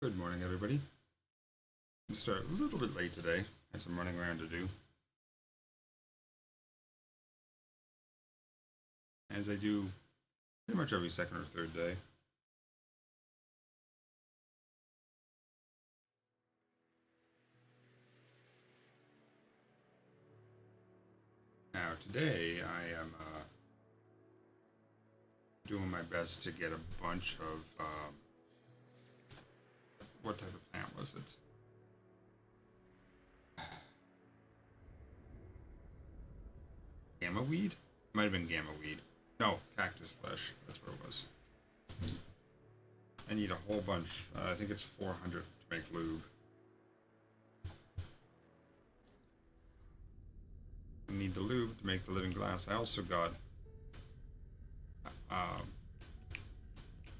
Good morning, everybody. We start a little bit late today. Had some running around to do, as I do pretty much every second or third day. Now, today I am doing my best to get a bunch of what type of plant was it? Gamma weed? Might have been gamma weed. No, cactus flesh. That's what it was. I need a whole bunch. I think it's 400 to make lube. I need the lube to make the living glass. I also got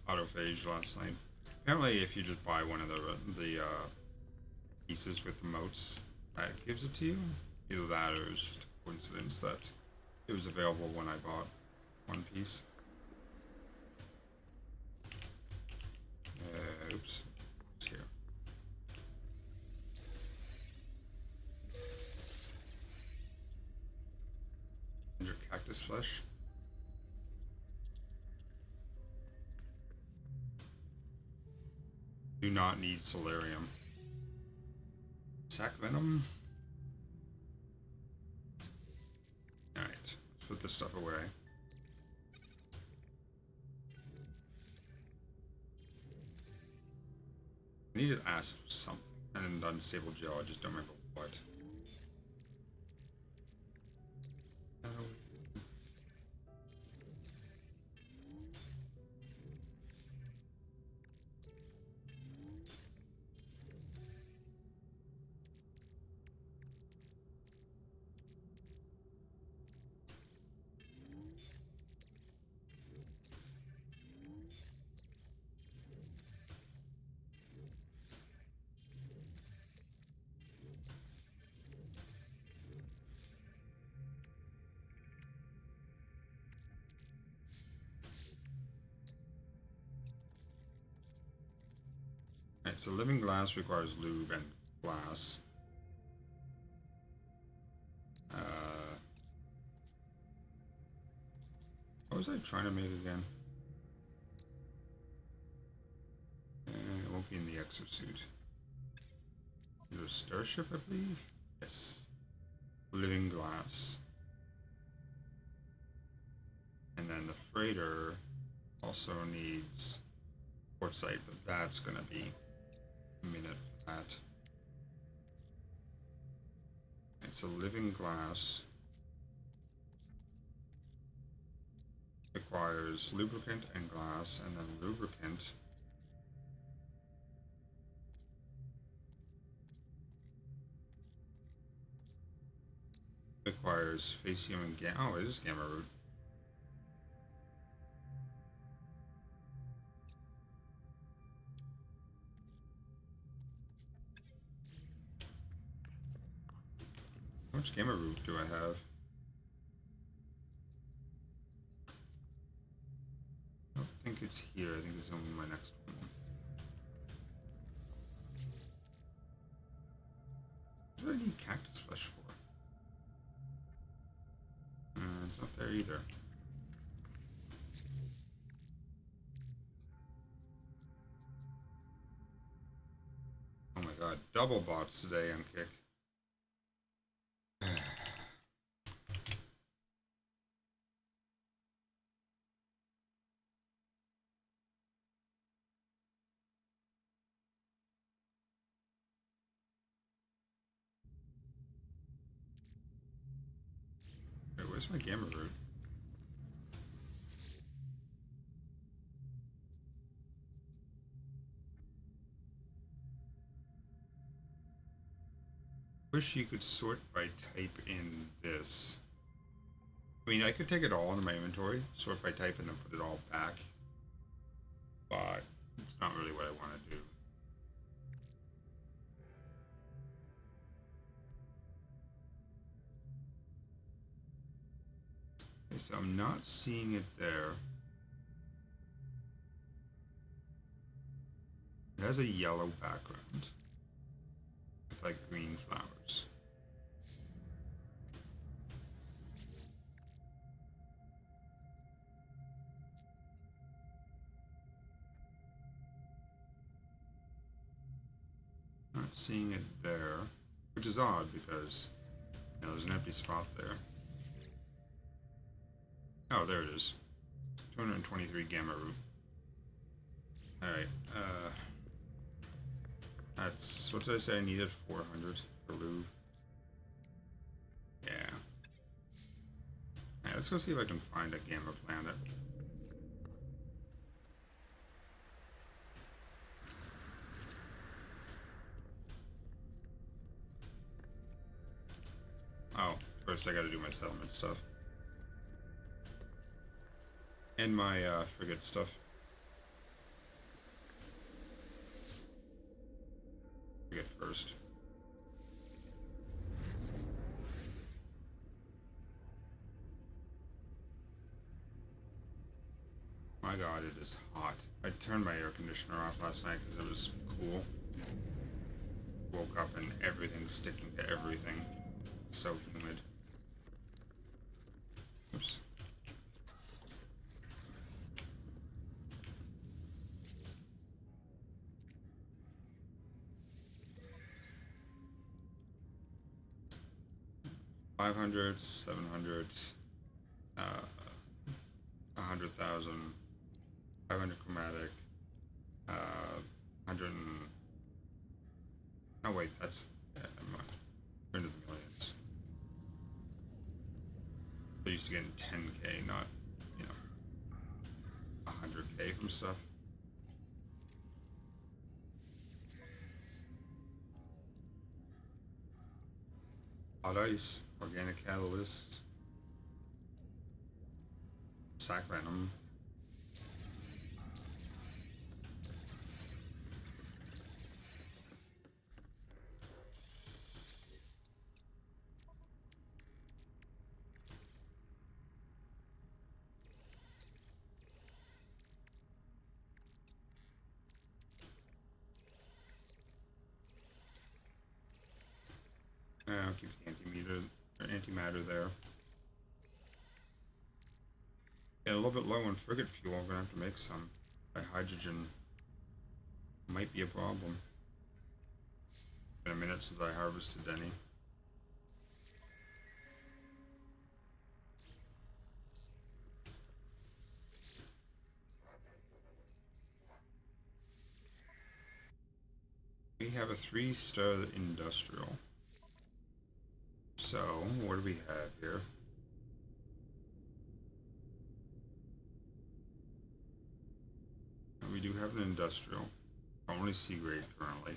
autophage last night. Apparently, if you just buy one of the pieces with the motes, that gives it to you. Either that, or it's just a coincidence that it was available when I bought one piece. Oops, it's here. Cactus flesh. Do not need solarium. Sac venom. Alright, let's put this stuff away. I needed acid for something. And unstable gel, I just don't remember what. Alright, so living glass requires lube and glass. What was I trying to make again? It won't be in the exosuit. There's a starship, I believe? Yes. Living glass. And then the freighter also needs quartzite, but that's going to be a minute for that. It's a living glass. Requires lubricant and glass, and then lubricant requires Facium and Gamma. Oh, it is Gamma Root. How much Gamma Root do I have? I don't think it's here. I think it's on my next one. What do I need cactus flesh for? It's not there either. Oh my god, double bots today on Kick. Wait, where's my Gamma Root? Wish you could sort by type in this. I mean, I could take it all into my inventory, sort by type, and then put it all back. But it's not really what I want to do. Okay, so I'm not seeing it there. It has a yellow background with like green flowers. Not seeing it there, which is odd because there's an empty spot there. Oh, there it is. 223 gamma root. Alright, that's, what did I say I needed? 400 for lube. Yeah. Alright, let's go see if I can find a gamma planet. Oh, first I gotta do my settlement stuff. And my frigate stuff. Frigate first. My god, it is hot. I turned my air conditioner off last night because it was cool. Woke up and everything's sticking to everything. So humid. Oops. $500, $700, 100,000, 500 chromatic, 100. Oh wait, that's never mind. Into the millions. They're used to getting 10k, not 100k from stuff. Hot ice, organic catalysts, sac venom. I'll keep the antimatter there. Yeah, a little bit low on frigate fuel. I'm gonna have to make some. By hydrogen might be a problem. Been a minute since I harvested any. We have a 3-star industrial. So, what do we have here? We do have an industrial, only C grade currently.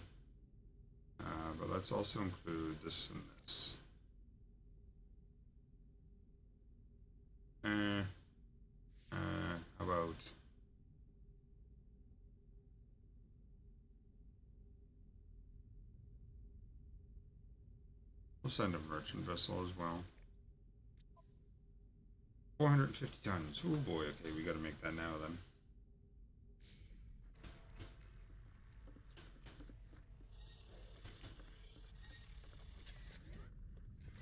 But let's also include this and this. How about we'll send a merchant vessel as well. 450 tons. Oh boy, okay, we gotta make that now then.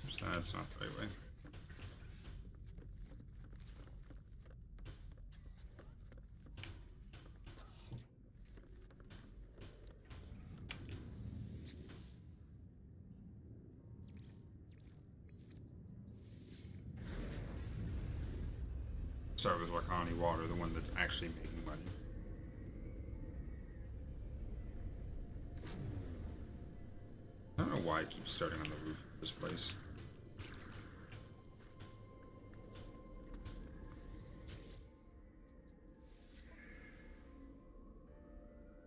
Oops, that's not the right way. Start with Wakani Water, the one that's actually making money. I don't know why I keep starting on the roof of this place.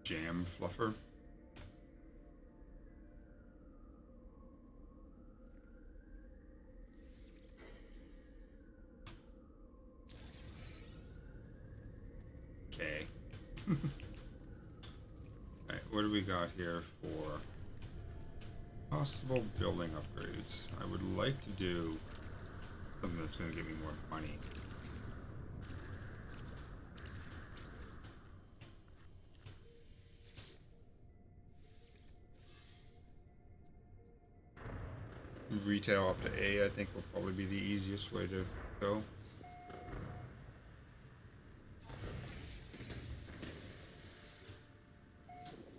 Jam fluffer. Okay. Alright, what do we got here for possible building upgrades? I would like to do something that's going to give me more money. retail up to A, I think will probably be the easiest way to go.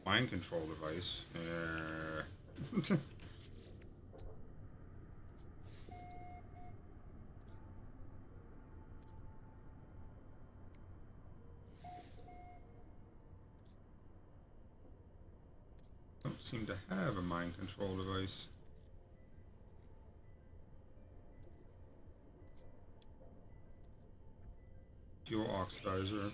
Mind control device. Don't seem to have a mind control device. Fuel oxidizer.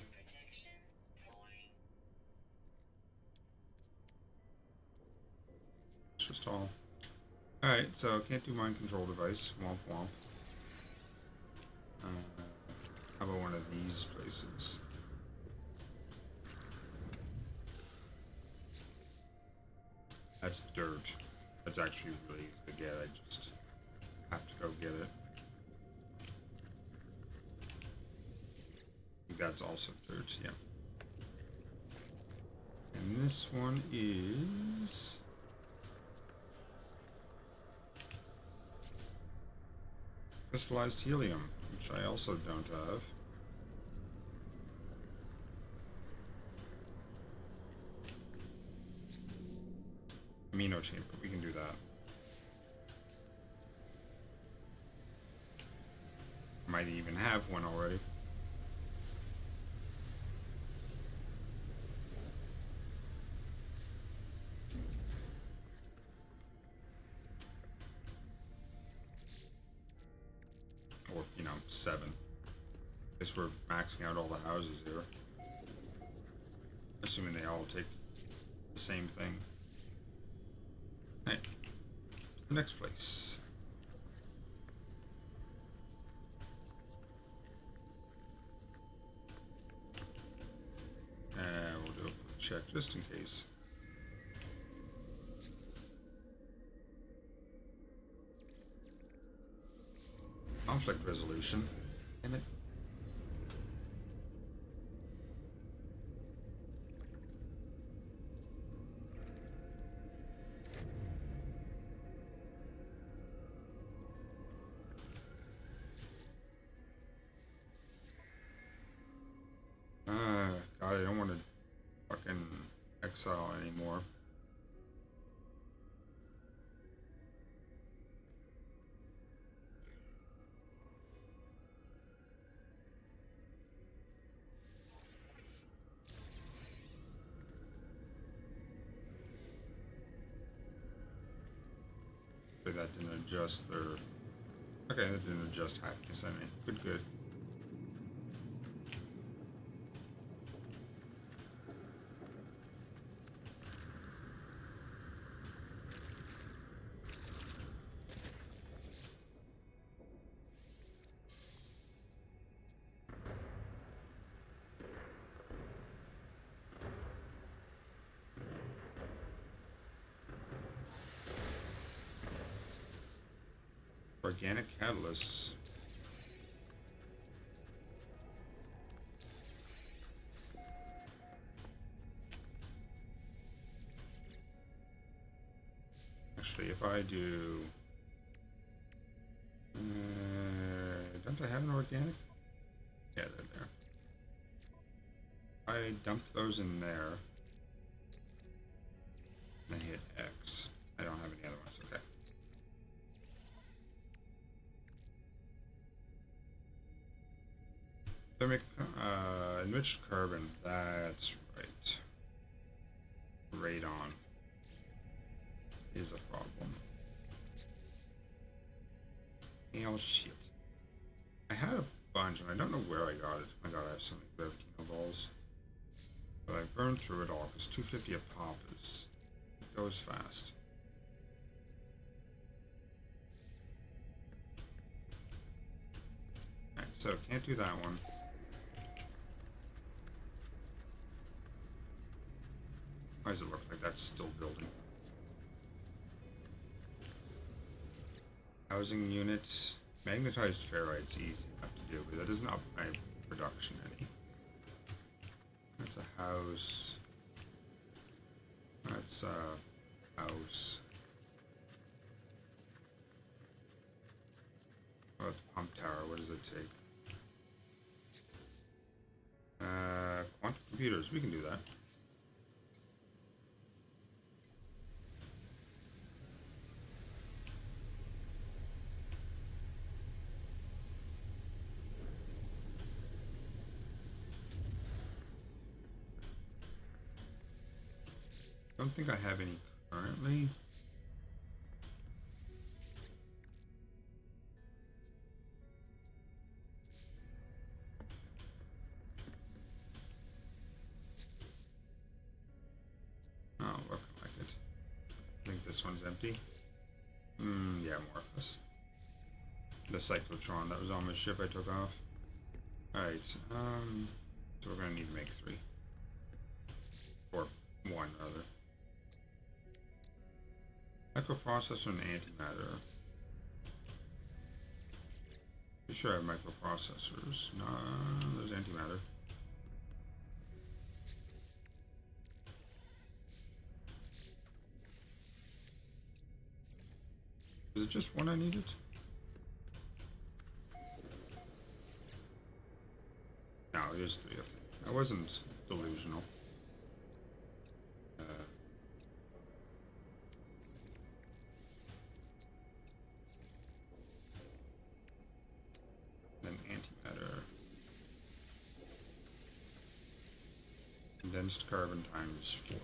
It's just all. Alright, so can't do mind control device. Womp womp. How about one of these places? That's dirt. That's actually really easy to get. I just have to go get it. I think that's also dirt, yeah. And this one is... crystallized helium, which I also don't have. Amino chamber, we can do that. Might even have one already. Or, 7. Guess we're maxing out all the houses here. Assuming they all take the same thing. Alright, the next place. We'll do a quick check just in case. Conflict resolution. Damn it. God, I don't want to fucking exile anymore. That didn't adjust their... Okay, that didn't adjust happiness any. Good, good. Organic catalysts. Actually, if I do... don't I have an organic? Yeah, they're there. I dumped those in there. And I hit X. I don't have any other ones, okay. Thermic, enriched carbon, that's right. Radon is a problem. Hell shit. I had a bunch, and I don't know where I got it. I have so many Gravitino balls. But I burned through it all, because 250 a pop is... it goes fast. Alright, so can't do that one. Why does it look like that's still building? Housing unit. Magnetized ferrite's easy enough to do, but that doesn't up my production any. That's a house. That's a house. about the pump tower. What does it take? Quantum computers. We can do that. Don't think I have any currently. Oh, looking like it. I think this one's empty. Yeah, more or less. The cyclotron that was on my ship I took off. Alright, so we're gonna need to make 3. Or 1, rather. Microprocessor and antimatter. Pretty sure I have microprocessors. No, there's antimatter. Is it just one I needed? No, it is 3 of them. I wasn't delusional. Then antimatter. Condensed carbon times 40.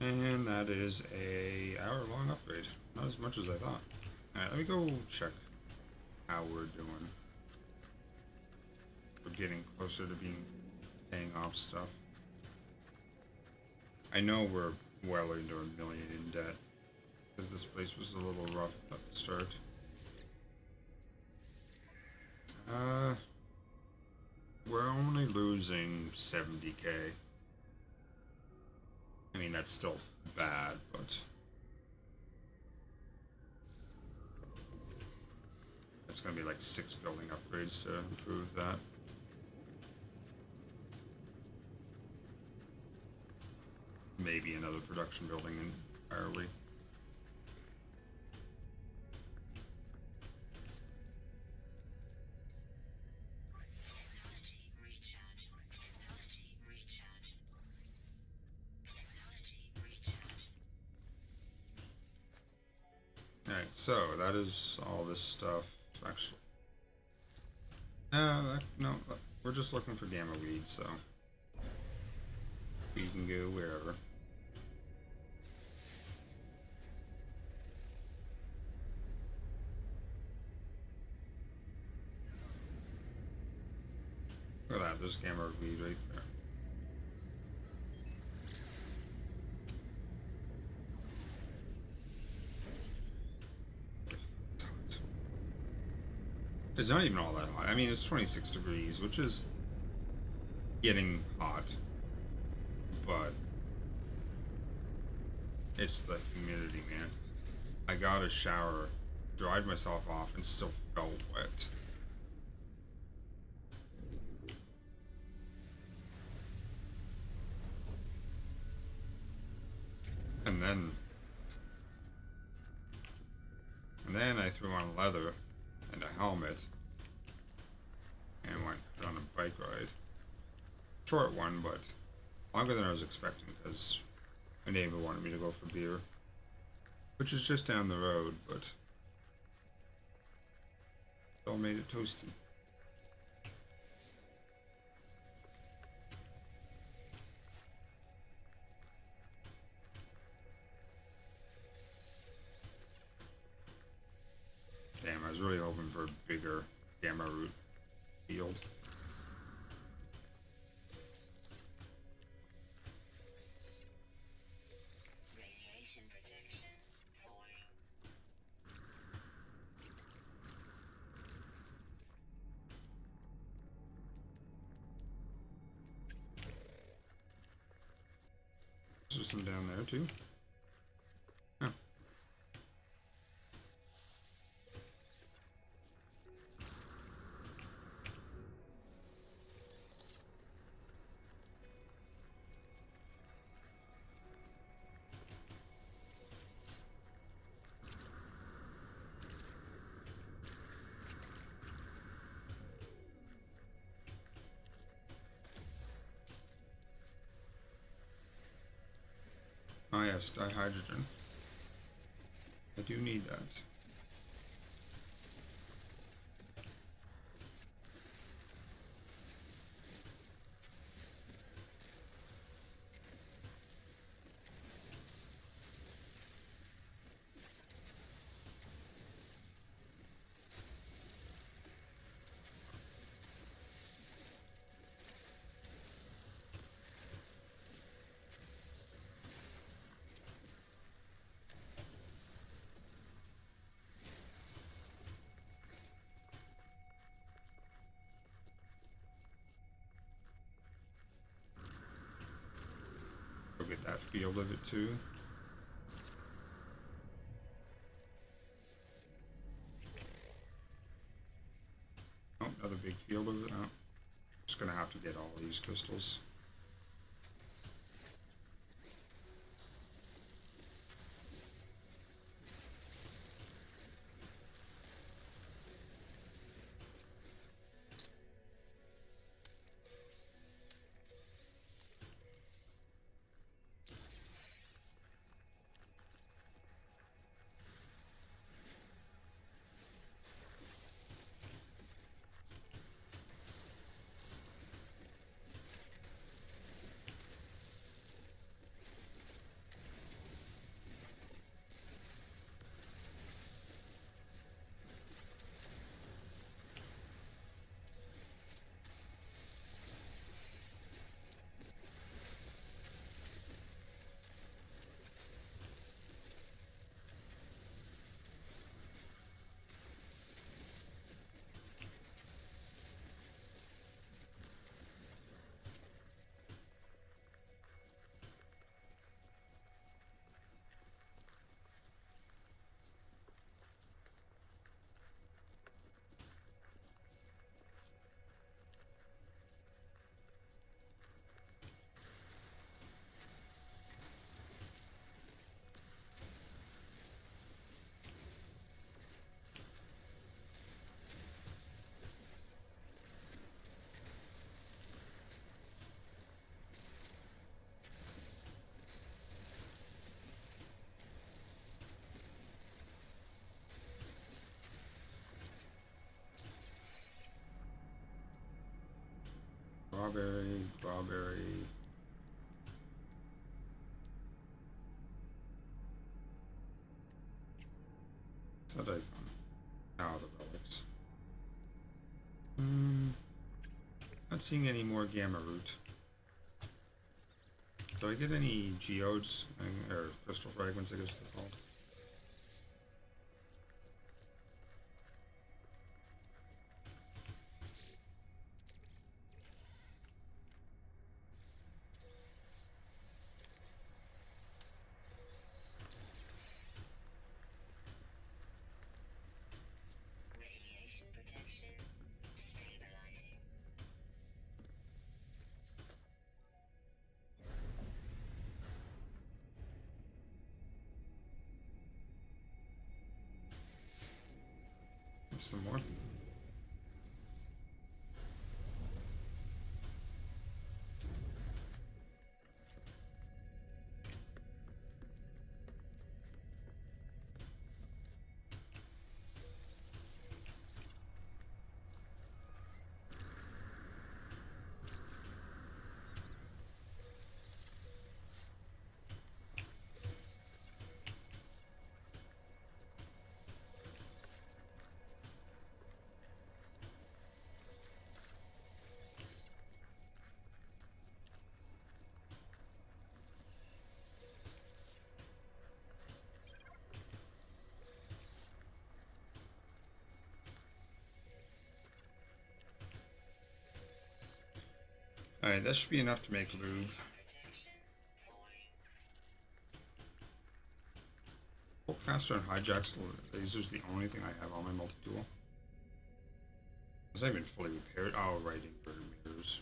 And that is a hour-long upgrade. Not as much as I thought. Alright, let me go check how we're doing. We're getting closer to paying off stuff. I know we're well into $1 million in debt, because this place was a little rough at the start. We're only losing 70K. I mean, that's still bad, but it's going to be like 6 building upgrades to improve that. Maybe another production building entirely. Alright, so that is all this stuff. Actually, no, we're just looking for gamma weed, so we can go wherever. Look at that, there's gamma weed right there. It's not even all that hot. I mean, it's 26 degrees, which is getting hot, but it's the humidity, man. I got a shower, dried myself off, and still felt wet. And then I threw on leather and a helmet and went on a bike ride. Short one, but longer than I was expecting because my neighbor wanted me to go for beer, which is just down the road, but still made it toasty. Damn, I was really hoping for a bigger gamma root field. Radiation protection falling. there's some down there too. Oh. Ah yes, dihydrogen. I do need that. Go get that field of it too. Oh, another big field of it. Oh. Just gonna have to get all these crystals. Strawberry, strawberry. What's that icon? Now the relics. Not seeing any more gamma root. Did I get any geodes or crystal fragments? I guess they're called. Radiation protection stabilizing. There's some more. Alright, that should be enough to make lube. Protection falling. Boltcaster and Hijack's laser's the only thing I have on my multi-tool. It's not even fully repaired. Oh, right, inverted mirrors.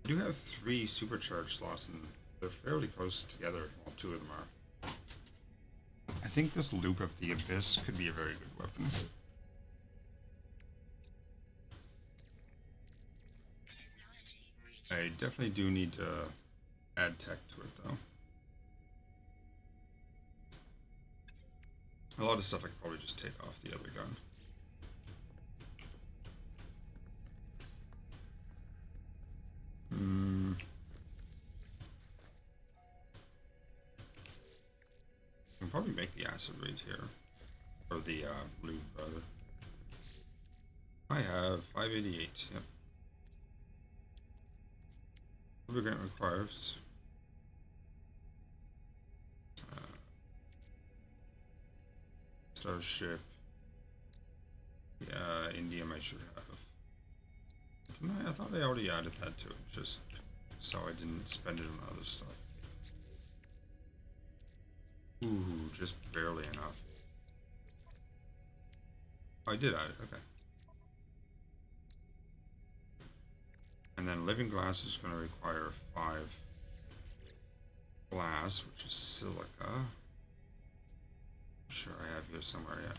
I do have 3 supercharged slots, and they're fairly close together. Well, 2 of them are. I think this Loop of the Abyss could be a very good weapon. I definitely do need to add tech to it, though. A lot of stuff I could probably just take off the other gun. I can probably make the acid right here. Or the lube, rather. I have 588, yep. Lubricant requires Starship. Yeah, Indium I should have. Didn't I? I thought I already added that to it, just so I didn't spend it on other stuff. Ooh, just barely enough. Oh, I did add it, okay. And then living glass is going to require 5 glass, which is silica. I'm sure I have here somewhere yet.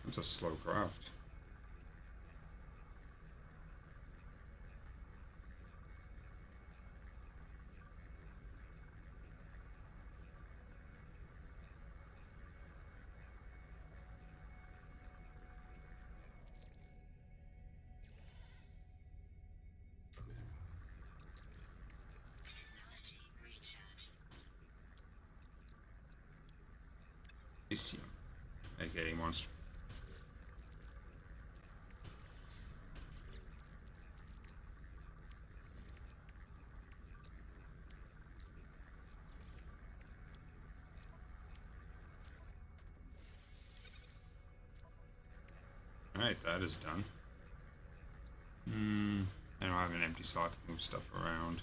It's a slow craft. Elysium, aka monster. Alright, that is done. I don't have an empty slot to move stuff around.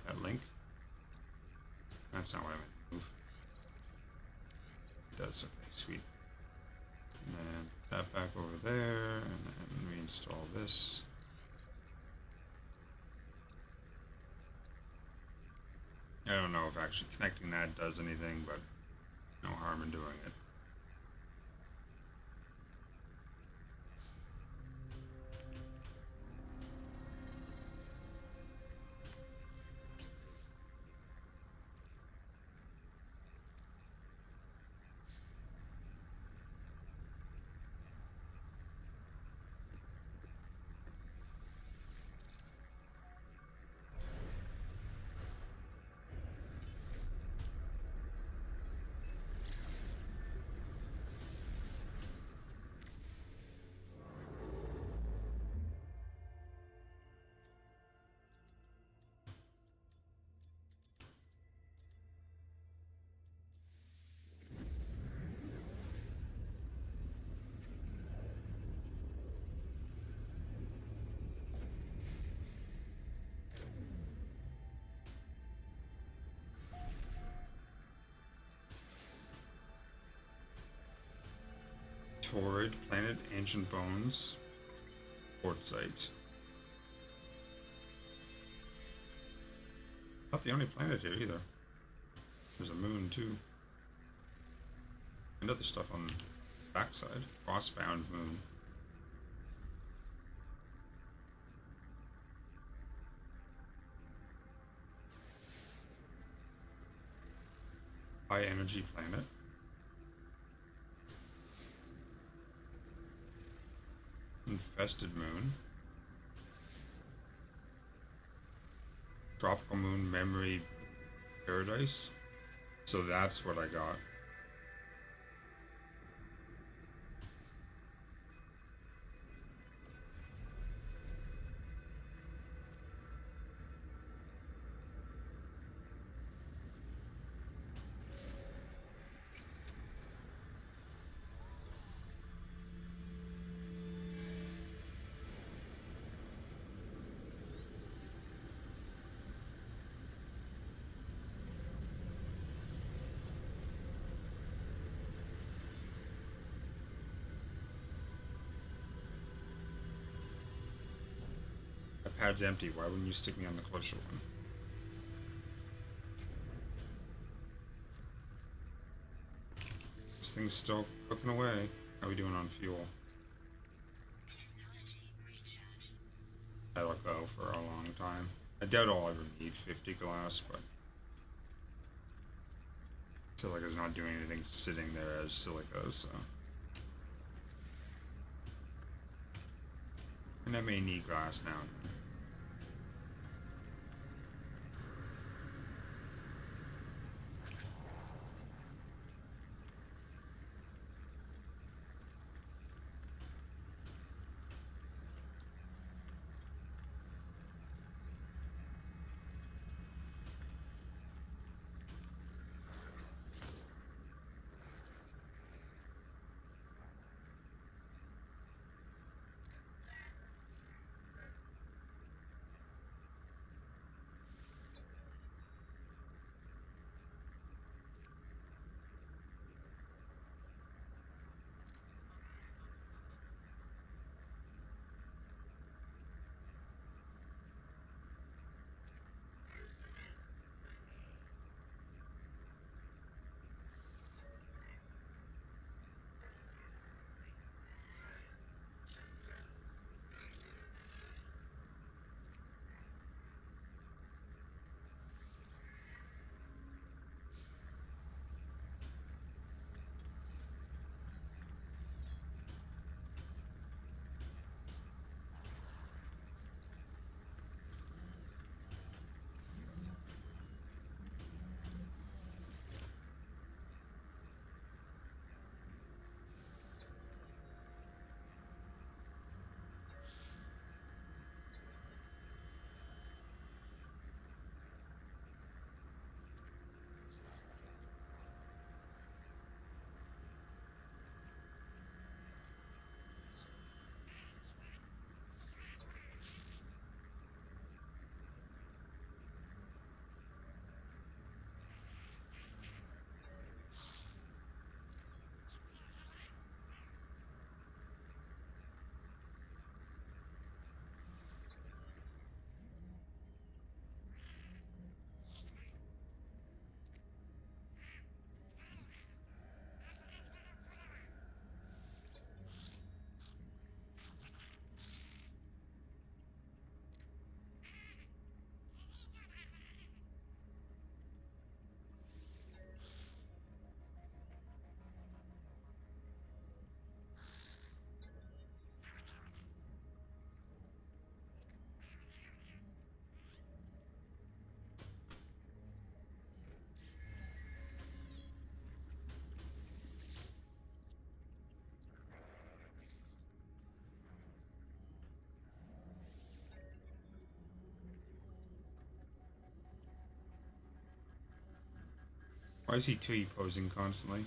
That link? That's not what I meant to move. It does, okay, sweet. And then that back over there, and then reinstall this. I don't know if actually connecting that does anything, but no harm in doing it. Torrid, Planet Ancient Bones, Quartzite. Not the only planet here either. There's a moon too. And other stuff on the backside. Frostbound moon. High energy planet. Infested moon. Tropical moon memory paradise. So that's what I got. pad's empty. Why wouldn't you stick me on the closer one? This thing's still cooking away. How we doing on fuel? Technology recharge. That'll go for a long time. I doubt I'll ever need 50 glass, but silica's not doing anything sitting there as silica, so. And I may need glass now and then. Why is he T-posing constantly?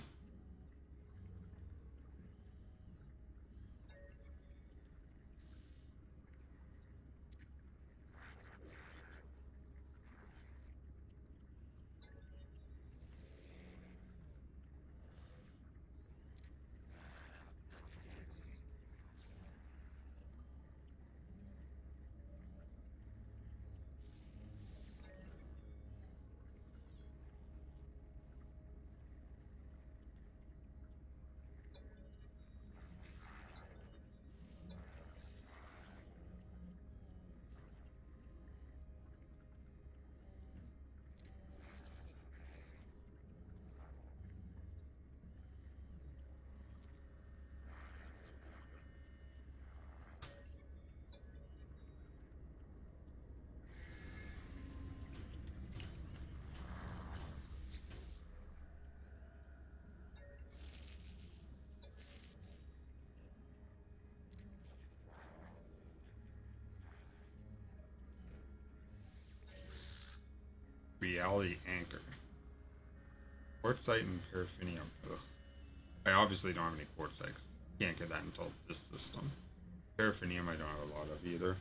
Reality Anchor. Quartzite and Paraffinium. Ugh. I obviously don't have any quartzite. Can't get that until this system. Paraffinium I don't have a lot of either.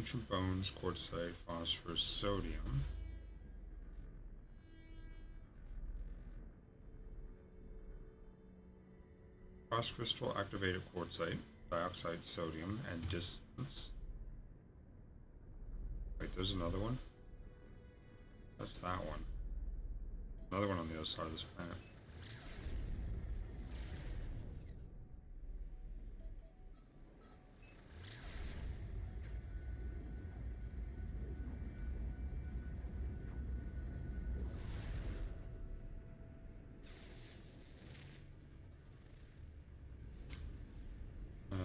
Ancient bones, quartzite, phosphorus, sodium. Cross crystal activated quartzite, dioxide, sodium, and distance. Wait, there's another one? That's that one. Another one on the other side of this planet.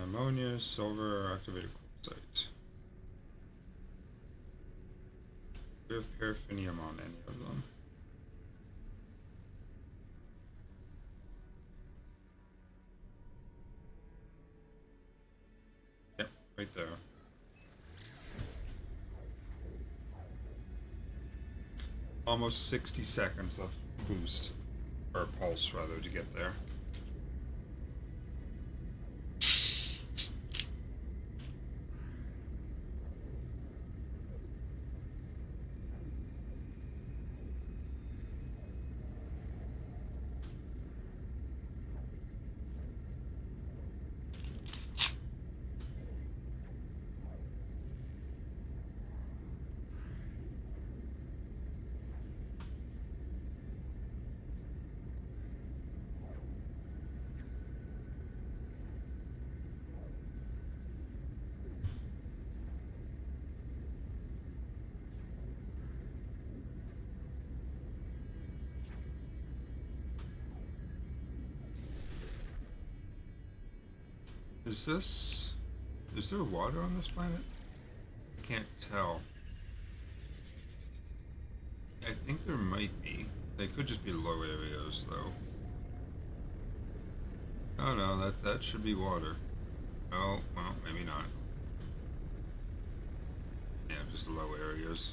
Ammonia, silver, activated quartzite. Do we have paraffinium on any of them? Yep, right there. Almost 60 seconds of boost, or pulse rather, to get there. Is there water on this planet? I can't tell. I think there might be. They could just be low areas, though. Oh no, that should be water. Oh, well, maybe not. Yeah, just low areas.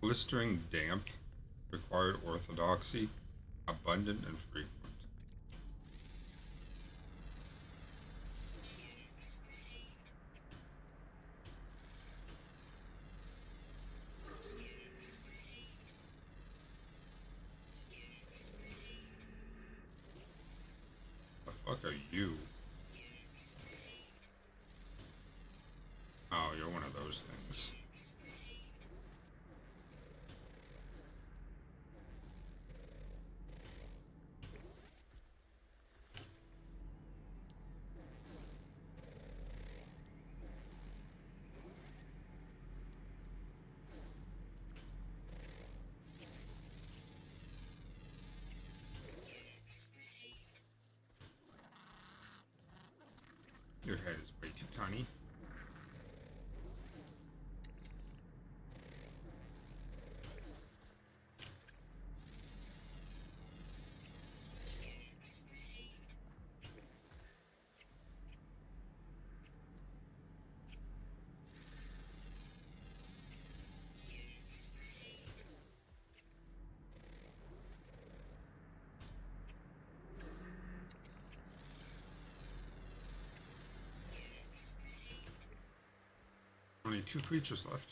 Blistering damp, required orthodoxy, abundant and frequent. The fuck are you? Oh, you're one of those things. Your head is way too tiny. Only 2 creatures left.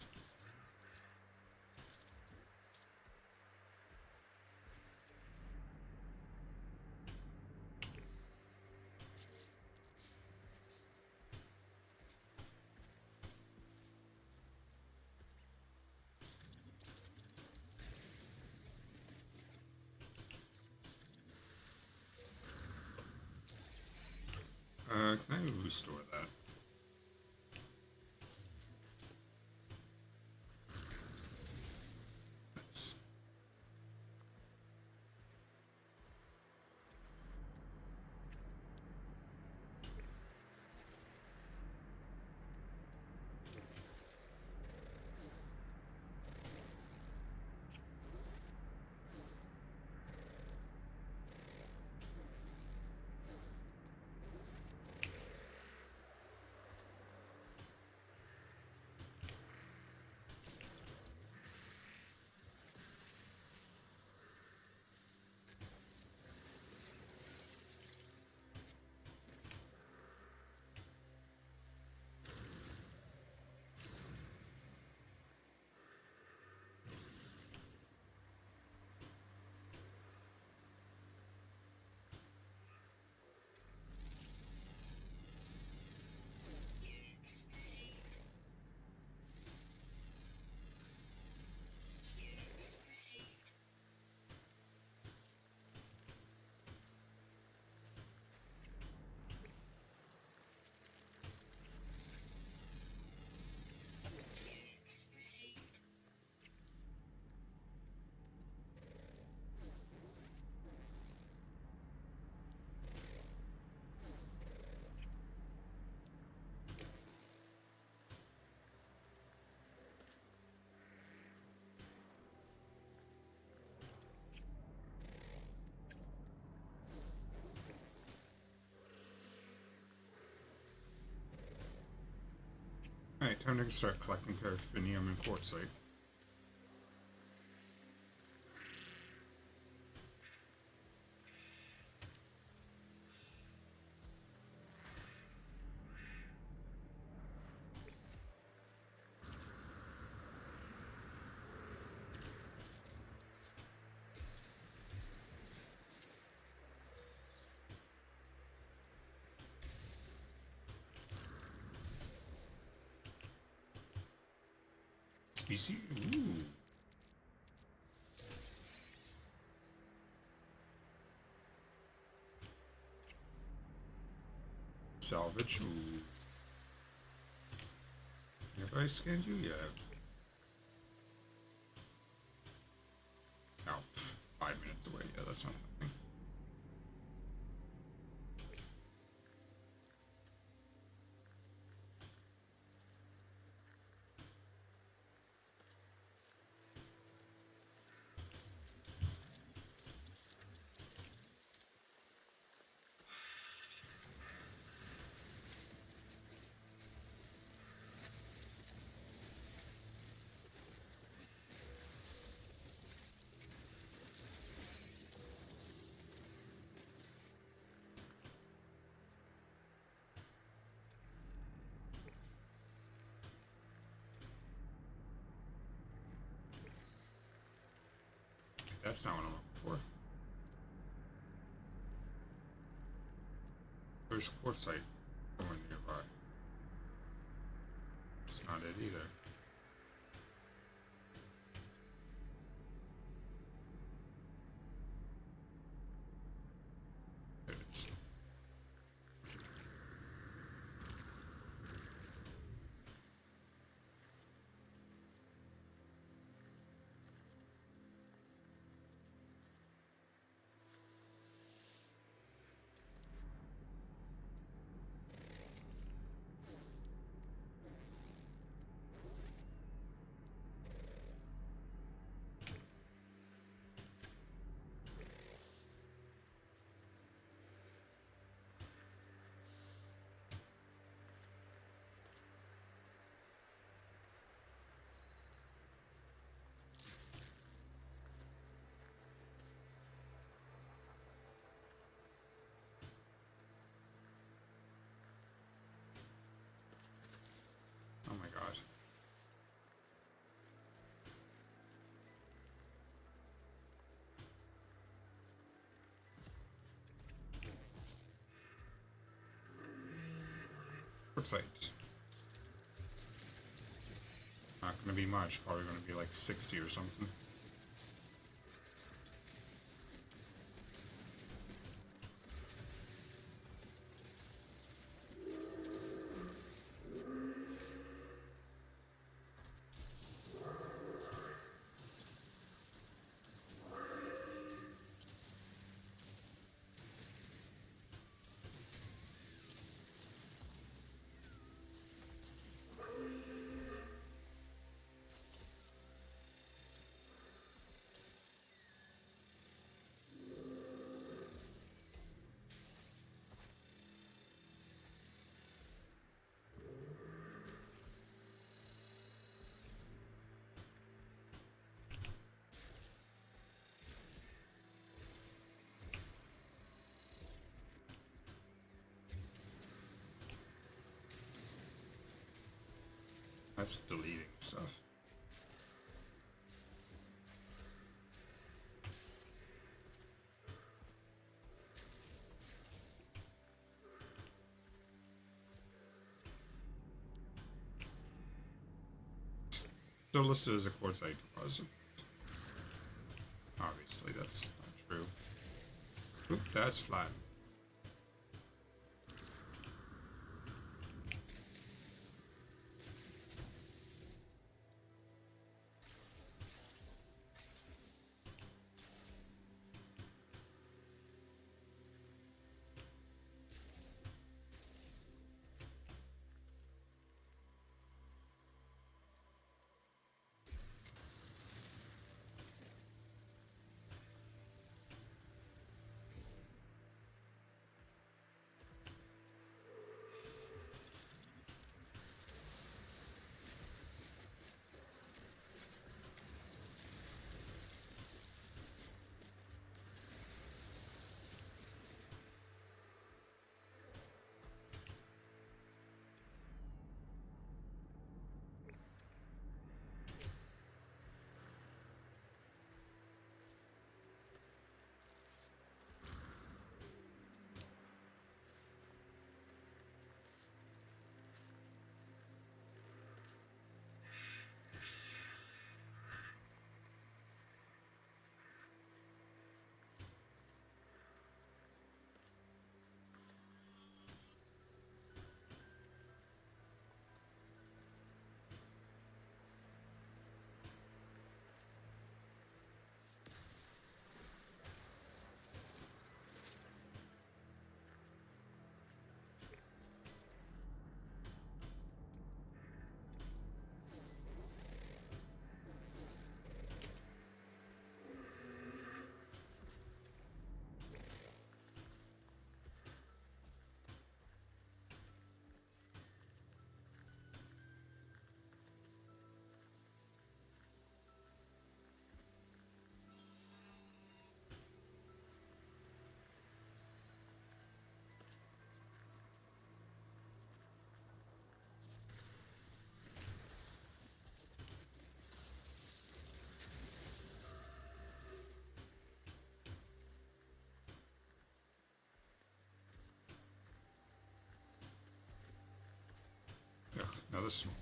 Can I restore that? That's... Alright, time to start collecting paraffinium and quartzite. Species? Ooh. Salvage? Ooh. Have I scanned you? Yeah. Oh, 5 minutes away. Yeah, that's not happening. That's not what I'm looking for. There's quartzite somewhere nearby. It's not it either. There it is. Oh my god. Quartzite. Not gonna be much, probably gonna be like 60 or something. That's deleting stuff. Still listed as a quartzite deposit. Obviously, that's not true. Oop, that's flat. Another smoke.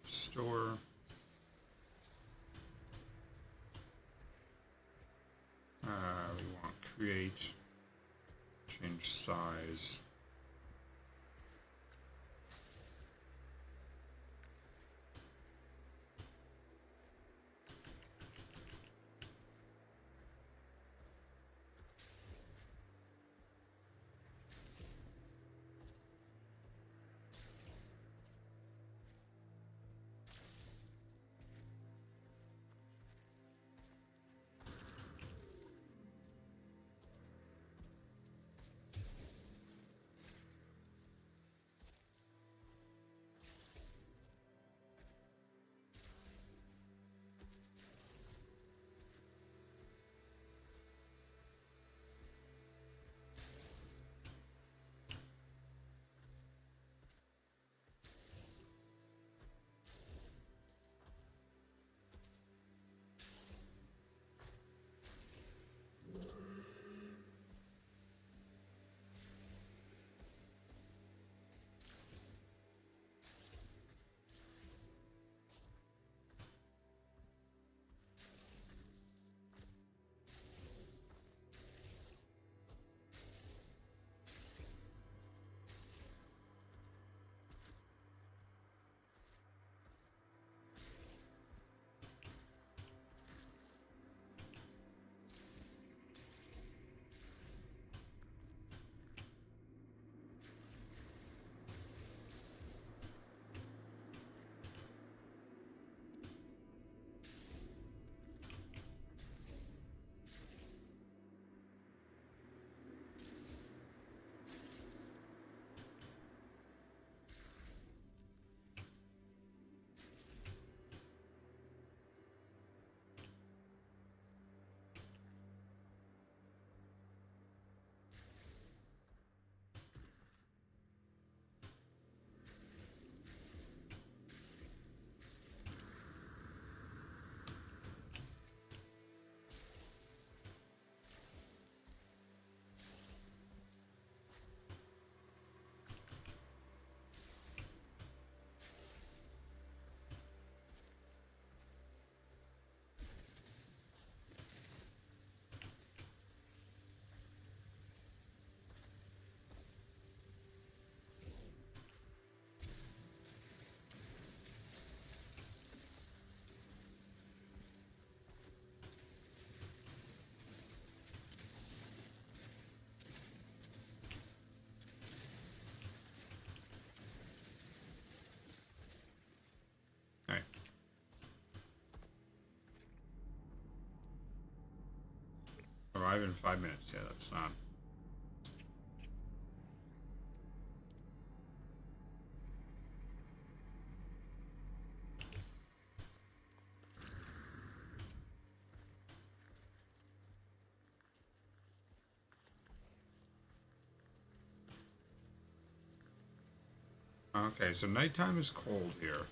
Store. We want create, change size. Arrive in 5 minutes. Yeah, that's not. Okay, so nighttime is cold here.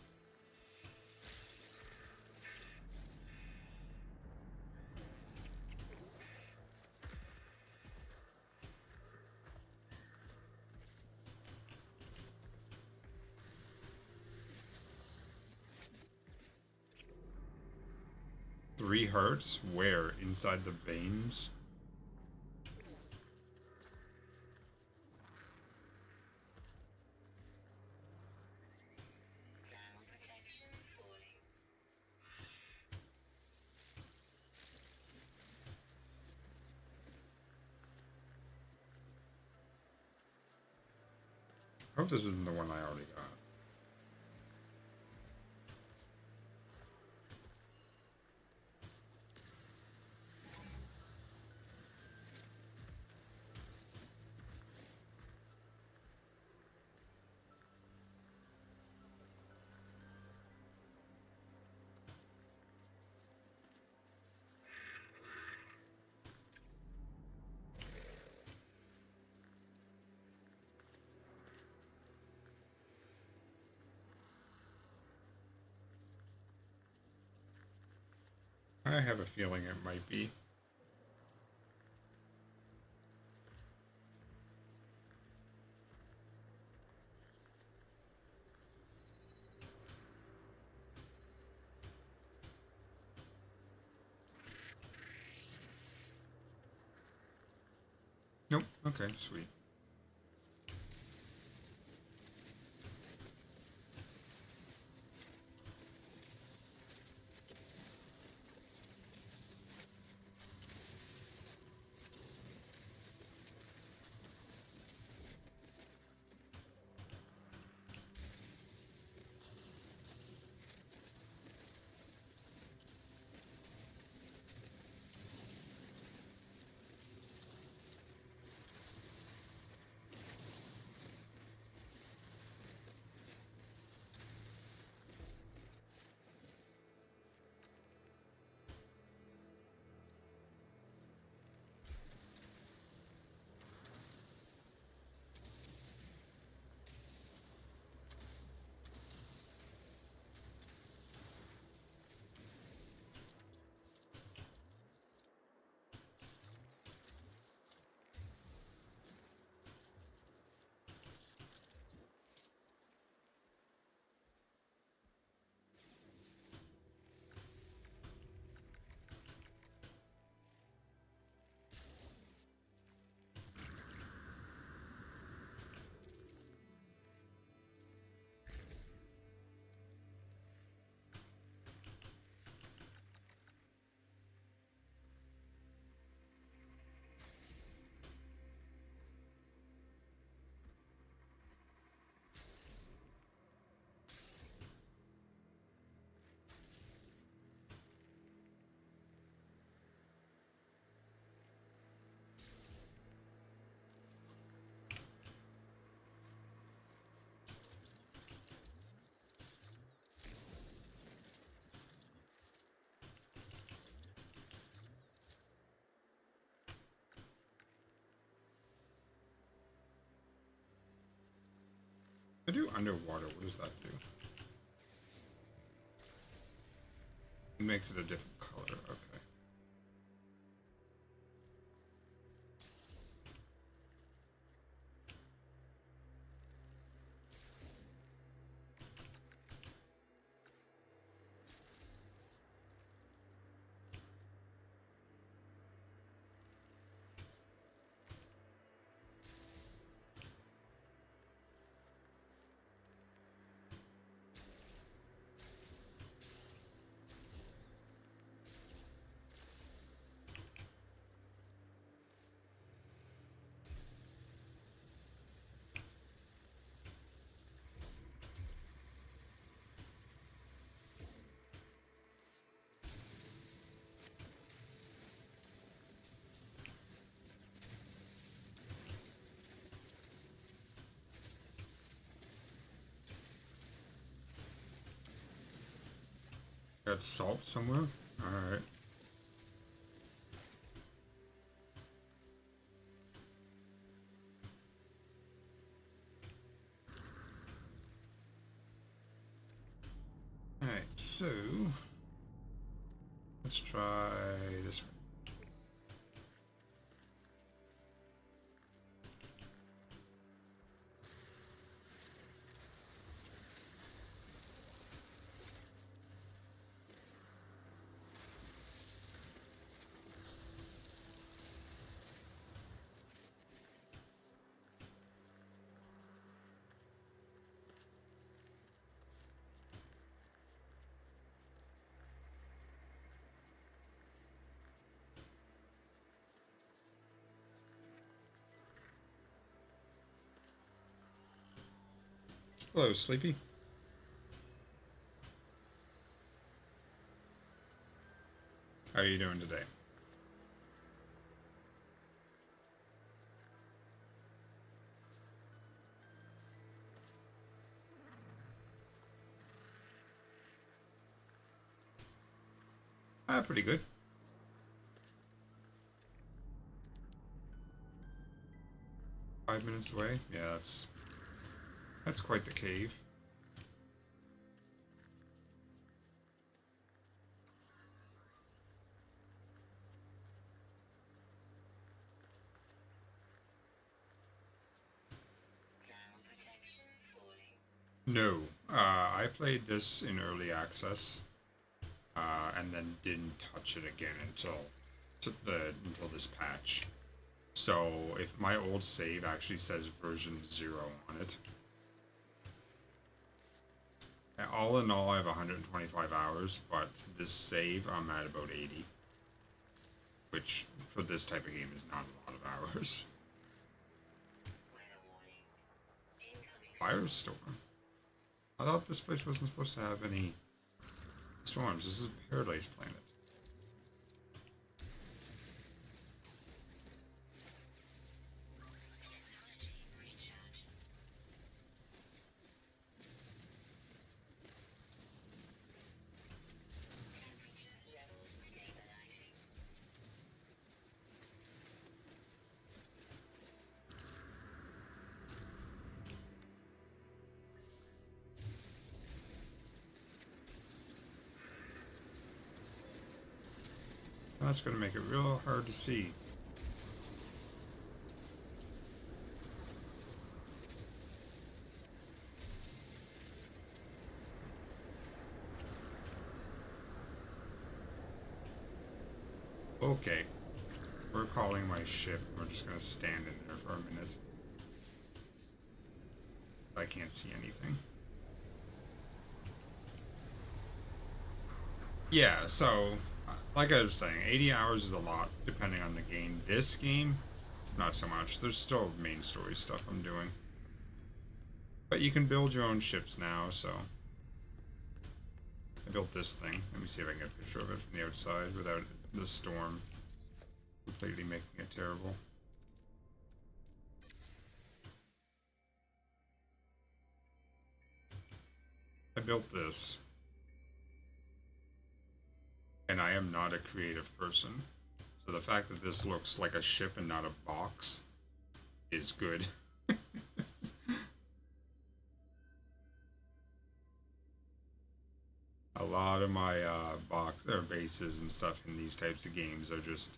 Three hertz? Where? Inside the veins? Thermal protection falling. I hope this isn't the one I already got. I have a feeling it might be. Nope. Okay, sweet. I do underwater. What does that do? It makes it a different color. Okay. Got salt somewhere? Alright. Alright, so let's try this one. Hello, Sleepy. How are you doing today? Pretty good. $5 away. Yeah, that's quite the cave. Thermal protection falling. No, I played this in early access, and then didn't touch it again until this patch. So if my old save actually says version 0 on it, all in all I have 125 hours, but this save I'm at about 80, which for this type of game is not a lot of hours. Weather warning. Incoming. Firestorm. I thought this place wasn't supposed to have any storms. This is a paradise planet. Technology recharge. Temperature levels stabilizing. That's going to make it real hard to see. Okay. We're calling my ship. We're just going to stand in there for a minute. I can't see anything. Yeah, so, like I was saying, 80 hours is a lot, depending on the game. This game, not so much. There's still main story stuff I'm doing. But you can build your own ships now, so... I built this thing. Let me see if I can get a picture of it from the outside without the storm completely making it terrible. I built this. And I am not a creative person. So the fact that this looks like a ship and not a box is good. A lot of my box or bases and stuff in these types of games are just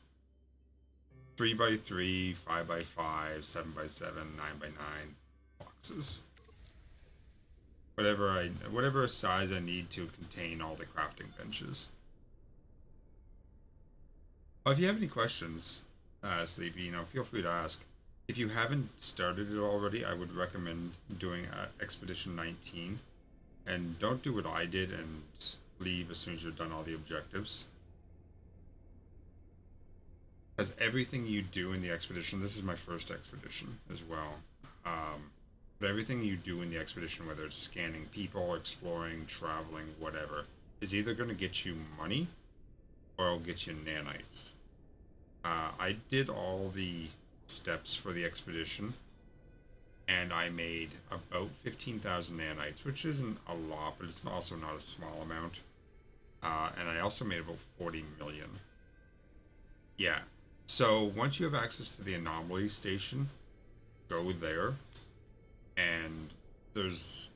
3x3, 5x5, 7x7, 9x9 boxes. Whatever size I need to contain all the crafting benches. Well, if you have any questions, Sleepy, feel free to ask. If you haven't started it already, I would recommend doing Expedition 19. And don't do what I did and leave as soon as you've done all the objectives. Because everything you do in the expedition, this is my first expedition as well. But everything you do in the expedition, whether it's scanning people, exploring, traveling, whatever, is either going to get you money or it'll get you nanites. I did all the steps for the expedition, and I made about 15,000 nanites, which isn't a lot, but it's also not a small amount. And I also made about 40 million. Yeah. So once you have access to the anomaly station, go there, and there's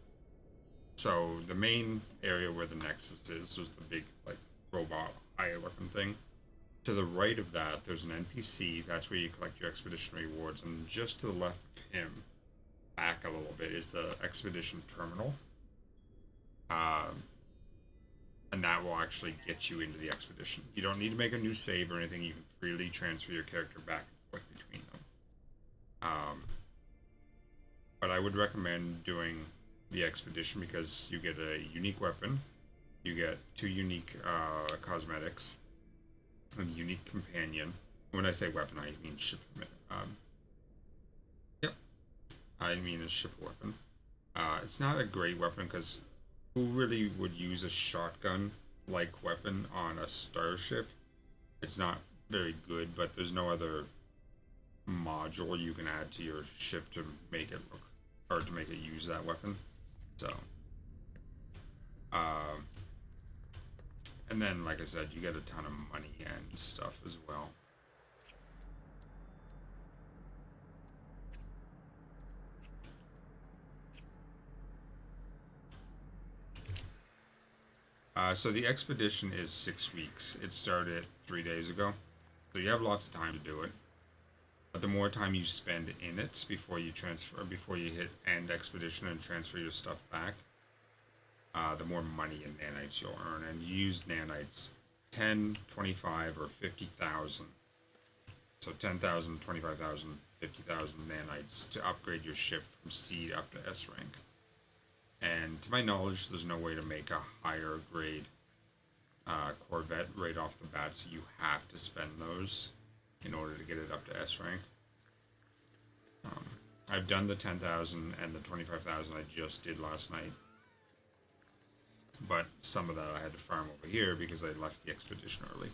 the main area where the Nexus is. There's the big robot eye looking thing. To the right of that, there's an NPC. That's where you collect your expedition rewards, and just to the left of him, back a little bit, is the expedition terminal. And that will actually get you into the expedition. You don't need to make a new save or anything. You can freely transfer your character back and forth between them. But I would recommend doing the expedition because you get a unique weapon, you get 2 unique cosmetics, a unique companion. When I say weapon, I mean ship. Yep, I mean a ship weapon. It's not a great weapon because who really would use a shotgun like weapon on a starship? It's not very good, but there's no other module you can add to your ship to make it look or to make it use that weapon. So, uh, and then like I said, you get a ton of money and stuff as well. So the expedition is 6 weeks. It started 3 days ago, so you have lots of time to do it. But the more time you spend in it before you hit end expedition and transfer your stuff back, the more money in nanites you'll earn. And you use nanites 10, 25, or 50,000. So 10,000, 25,000, 50,000 nanites to upgrade your ship from C up to S rank. And to my knowledge, there's no way to make a higher grade Corvette right off the bat, so you have to spend those in order to get it up to S rank. I've done the 10,000 and the 25,000 I just did last night, but some of that I had to farm over here because I left the expedition early.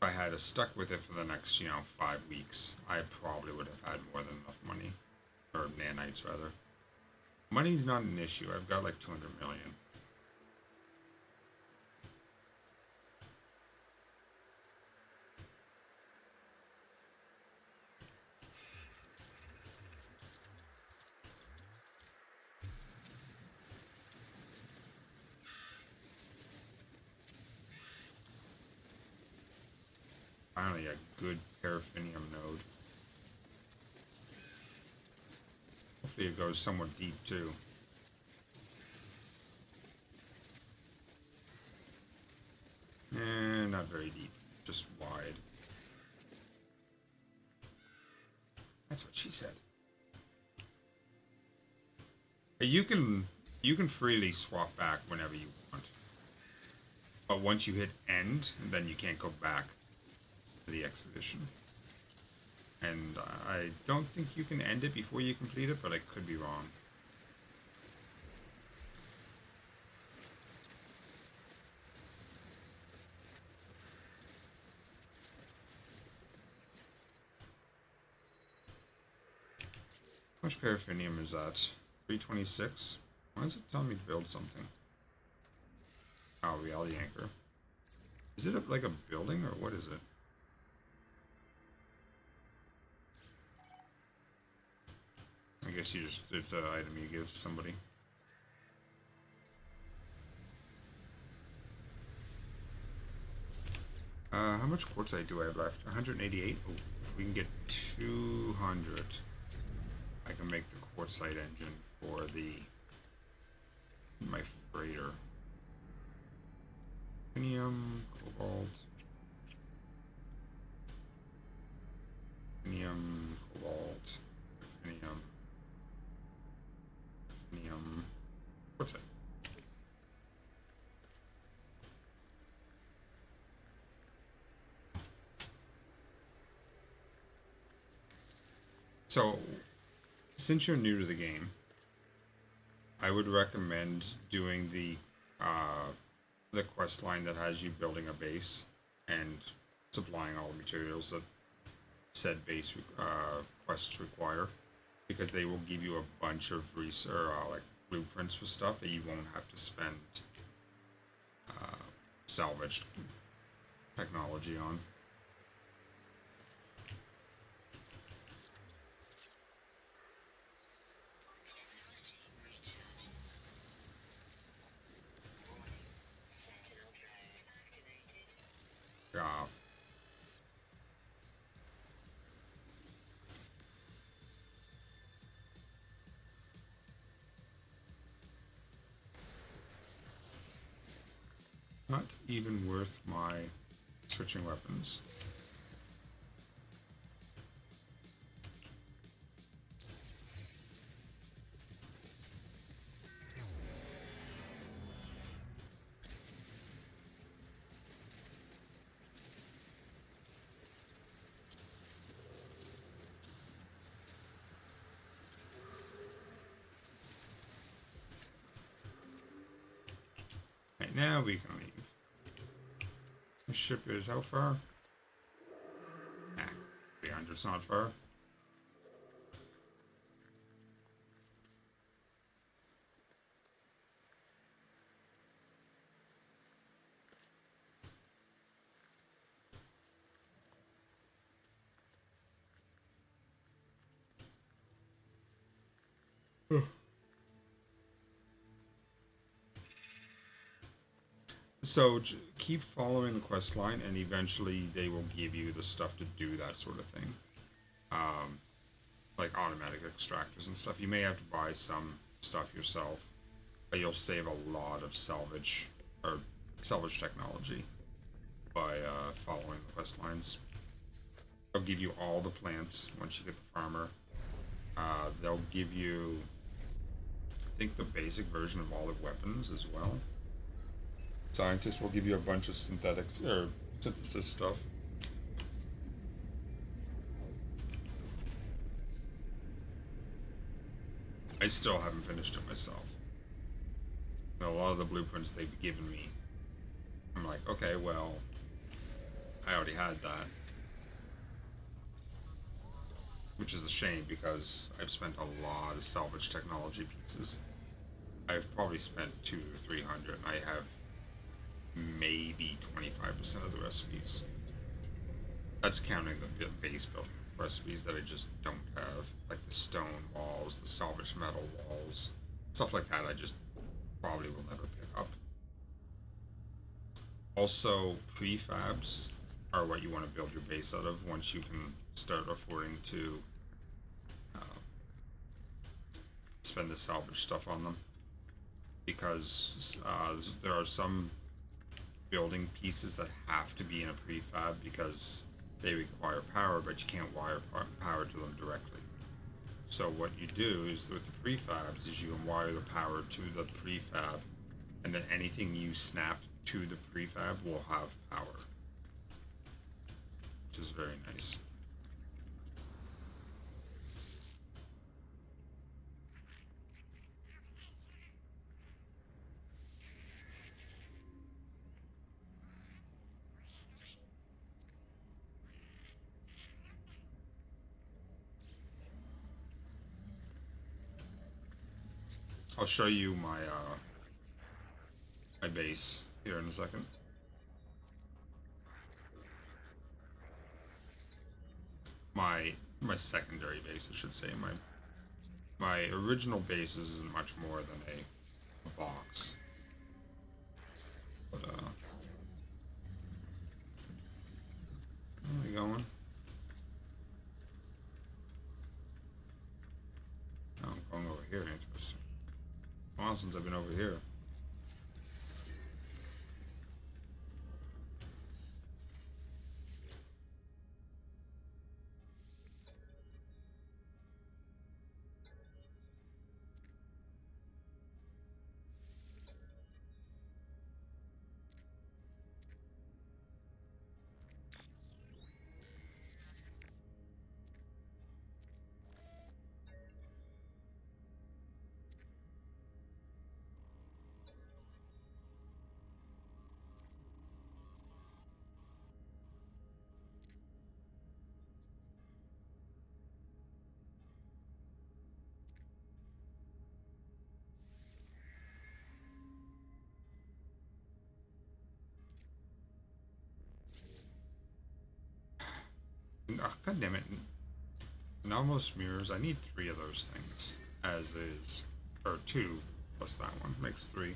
If I had stuck with it for the next, 5 weeks, I probably would have had more than enough money. Or nanites, rather. Money's not an issue. I've got like 200 million. Finally, a good paraffinium node. Hopefully it goes somewhat deep too. Not very deep, just wide. That's what she said. You can freely swap back whenever you want. But once you hit end, then you can't go back to the expedition. And I don't think you can end it before you complete it, but I could be wrong. How much paraffinium is that? 326? Why is it telling me to build something? Oh, reality anchor. Is it like a building or what is it? I guess it's an item you give somebody. How much quartzite do I have left? 188? Oh, if we can get 200, I can make the quartzite engine for my freighter. Ruthenium, cobalt. Ruthenium, cobalt. Ruthenium. What's it? So, since you're new to the game, I would recommend doing the quest line that has you building a base and supplying all the materials that said base quests require, because they will give you a bunch of like blueprints for stuff that you won't have to spend salvaged technology on. Yeah. Not even worth my switching weapons. Alright, now we can leave. The ship is how far? Nah, 300's not far. So keep following the quest line, and eventually they will give you the stuff to do that sort of thing. Um, like automatic extractors and stuff. You may have to buy some stuff yourself, but you'll save a lot of salvage technology by following the quest lines. They'll give you all the plants once you get the farmer. They'll give you, I think, the basic version of all the weapons as well. Scientists will give you a bunch of synthetics or synthesis stuff. I still haven't finished it myself. A lot of the blueprints they've given me, I'm like, okay, well, I already had that. Which is a shame because I've spent a lot of salvage technology pieces. I've probably spent 200 or 300, and I have maybe 25% of the recipes. That's counting the base building recipes that I just don't have, like the stone walls, the salvage metal walls, stuff like that. I just probably will never pick up. Also, prefabs are what you want to build your base out of once you can start affording to spend the salvage stuff on them, because there are some building pieces that have to be in a prefab because they require power, but you can't wire power to them directly. So what you do is with the prefabs is you can wire the power to the prefab, and then anything you snap to the prefab will have power, which is very nice. I'll show you my base here in a second. My secondary base, I should say. My original base isn't much more than a box. But where are we going? Oh, I'm going over here. Interesting. A while since I've been over here. Oh, God damn it. Anomalous mirrors. I need 3 of those things. As is. Or 2 plus that one. Makes 3.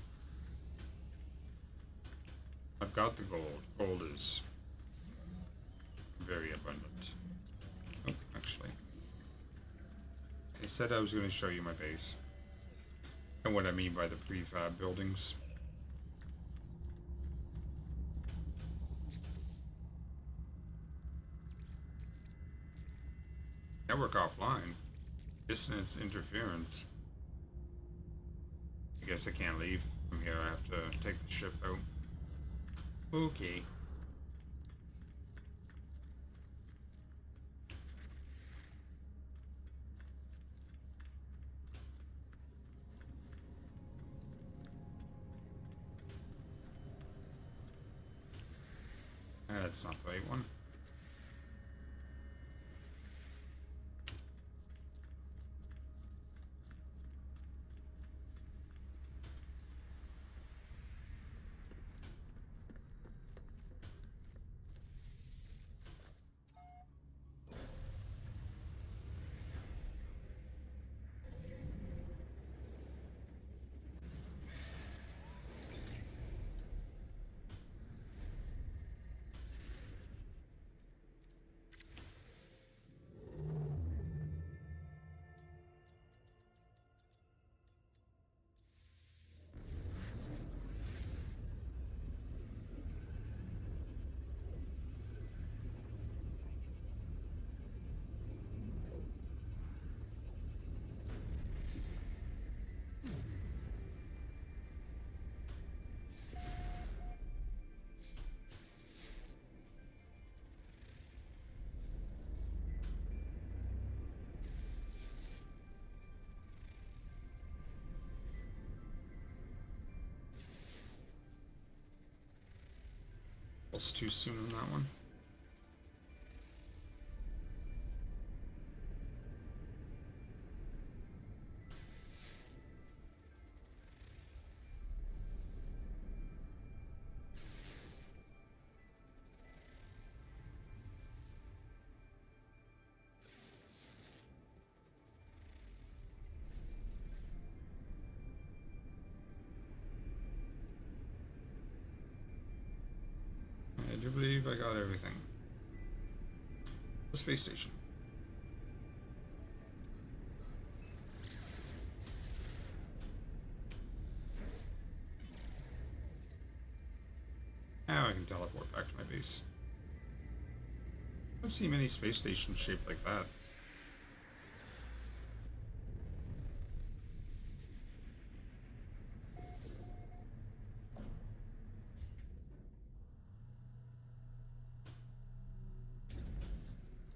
I've got the gold. Gold is very abundant. Oh, actually. I said I was going to show you my base. And what I mean by the prefab buildings. Network offline. Dissonance interference. I guess I can't leave from here. I have to take the ship out. Okay. that's not the right one. It's too soon on that one. I do believe I got everything. The space station. Now I can teleport back to my base. I don't see many space stations shaped like that.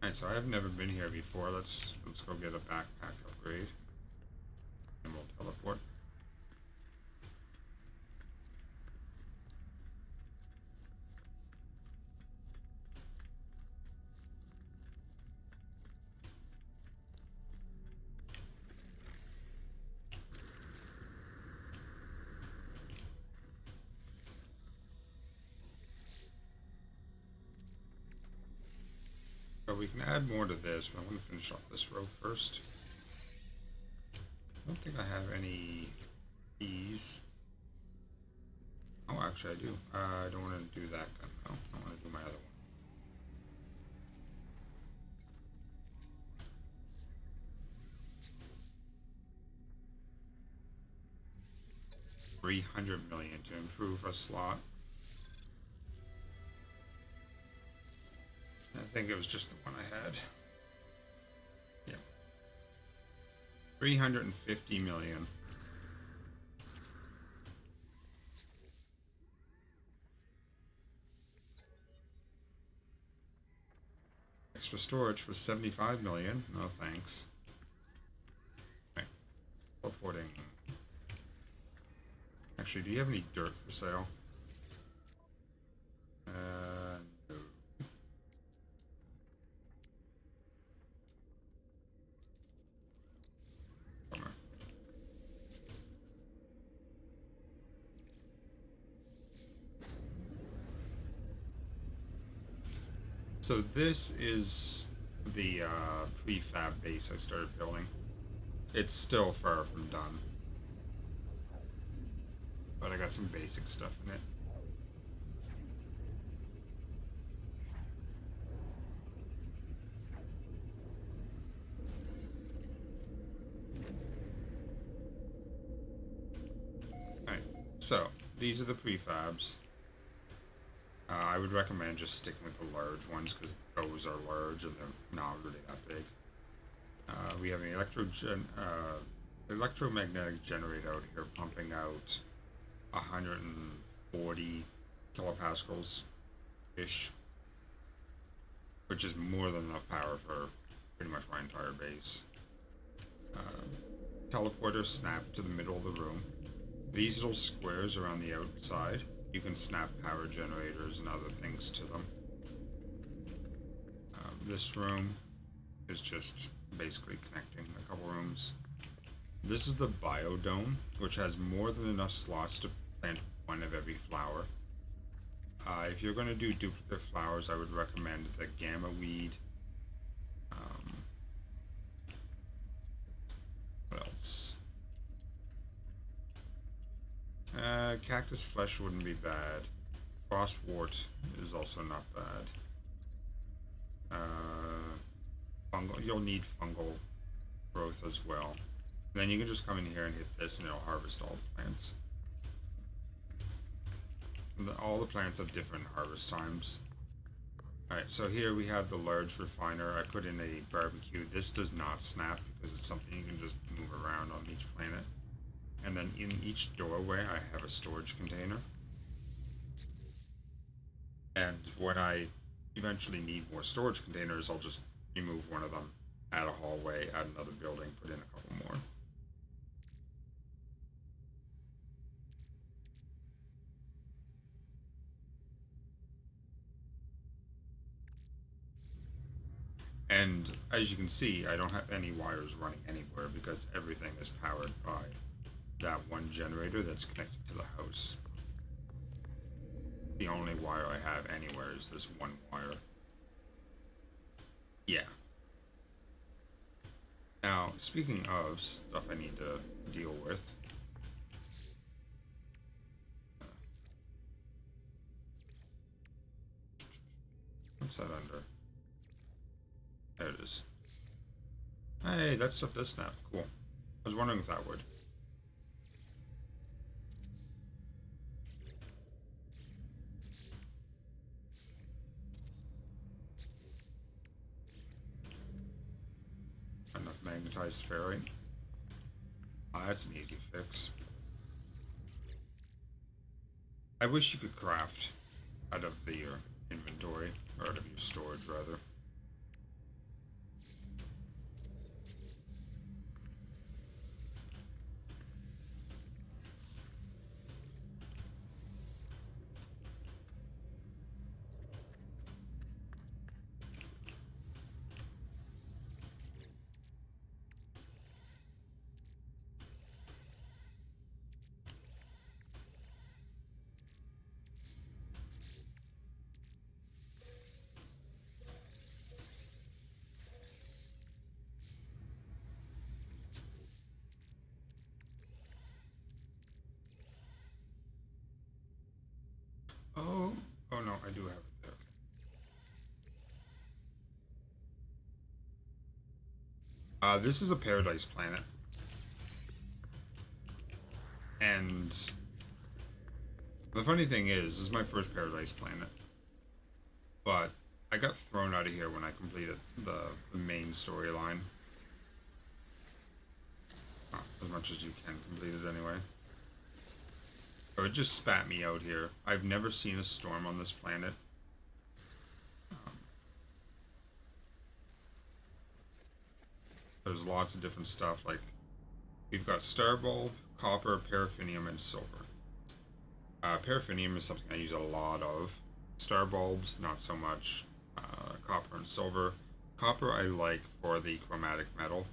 Alright, so I've never been here before. Let's go get a backpack upgrade. And we'll teleport. So we can add more to this, but I'm going to finish off this row first. I don't think I have any keys. Oh, actually I do. I don't want to do that gun though. I want to do my other one. $300 million to improve a slot. I think it was just the one I had. Yeah. 350 million. Extra storage for 75 million. No thanks. Okay. Teleporting. Actually, do you have any dirt for sale? No. Bummer. So this is the prefab base I started building. It's still far from done, but I got some basic stuff in it. Alright, so these are the prefabs. I would recommend just sticking with the large ones because those are large and they're not really that big. We have an electromagnetic generator out here pumping out 140 kilopascals ish, which is more than enough power for pretty much my entire base. Teleporters snap to the middle of the room. These little squares around the outside, you can snap power generators and other things to them. This room is just basically connecting a couple rooms. This is the biodome, which has more than enough slots to plant one of every flower. If you're going to do duplicate flowers, I would recommend the gamma weed. What else? Cactus flesh wouldn't be bad. Frostwort is also not bad. Fungal, you'll need fungal growth as well. Then you can just come in here and hit this and it'll harvest all the plants. All the plants have different harvest times. Alright, so here we have the large refiner. I put in a barbecue. This does not snap because it's something you can just move around on each planet. And then in each doorway I have a storage container. And when I eventually need more storage containers, I'll just remove one of them, add a hallway, add another building, put in a couple more. And as you can see, I don't have any wires running anywhere because everything is powered by that one generator that's connected to the house. The only wire I have anywhere is this one wire. Yeah. Now, speaking of stuff I need to deal with. What's that under? There it is. Hey, that stuff does snap. Cool. I was wondering if that would. Enough magnetized ferrite. That's an easy fix. I wish you could craft out of your inventory, or out of your storage rather. Oh no, I do have it there. Okay. This is a paradise planet. And the funny thing is, this is my first paradise planet. But I got thrown out of here when I completed the main storyline. As much as you can complete it anyway. So it just spat me out here. I've never seen a storm on this planet. There's lots of different stuff, like we've got star bulb, copper, paraffinium, and silver. Paraffinium is something I use a lot of. Star bulbs, not so much. Copper and silver. Copper I like for the chromatic metal.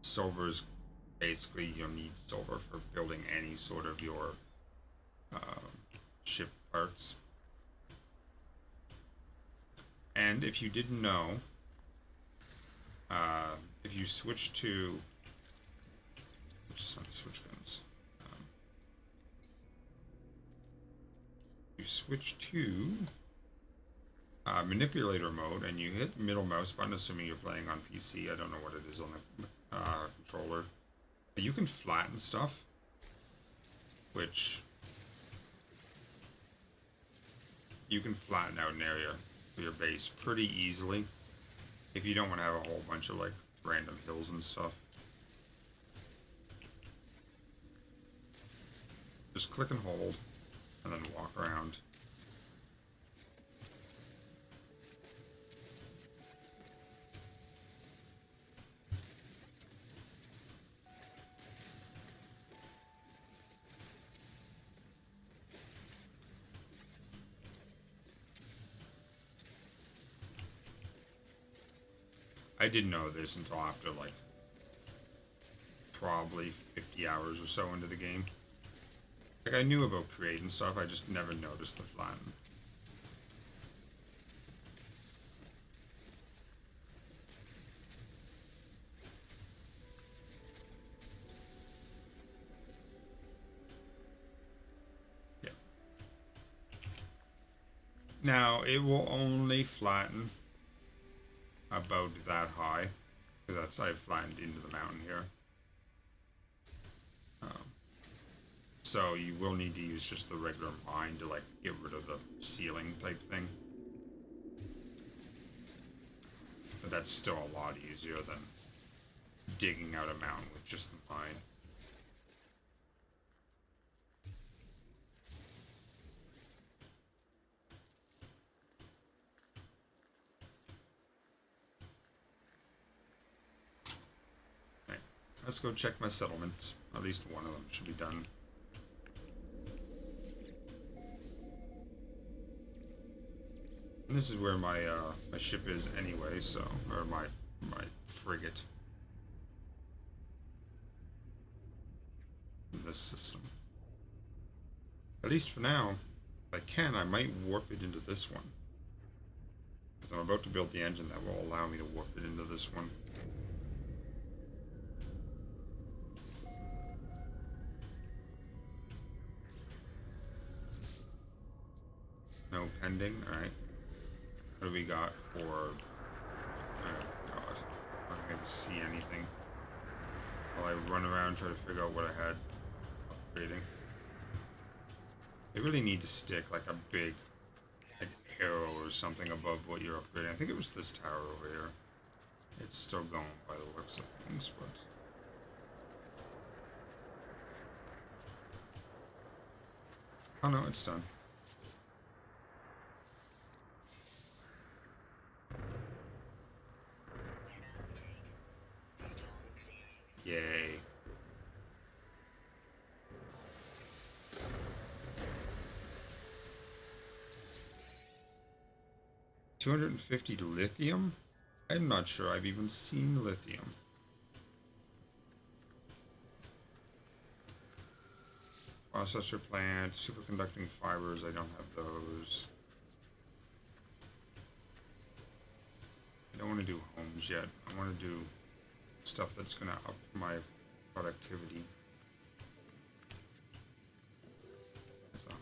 Silver's basically you'll need silver for building any sort of your ship parts. And if you didn't know, if you switch to, oops, let me switch guns. You switch to manipulator mode and you hit middle mouse button, assuming you're playing on PC. I don't know what it is on the controller. You can flatten stuff, which you can flatten out an area for your base pretty easily if you don't want to have a whole bunch of like random hills and stuff. Just click and hold and then walk around. I didn't know this until after like probably 50 hours or so into the game. Like I knew about create and stuff, I just never noticed the flatten. Yeah. Now it will only flatten about that high, because that's I flattened into the mountain here. So you will need to use just the regular mine to like get rid of the ceiling type thing. But that's still a lot easier than digging out a mountain with just the mine. Right, let's go check my settlements. At least one of them should be done. And this is where my my ship is anyway, so or my frigate in this system. At least for now, if I can, I might warp it into this one. Because I'm about to build the engine that will allow me to warp it into this one. No pending, alright. What do we got for... Oh god. I'm not going to see anything. While I run around and try to figure out what I had upgrading. They really need to stick like a big like arrow or something above what you're upgrading. I think it was this tower over here. It's still going by the looks of things, but... Oh no, it's done. Yay. $250 lithium? I'm not sure I've even seen lithium. Processor plant, superconducting fibers, I don't have those. I don't want to do homes yet. I want to do stuff that's going to up my productivity. That's a home.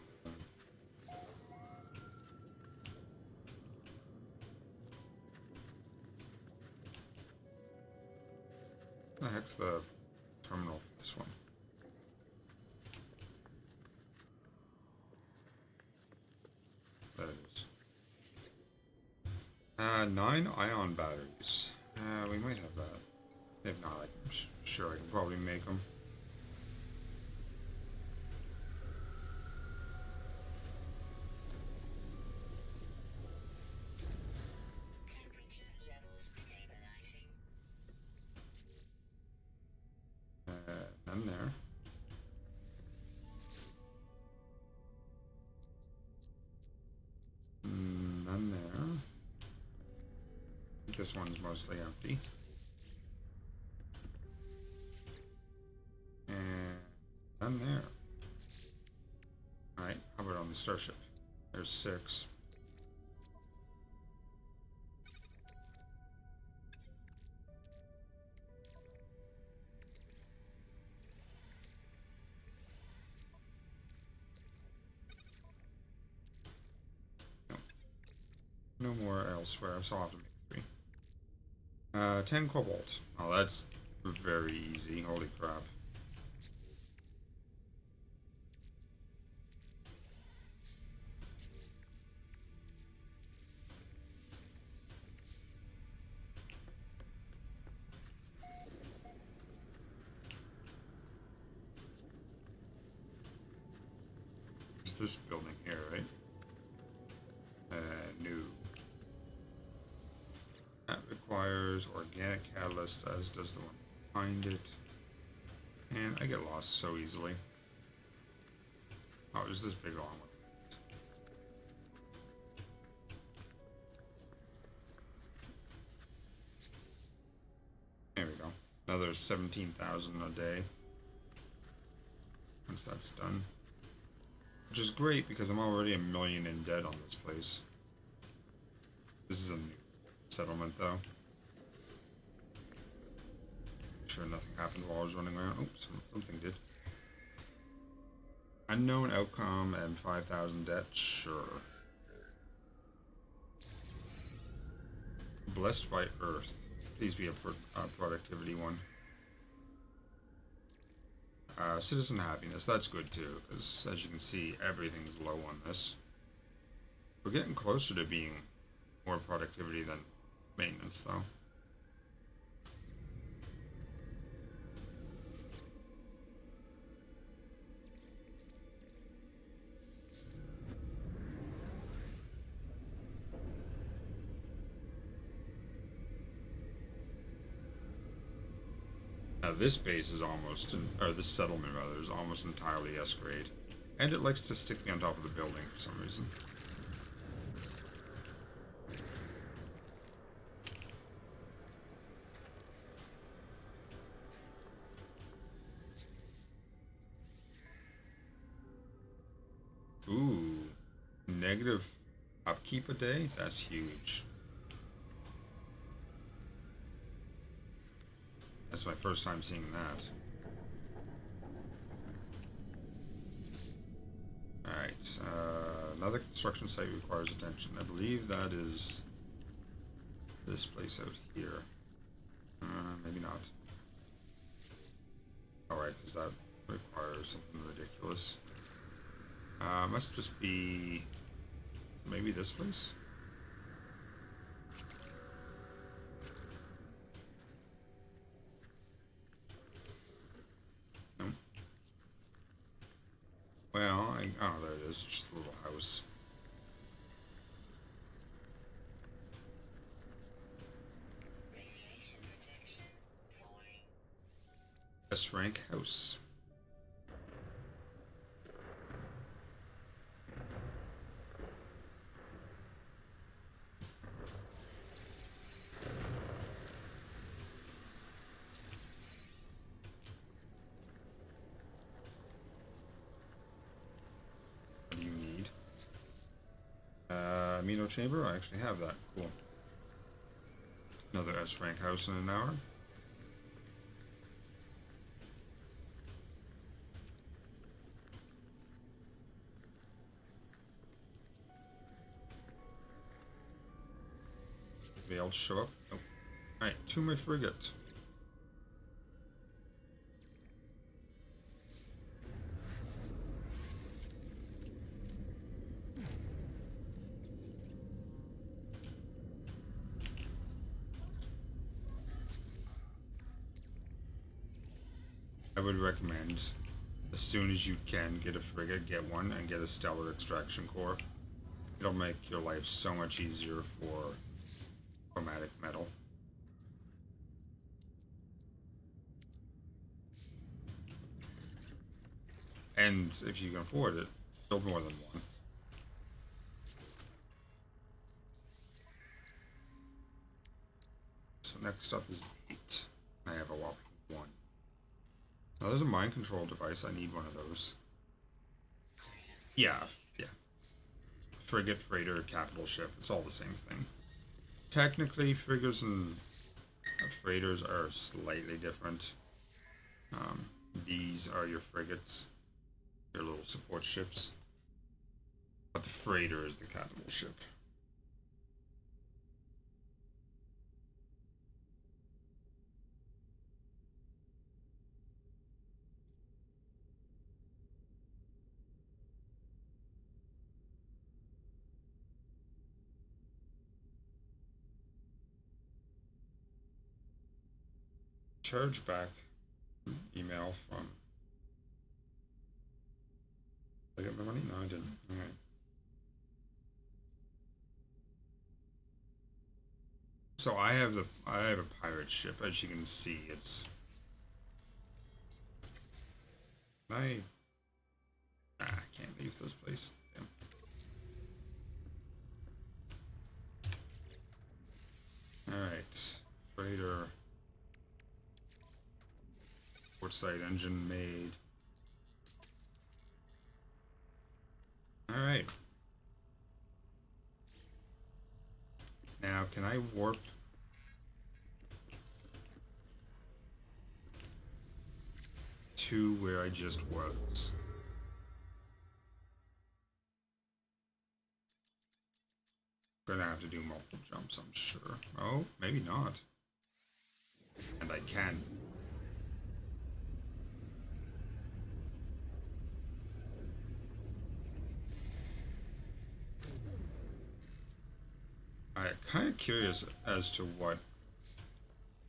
What the heck's the terminal for this one? That is. 9 ion batteries. We might have that. If not, I'm sure I can probably make them. Temperature levels stabilizing. None there. None there. I think this one's mostly empty. None there. Alright, how about on the starship? There's 6. No. No more elsewhere, so I'll have to make 3. 10 cobalt. Oh, that's very easy. Holy crap. This building here, right? New. That requires organic catalyst, as does the one behind it. And I get lost so easily. Oh, there's this big long one. There we go. Another 17,000 a day. Once that's done. Which is great because I'm already $1 million in debt on this place. This is a new settlement though. Sure nothing happened while I was running around. Oh, something did. Unknown outcome and 5,000 debt. Sure. Blessed by Earth. Please be a productivity one. Citizen happiness. That's good too, because as you can see, everything's low on this. We're getting closer to being more productivity than maintenance, though. Now this base is almost, or this settlement rather, is almost entirely S grade. And it likes to stick me on top of the building for some reason. Ooh, negative upkeep a day? That's huge. That's my first time seeing that. Alright, another construction site requires attention. I believe that is this place out here. Maybe not. Alright, because that requires something ridiculous. Must just be maybe this place? No. Well, oh, there it is. Just a little house. Radiation protection falling. S rank house. What do you need? Amino chamber? I actually have that. Cool. Another S rank house in an hour. Maybe I'll show up. Oh. Alright, to my frigate. I would recommend, as soon as you can, get a frigate, get one, and get a stellar extraction core. It'll make your life so much easier for chromatic metal. And if you can afford it, build more than one. So next up is 8. I have a whopping 1. Now there's a mind control device. I need one of those. Yeah. Frigate, freighter, capital ship. It's all the same thing. Technically, frigates and freighters are slightly different. These are your frigates. Your little support ships. But the freighter is the capital ship. Charge back email from. Did I get my money? No, I didn't. Alright. So I have a pirate ship, as you can see. It's I can't leave this place. Damn. Alright. Freighter. quartzite engine made. Alright. Now, can I warp to where I just was? Gonna have to do multiple jumps, I'm sure. Oh, maybe not. And I can. I'm kind of curious as to what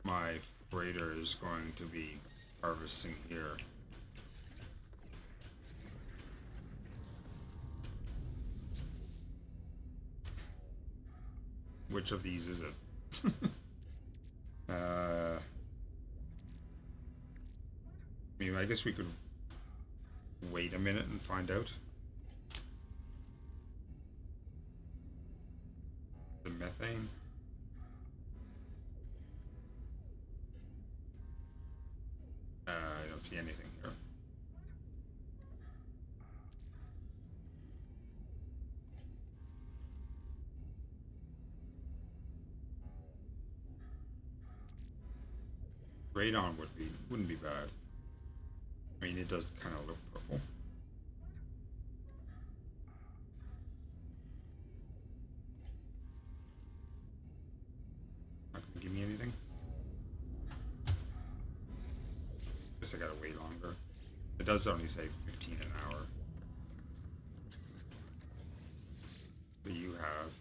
my freighter is going to be harvesting here. Which of these is it? I mean, I guess we could wait a minute and find out. The methane. I don't see anything here. Radon wouldn't be bad. I mean, it does kind of look purple. Not gonna give me anything. Guess I gotta wait longer. It does only say 15 an hour. What do you have?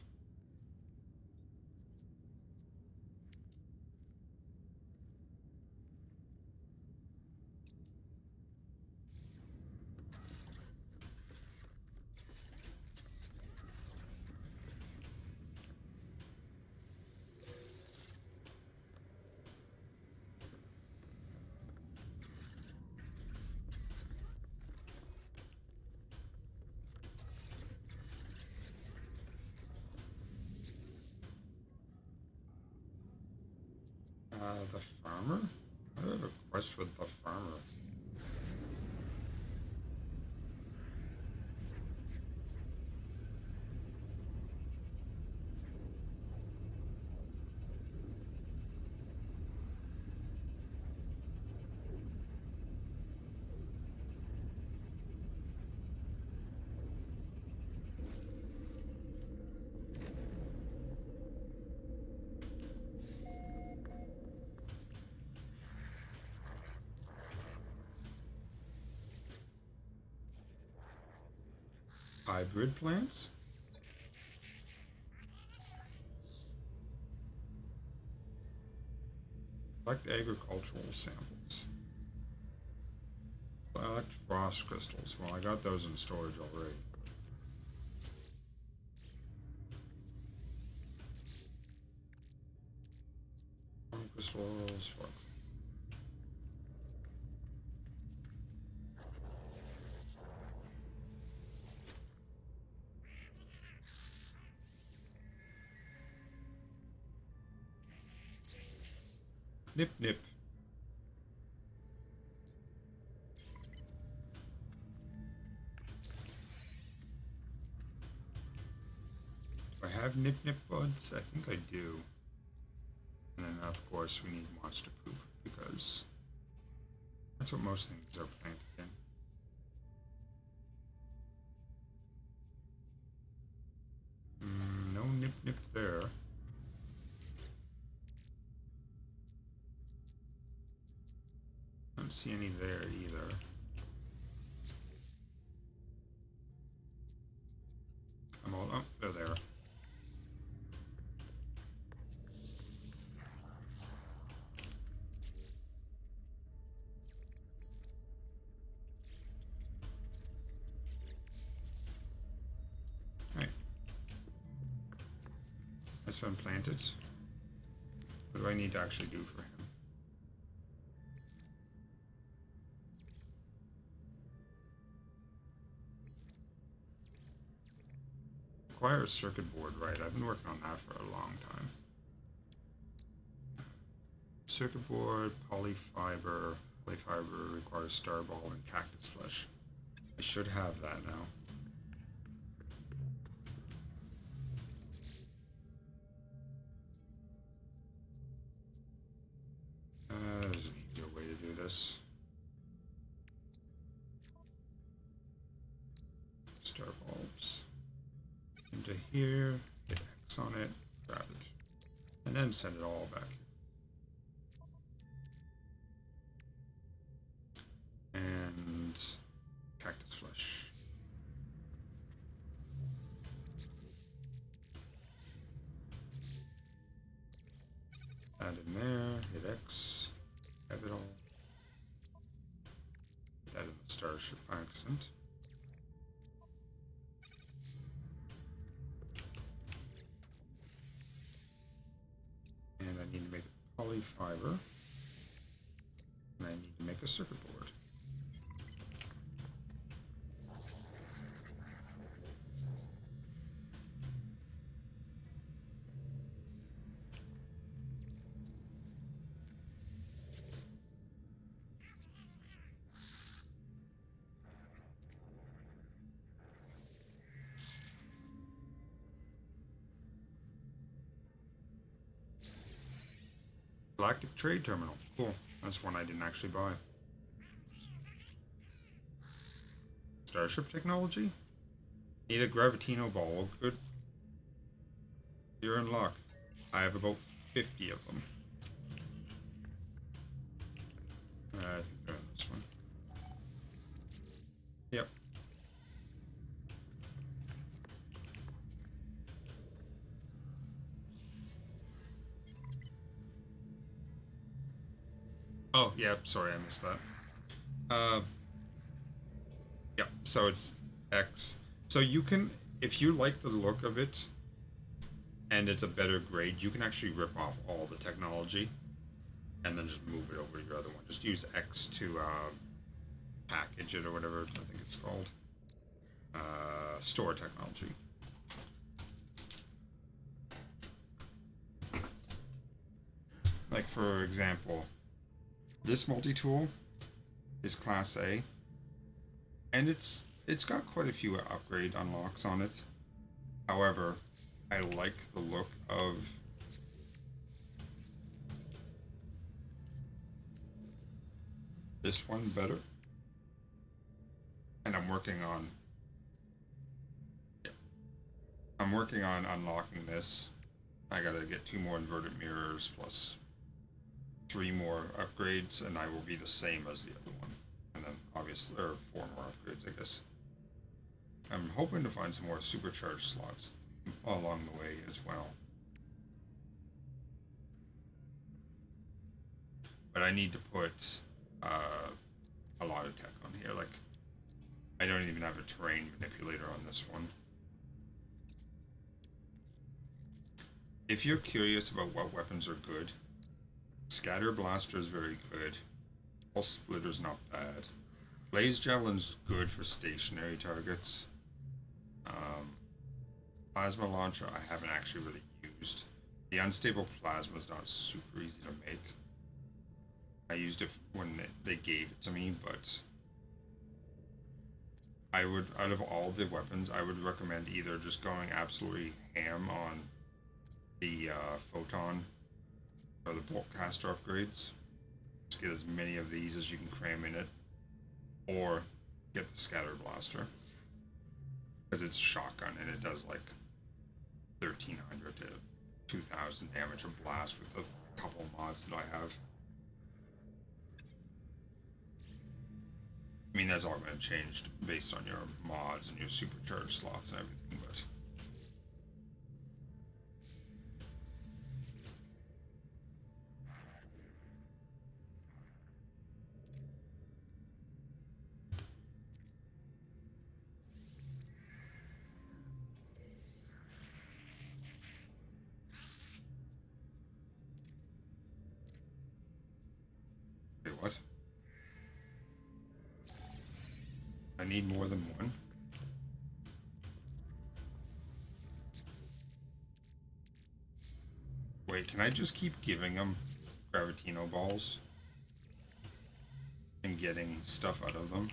The farmer? I do have a quest with the farmer. Hybrid plants? Collect agricultural samples. Collect frost crystals. Well, I got those in storage already. Crystals. Fuck. Nip nip. Do I have nip nip buds? I think I do. And then of course we need monster poop because that's what most things are planted in. No nip nip there. I don't see any there either. I'm all, oh, they're there. Right. That's been planted. What do I need to actually do for him? Acquire a circuit board, right? I've been working on that for a long time. Circuit board, polyfiber, Clay fiber requires star ball and cactus flesh. I should have that now. There's an easier way to do this. Star bulbs. Into here, hit X on it, grab it, and then send it all back. And cactus flesh. Add in there, hit X, have it all. Put that in the starship by accident. And I need to make a polyfiber. And I need to make a circuit board. Galactic Trade Terminal. Cool. That's one I didn't actually buy. Starship technology? Need a Gravitino ball. Good. You're in luck. I have about 50 of them. I think they're in this one. Yep. Oh, yeah, sorry, I missed that. Yeah, so it's X. So you can, if you like the look of it, and it's a better grade, you can actually rip off all the technology, and then just move it over to your other one. Just use X to package it, or whatever I think it's called. Store technology. Like, for example, this multi-tool is Class A, and it's got quite a few upgrade unlocks on it. However, I like the look of this one better, and I'm working on unlocking this. I gotta get 2 more inverted mirrors plus 3 more upgrades, and I will be the same as the other one. And then obviously, or 4 more upgrades, I guess. I'm hoping to find some more supercharged slots along the way as well. But I need to put a lot of tech on here. Like, I don't even have a terrain manipulator on this one. If you're curious about what weapons are good, Scatter Blaster is very good. Pulse Splitter's not bad. Blaze Javelin's good for stationary targets. Plasma Launcher I haven't actually really used. The Unstable Plasma is not super easy to make. I used it when they gave it to me, but I would, out of all the weapons, I would recommend either just going absolutely ham on the Photon or the Bolt Caster upgrades. Just get as many of these as you can cram in it, or get the Scatter Blaster, because it's a shotgun and it does like 1300 to 2000 damage a blast with a couple mods that I have. I mean, that's all going to change based on your mods and your supercharged slots and everything, but wait, what? I need more than one? Wait, can I just keep giving them Gravitino balls? and getting stuff out of them.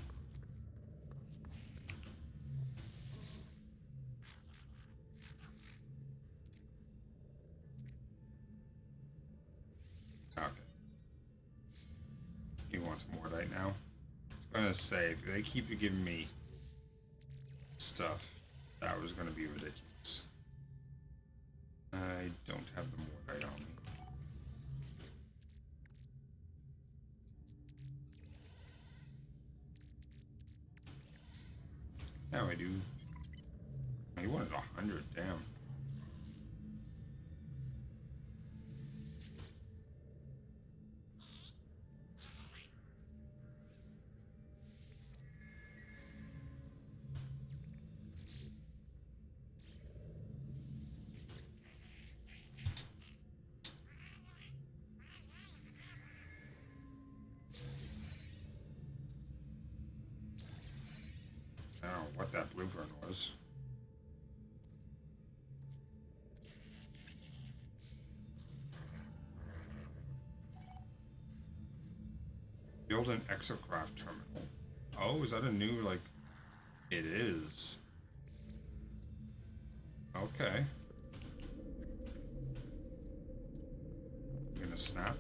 Okay. He wants more right now. I was gonna say, if they keep giving me stuff, that was gonna be ridiculous. I don't have the Mordite on me. Now I do. He wanted 100, damn. I don't know what that blueprint was. Build an exocraft terminal. Oh, is that a new, like... It is. Okay. I'm gonna snap.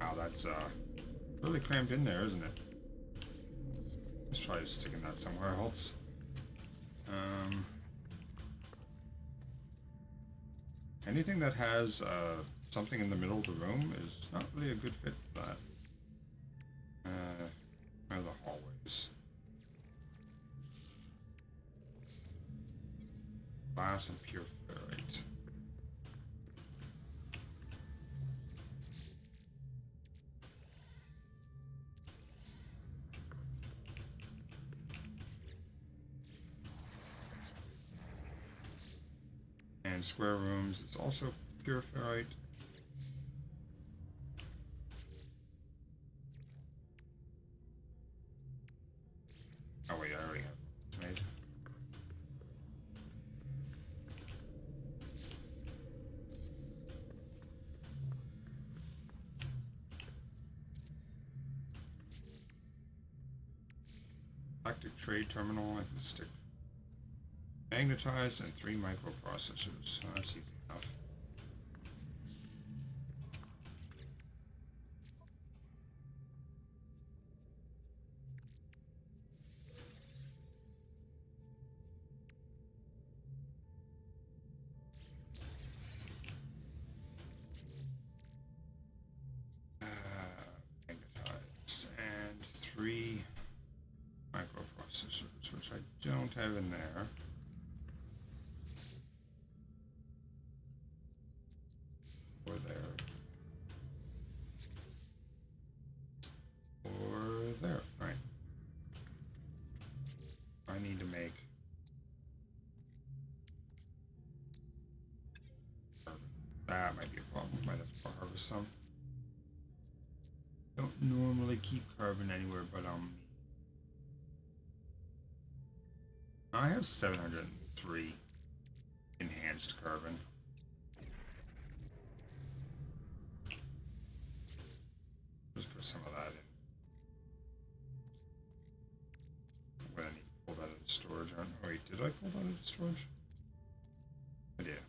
Wow, that's really crammed in there, isn't it? Let's try sticking that somewhere else. Anything that has something in the middle of the room is not really a good fit for that. Where are the hallways? Glass and pure ferrite. And square rooms is also pure ferrite. Oh wait, I already have it made. Galactic trade terminal, I can stick magnetized and 3 microprocessors. Oh, that's easy enough. Magnetized and 3 microprocessors, which I don't have in there. Or there. Or there. Right. I need to make carbon. That might be a problem. Might have to harvest some. Don't normally keep carbon anywhere but on me. I have 703 enhanced carbon. Just put some of that in. I'm gonna need to pull that out of storage. Oh wait, did I pull that out of storage? I did.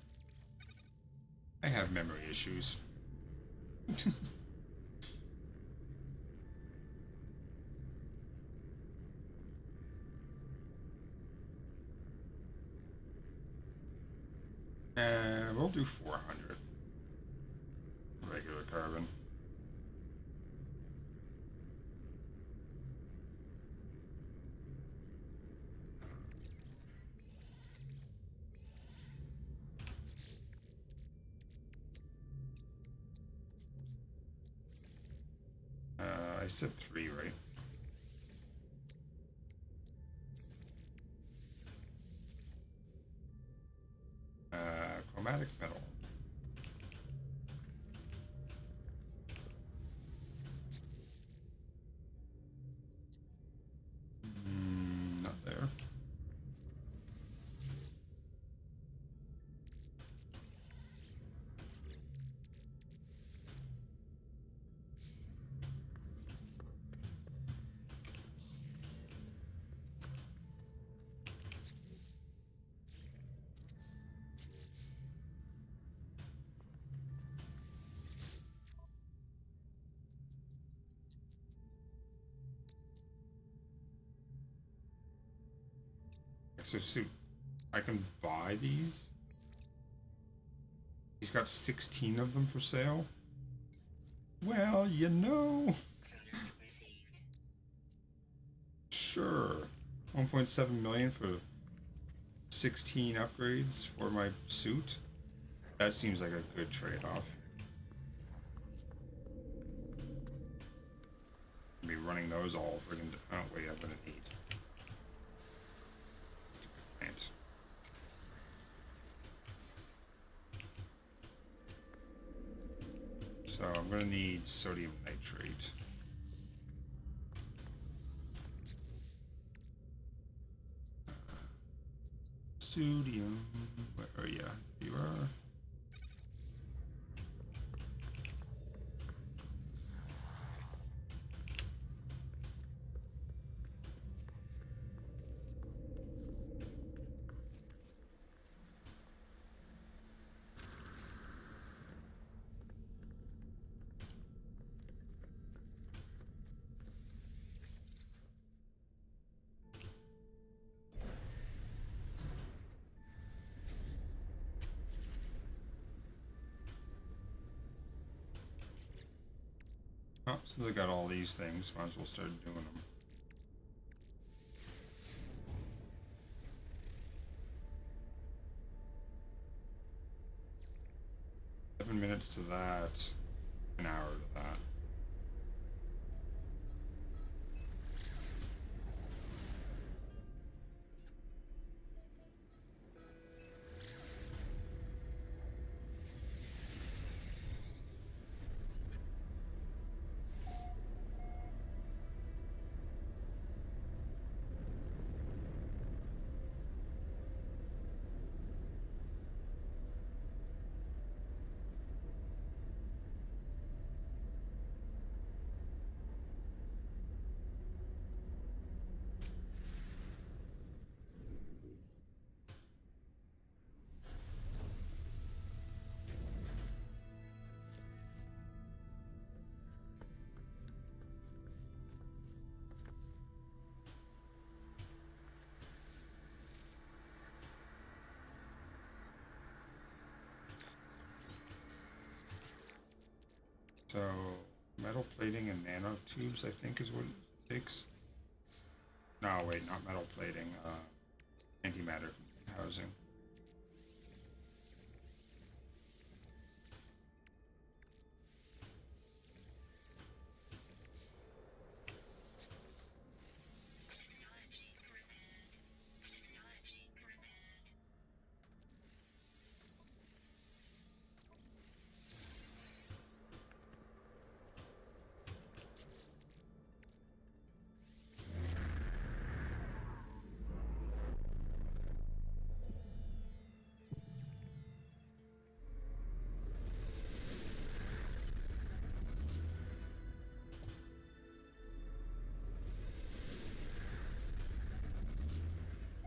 I have memory issues. We'll do 400. Regular carbon. I said 3, right? Chromatic metal. Not there. So suit, I can buy these. He's got 16 of them for sale. Well, you know. Alert received. Sure. 1.7 million for 16 upgrades for my suit. That seems like a good trade-off. I'll be running those all friggin'. Oh wait, I'm gonna need. Stupid plant. So I'm gonna need sodium nitrate. Sodium, where are you? You are. Oh, since I got all these things, might as well start doing them. Minutes to that, an hour to that. So, metal plating and nanotubes, I think, is what it takes. No, wait, not metal plating. Antimatter housing. Technology prepared. Technology prepared.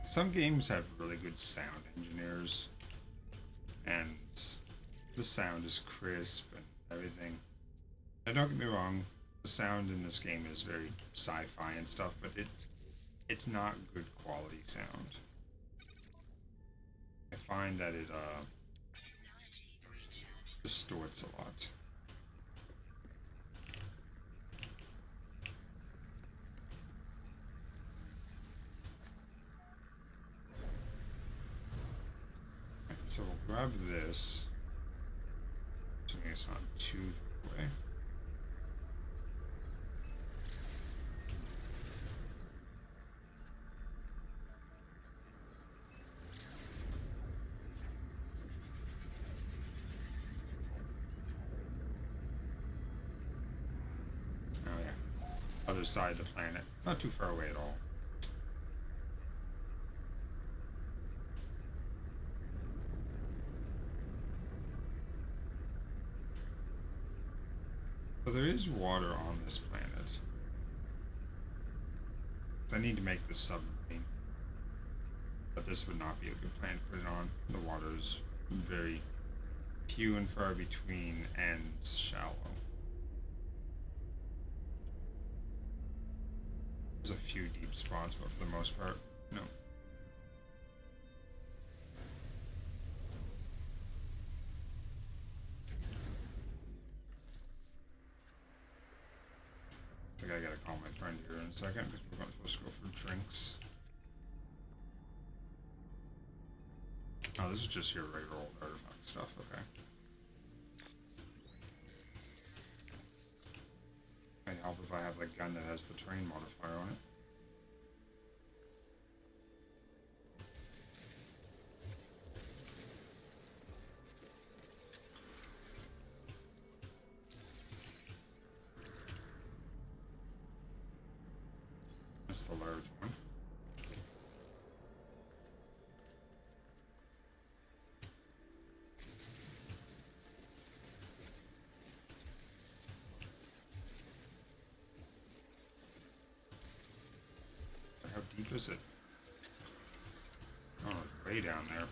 Some games have really good sound engineers, and the sound is crisp and everything. And don't get me wrong, the sound in this game is very sci-fi and stuff, but it's not good quality sound. I find that it Technology recharge. distorts a lot. So we'll grab this. Assuming it's not too far away. Oh yeah. Other side of the planet. Not too far away at all. So there is water on this planet. I need to make this submarine. But this would not be a good planet to put it on. The water is very few and far between and shallow. There's a few deep spots, but for the most part, no. I gotta call my friend here in a second because we're supposed to go for drinks. Oh, this is just your regular old artifact stuff, okay. Might help if I have a gun that has the terrain modifier on it. That's the large one. How deep is it? Oh, it's way down there.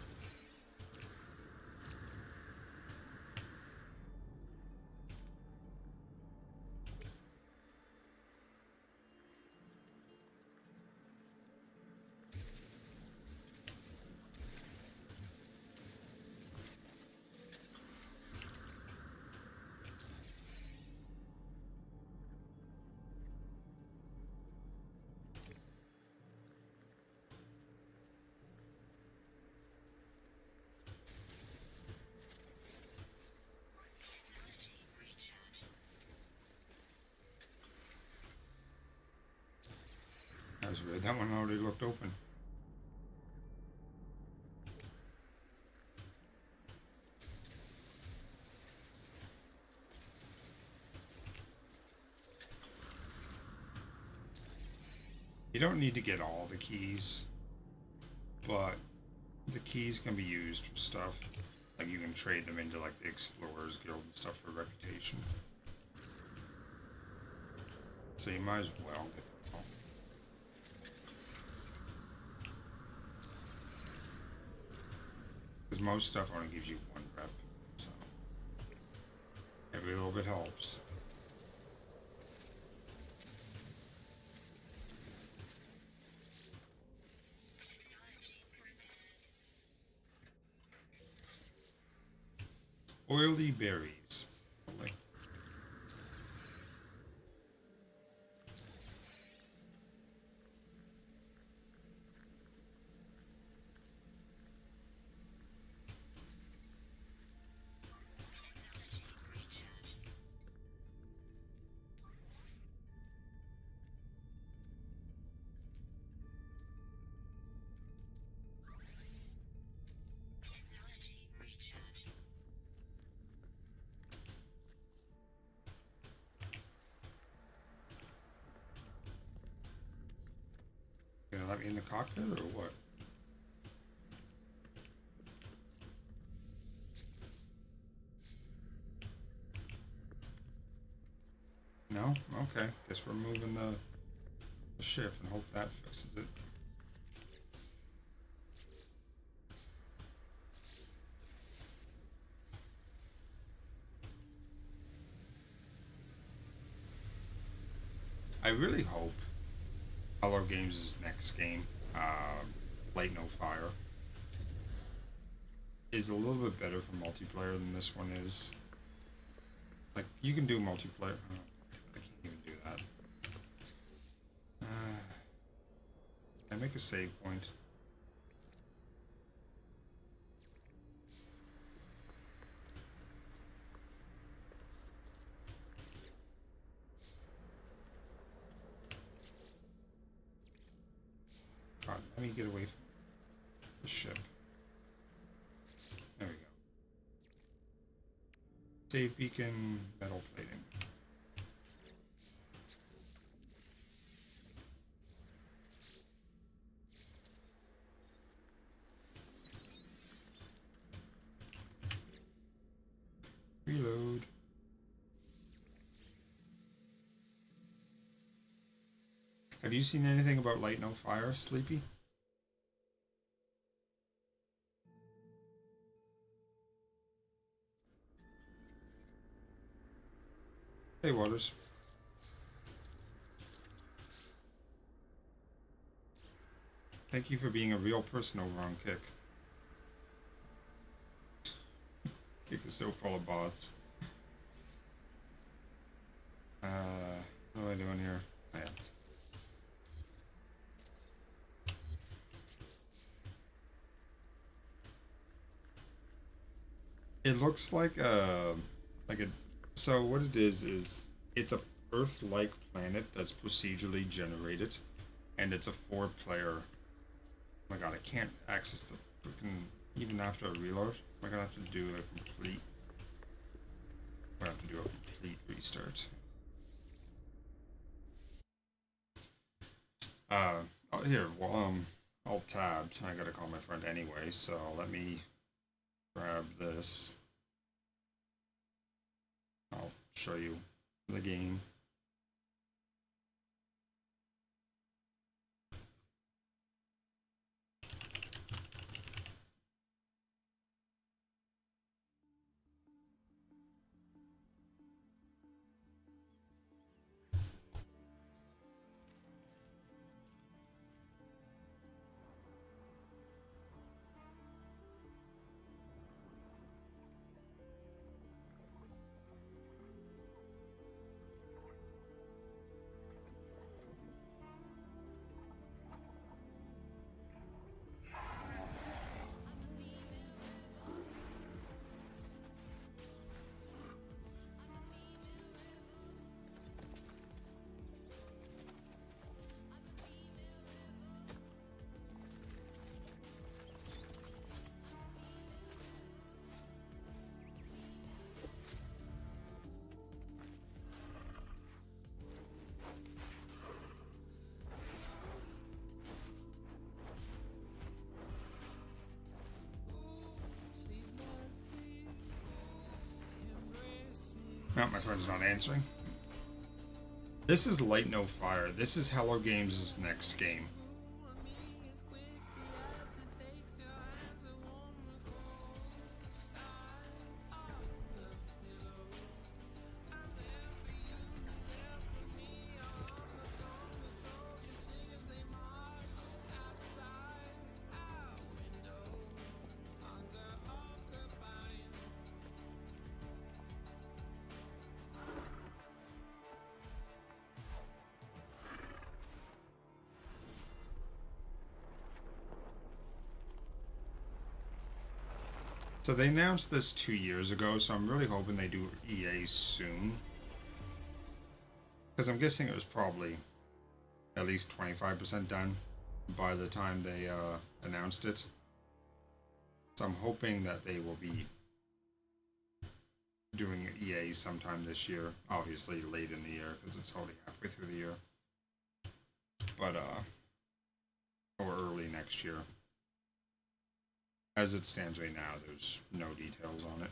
Technology recharge. That was weird. That one already looked open. You don't need to get all the keys, but the keys can be used for stuff. Like you can trade them into like the Explorers Guild and stuff for reputation. So you might as well get them all. Because most stuff only gives you 1 rep, so every little bit helps. Technology prepared. Oily berries. Like, Technology recharge. Technology recharge. gonna let me in the cockpit or what? No? Okay. Guess we're moving the ship and hope that fixes it. I really hope Hello Games' next game, Light No Fire, is a little bit better for multiplayer than this one is. Like, you can do multiplayer. Oh, I can't even do that. Can I make a save point? God, let me get away from the ship. There we go. Save beacon, metal plating. Reload. Have you seen anything about Light No Fire, Sleepy? Hey, Waters. Thank you for being a real person over on Kick. Kick is so full of bots. What am I doing here? Man. It looks like a so what it is it's a Earth-like planet that's procedurally generated, and it's a four-player. Oh my god, I can't access the freaking even after a reload. I'm gonna have to do a complete. I'm gonna have to do a complete restart. Oh, here. Well, all tabbed. I gotta call my friend anyway, so let me grab this. I'll show you the game. No, my friend's not answering. This is Light No Fire. This is Hello Games' next game. So they announced this 2 years ago, so I'm really hoping they do EA soon. Because I'm guessing it was probably at least 25% done by the time they announced it. So I'm hoping that they will be doing EA sometime this year. Obviously late in the year, because it's already halfway through the year. But, or early next year. As it stands right now, there's no details on it.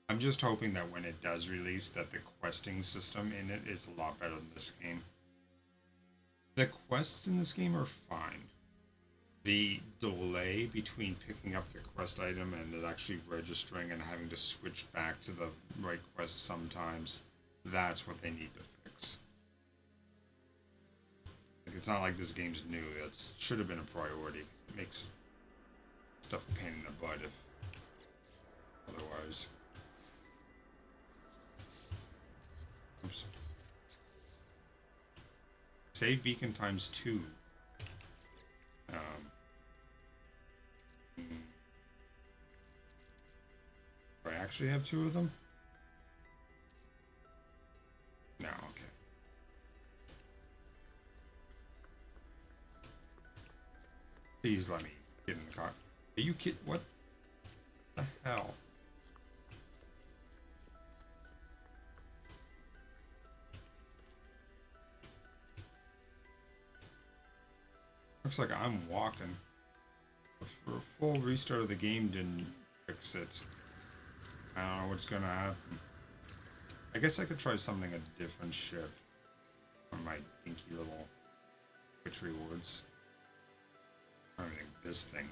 I'm just hoping that when it does release, that the questing system in it is a lot better than this game. The quests in this game are fine. The delay between picking up the quest item and it actually registering and having to switch back to the right quest sometimes, that's what they need to fix. Like, it's not like this game's new. It should have been a priority. It makes stuff a pain in the butt if otherwise. Oops. Save beacon times 2. Do I actually have 2 of them? No, okay. Please let me get in the car. Are you kidding? What the hell? Looks like I'm walking. For a full restart of the game didn't fix it. I don't know what's gonna happen. I guess I could try something a different ship on my dinky little Which rewards. I don't think this thing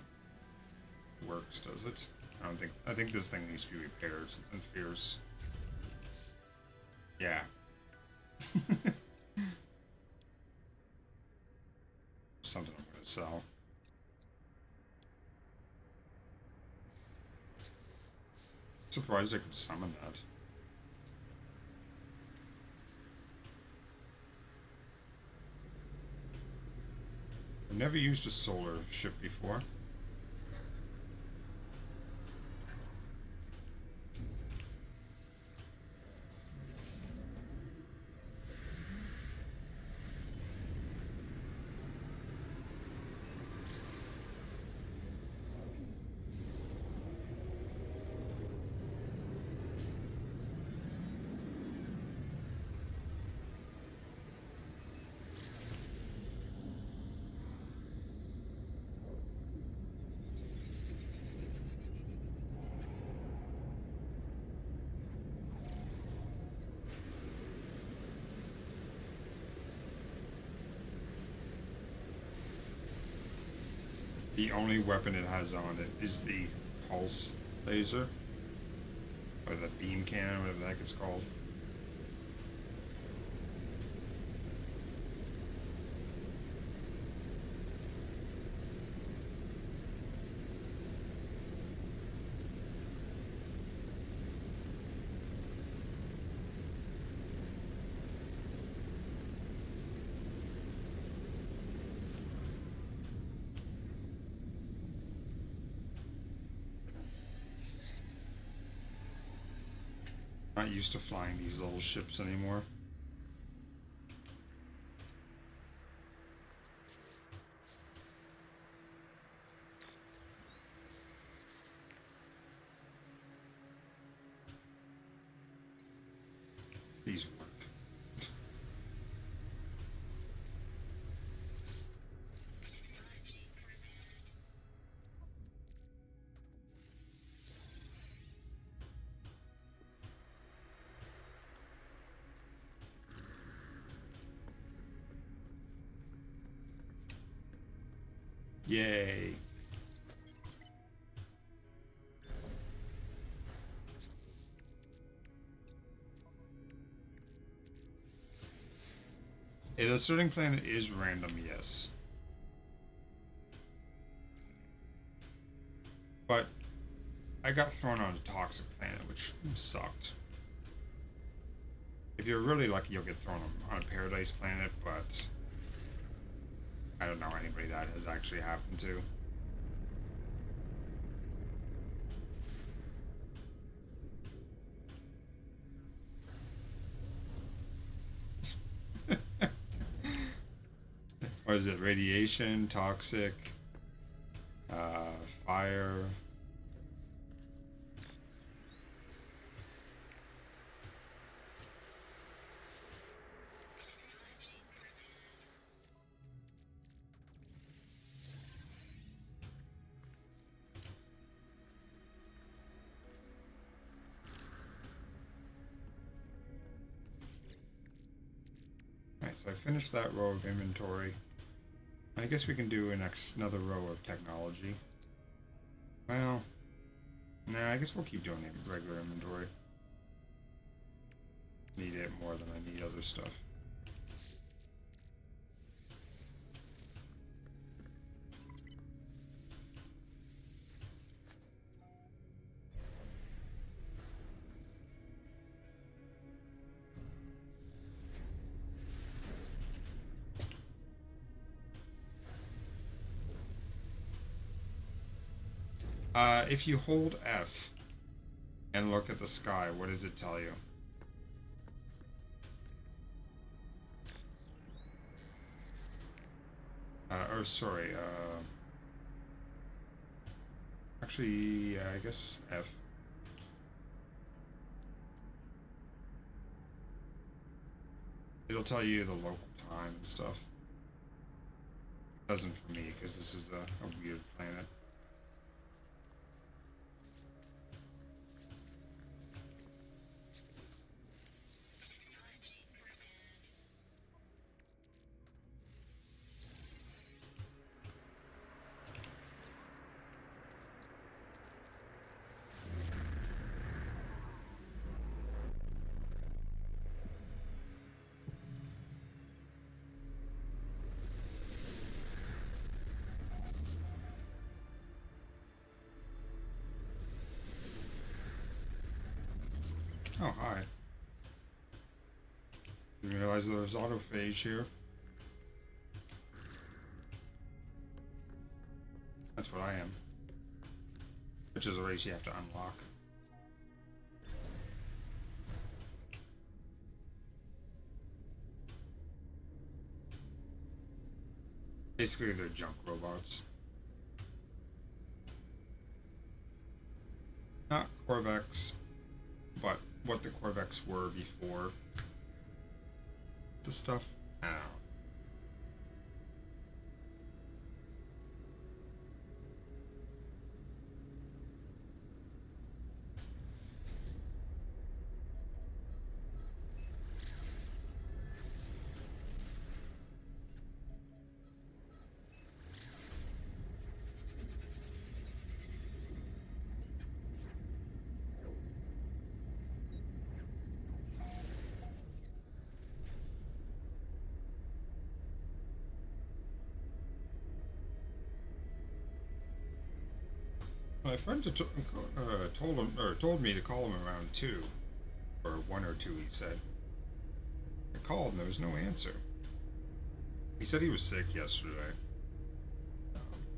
works, does it? I think this thing needs to be repaired. Something fierce. Yeah. Something I'm gonna sell. Surprised I could summon that. I've never used a solar ship before. The only weapon it has on it is the pulse laser, or the beam cannon, whatever the heck it's called. Not used to flying these little ships anymore. These work. Yay. Yeah, the starting planet is random, yes. But I got thrown on a toxic planet, which sucked. If you're really lucky, you'll get thrown on a paradise planet, but I don't know anybody that has actually happened to. What is it? Radiation, toxic, fire. Alright, so I finished that row of inventory. I guess we can do another row of technology. Well, nah, I guess we'll keep doing the regular inventory. Need it more than I need other stuff. If you hold F and look at the sky, what does it tell you? Or sorry, actually, I guess F. It'll tell you the local time and stuff. It doesn't for me, because this is a weird planet. Oh, hi. Didn't realize there was autophage here. That's what I am. Which is a race you have to unlock. Basically, they're junk robots. Not Corvex, but what the Corvex were before the stuff. I don't know. My friend told me to call him around 2, or 1 or 2. He said. I called and there was no answer. He said he was sick yesterday.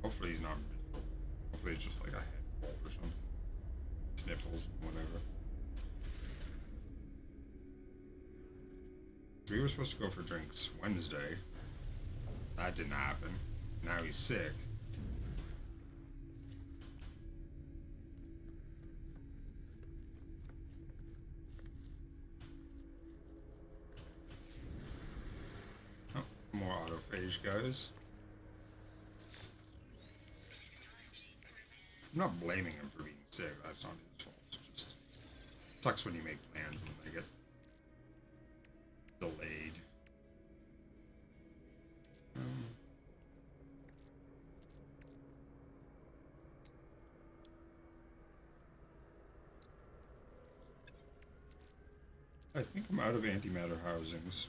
Hopefully he's not miserable. Hopefully it's just like a head cold or something. Sniffles, whatever. We were supposed to go for drinks Wednesday. That didn't happen. Now he's sick. Oh, more autophage guys. I'm not blaming him for being sick. That's not his fault. It just sucks when you make plans and they get delayed. I think I'm out of antimatter housings.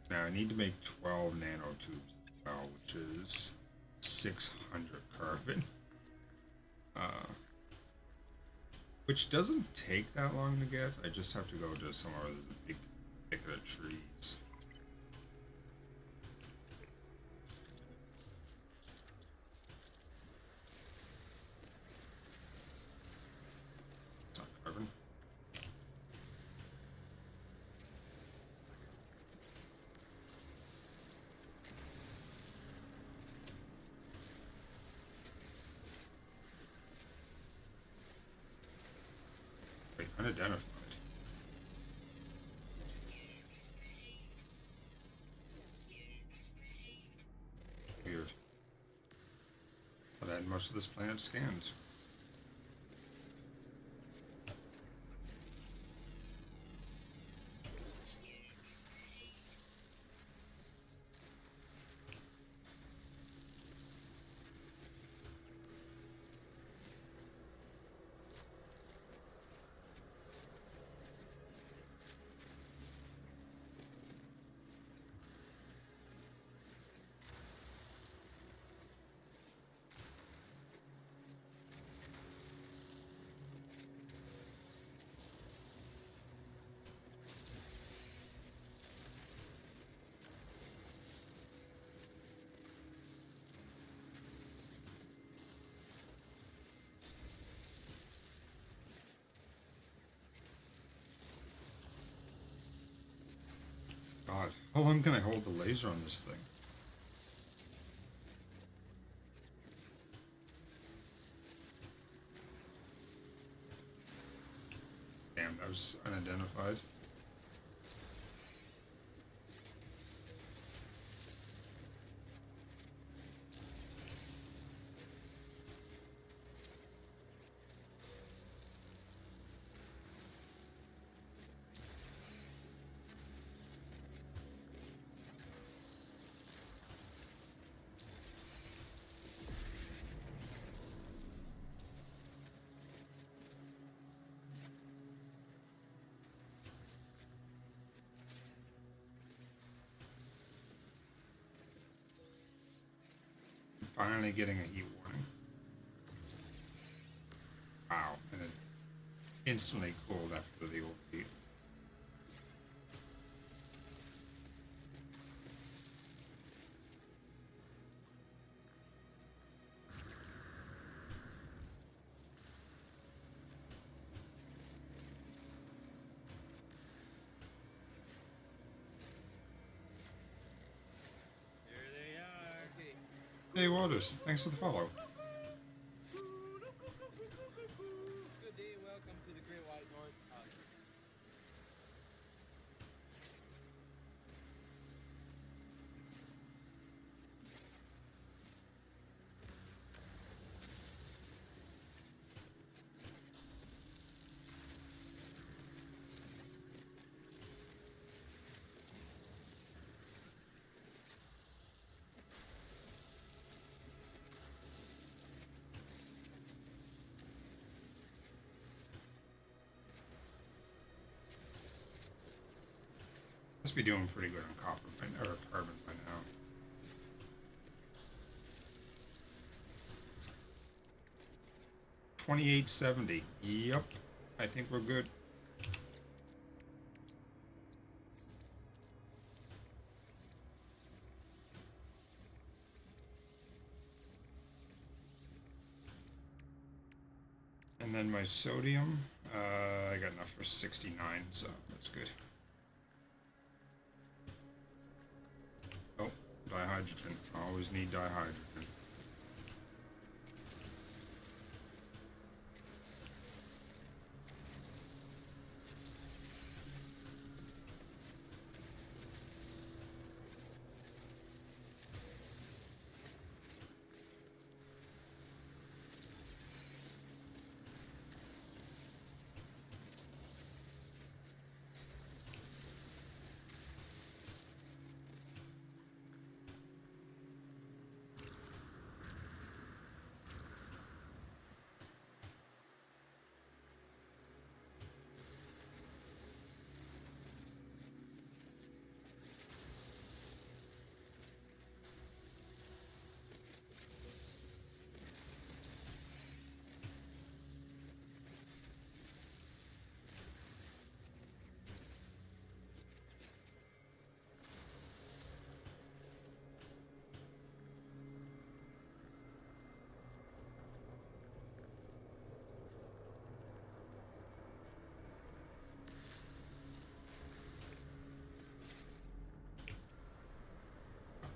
Now I need to make 12 nanotubes as well, which is 600 carbon. Which doesn't take that long to get. I just have to go to somewhere where there's a big thicket of trees. It's not carbon. Wait, unidentified. Weird. But I had most of this planet scanned. God, how long can I hold the laser on this thing? Damn, that was unidentified. finally getting a heat warning. Wow, and it instantly cooled after the overheat. There they are. Okay. Hey Waters, thanks for the follow. Good day, welcome to the Great White North. Must be doing pretty good on copper or carbon by now. $28.70. Yep, I think we're good. And then my sodium, I got enough for 69, so that's good. Oh, dihydrogen. Always need dihydrogen.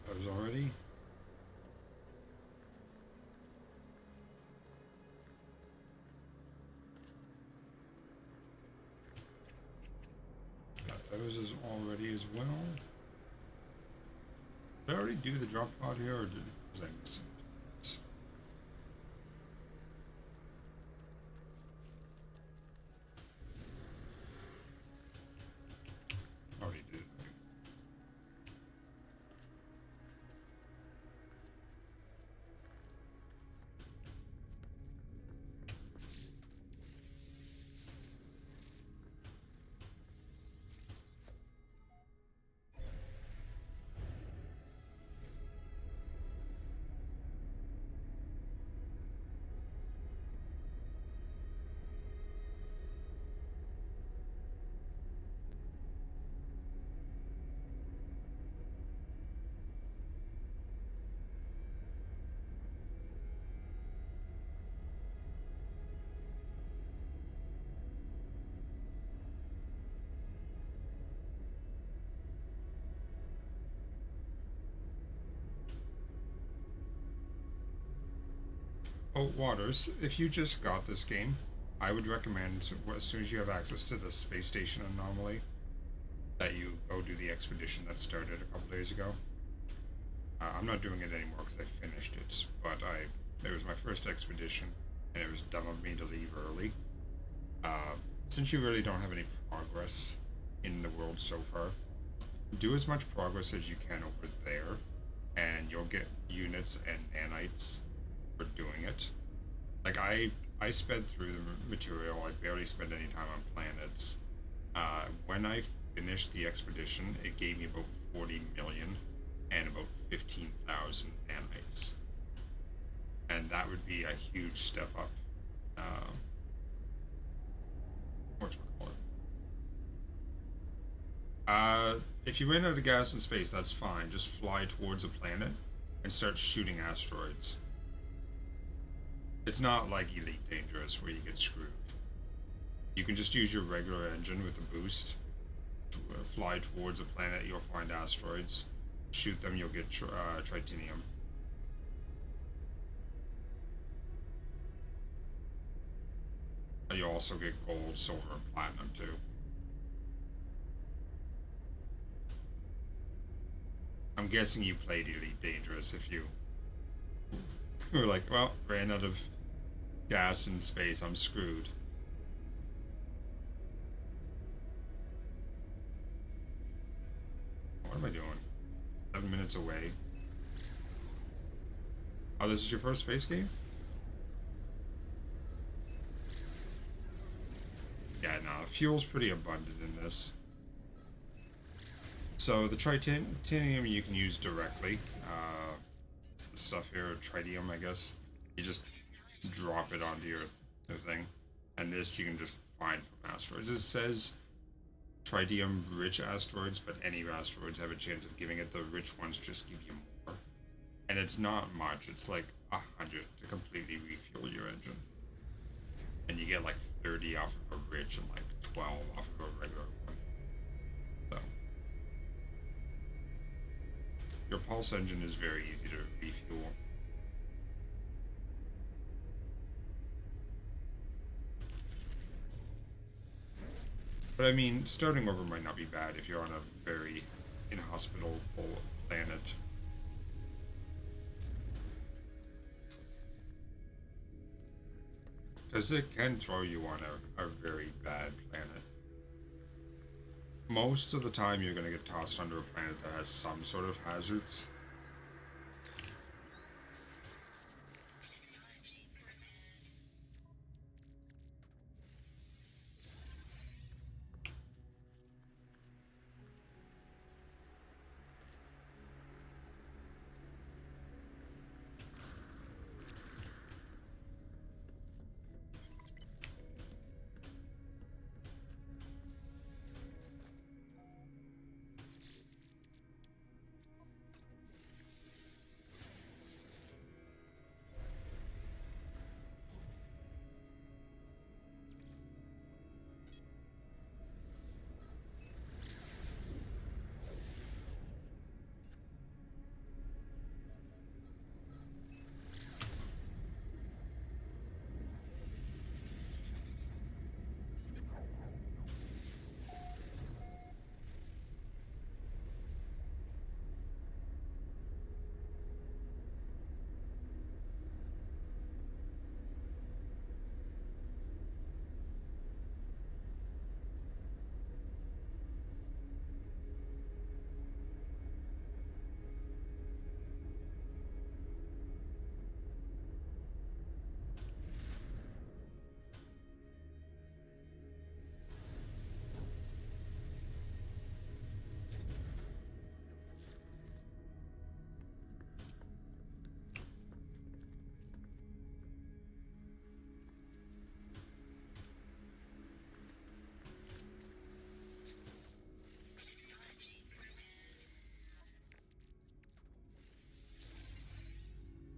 Got those already. Got those as already as well. Did I already do the drop pod here, or was I missing it? Already did. Okay. Oh, Waters, if you just got this game, I would recommend, as soon as you have access to the space station anomaly, that you go do the expedition that started a couple days ago. I'm not doing it anymore because I finished it, but it was my first expedition, and it was dumb of me to leave early. Since you really don't have any progress in the world so far, do as much progress as you can over there, and you'll get units and nanites for doing it. Like I sped through the material. I barely spent any time on planets. When I finished the expedition, it gave me about 40 million and about 15,000 nanites. that would be a huge step up. Whatchamacallit? If you ran out of gas in space, that's fine. Just fly towards a planet and start shooting asteroids. It's not like Elite Dangerous where you get screwed. You can just use your regular engine with a boost to fly towards a planet. You'll find asteroids. Shoot them, you'll get tritinium. You also get gold, silver, and platinum too. I'm guessing you played Elite Dangerous if you were like, well, ran out of gas in space, I'm screwed. What am I doing? 7 minutes away. Oh, this is your first space game? Yeah, no, fuel's pretty abundant in this. So the tritanium you can use directly. The stuff here, tritium, I guess. You just drop it onto your thing. And this you can just find from asteroids. It says tritium rich asteroids, but any asteroids have a chance of giving it. The rich ones just give you more. And it's not much. It's like 100 to completely refuel your engine. And you get like 30 off of a rich and like 12 off of a regular one. So your pulse engine is very easy to refuel. But I mean, starting over might not be bad if you're on a very inhospitable planet. Because it can throw you on a very bad planet. Most of the time you're going to get tossed onto a planet that has some sort of hazards.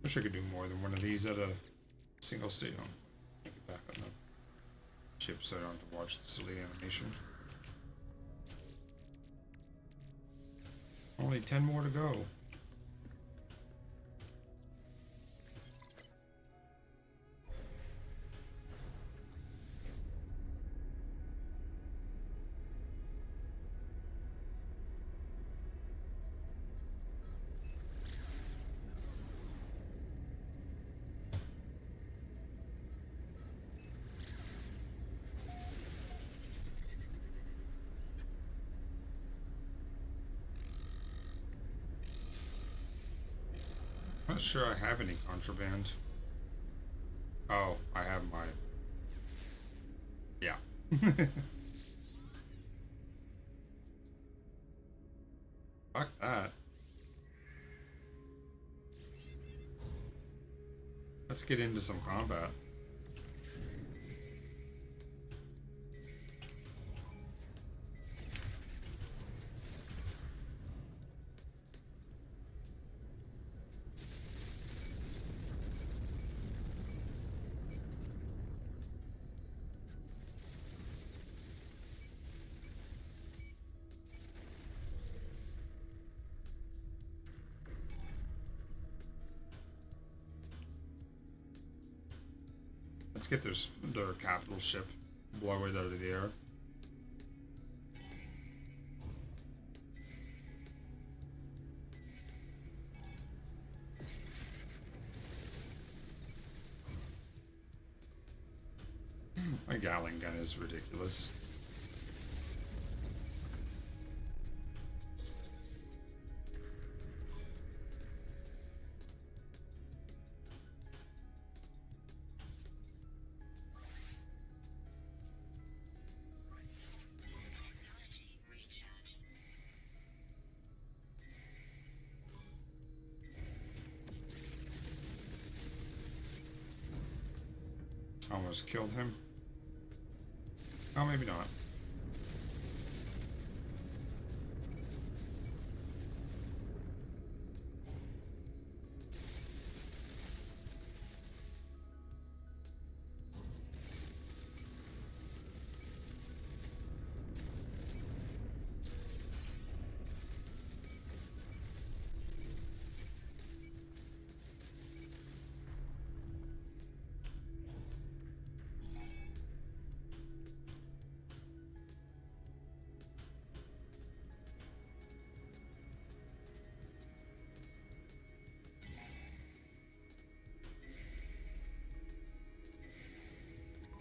Wish I could do more than one of these at a single state. Oh, get back on the ship so I don't have to watch the silly animation. Only 10 more to go. I'm not sure I have any contraband. Oh, I have my... Yeah. Fuck that. Let's get into some combat. Let's get their capital ship, blow it out of the air. My Gatling gun is ridiculous. Technology recharge. Almost killed him. Oh, maybe not.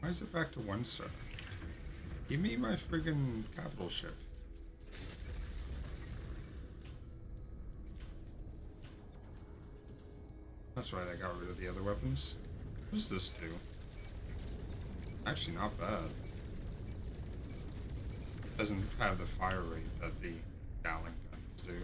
Why is it back to 1-star? Give me my friggin' capital ship. That's right, I got rid of the other weapons. What does this do? Actually, not bad. Doesn't have the fire rate that the Gatling guns do.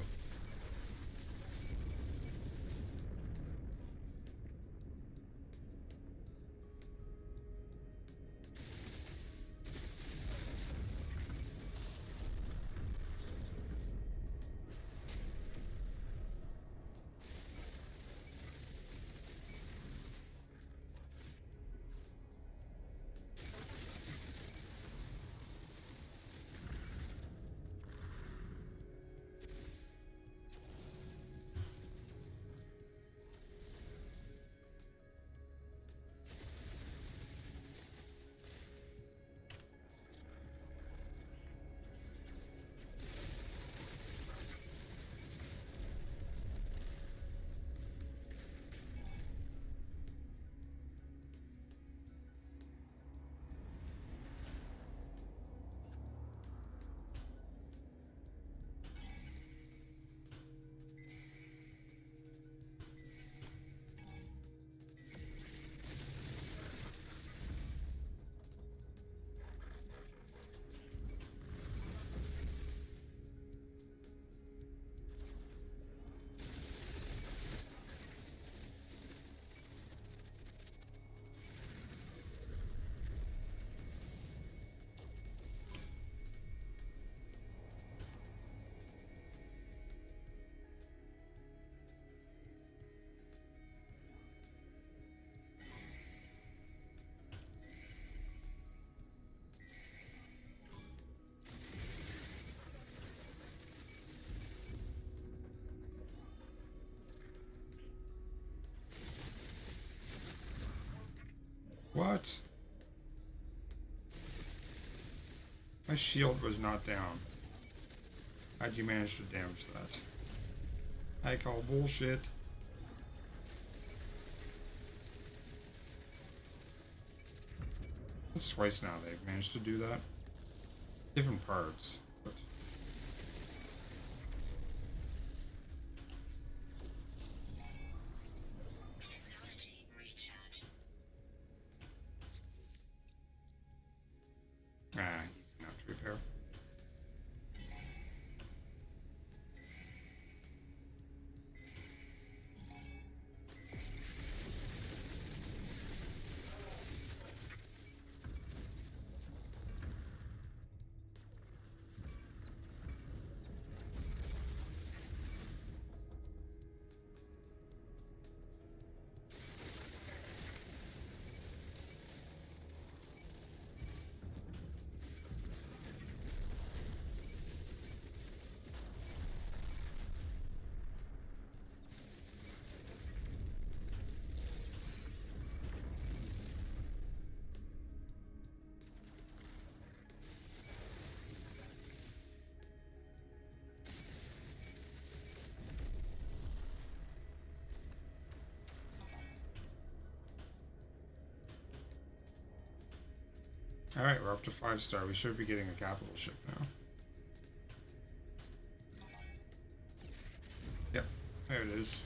What? My shield was not down. How'd you manage to damage that? I call bullshit. That's twice now they've managed to do that. Different parts, but... Technology recharge. Ah, easy enough to repair. Alright, we're up to 5-star. We should be getting a capital ship now. Yep, there it is.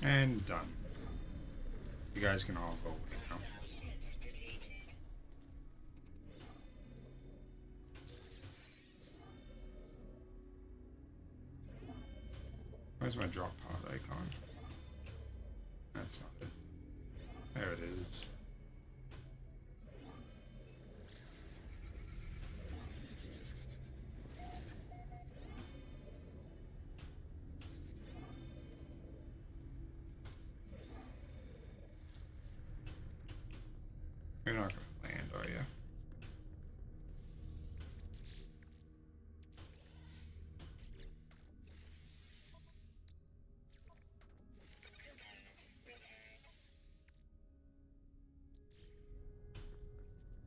And done. You guys can all go away now. Ships deleted. Where's my drop pod icon? That's not it. There it is. You're not gonna land, are you?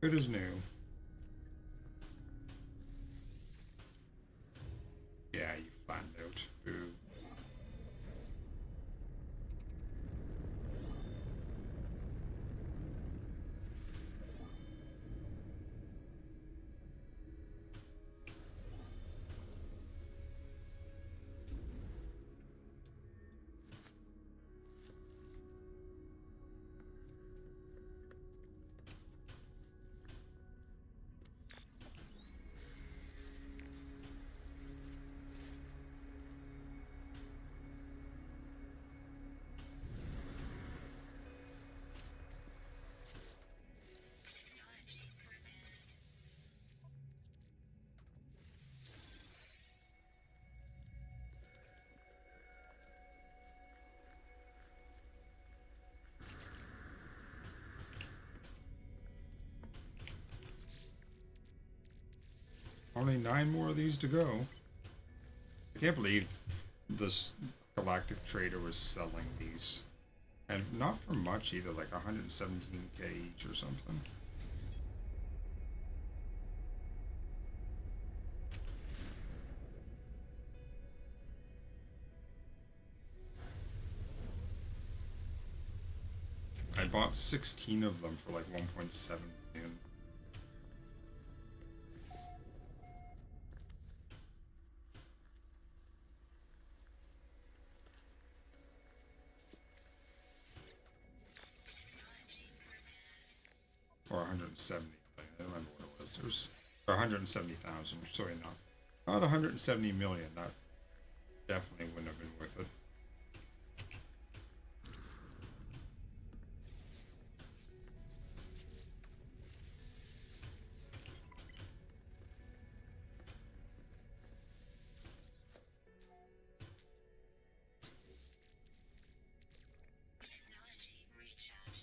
Good as new. Yeah, you flattened out. Boo. Technology prepared. Only 9 more of these to go. I can't believe this Galactic Trader was selling these. And not for much either, like 117k each or something. I bought 16 of them for like 1.7 million. Or 170 million. I don't remember what it was. It was or 170,000. Sorry, not 170 million. That definitely wouldn't have been worth it. Technology recharge.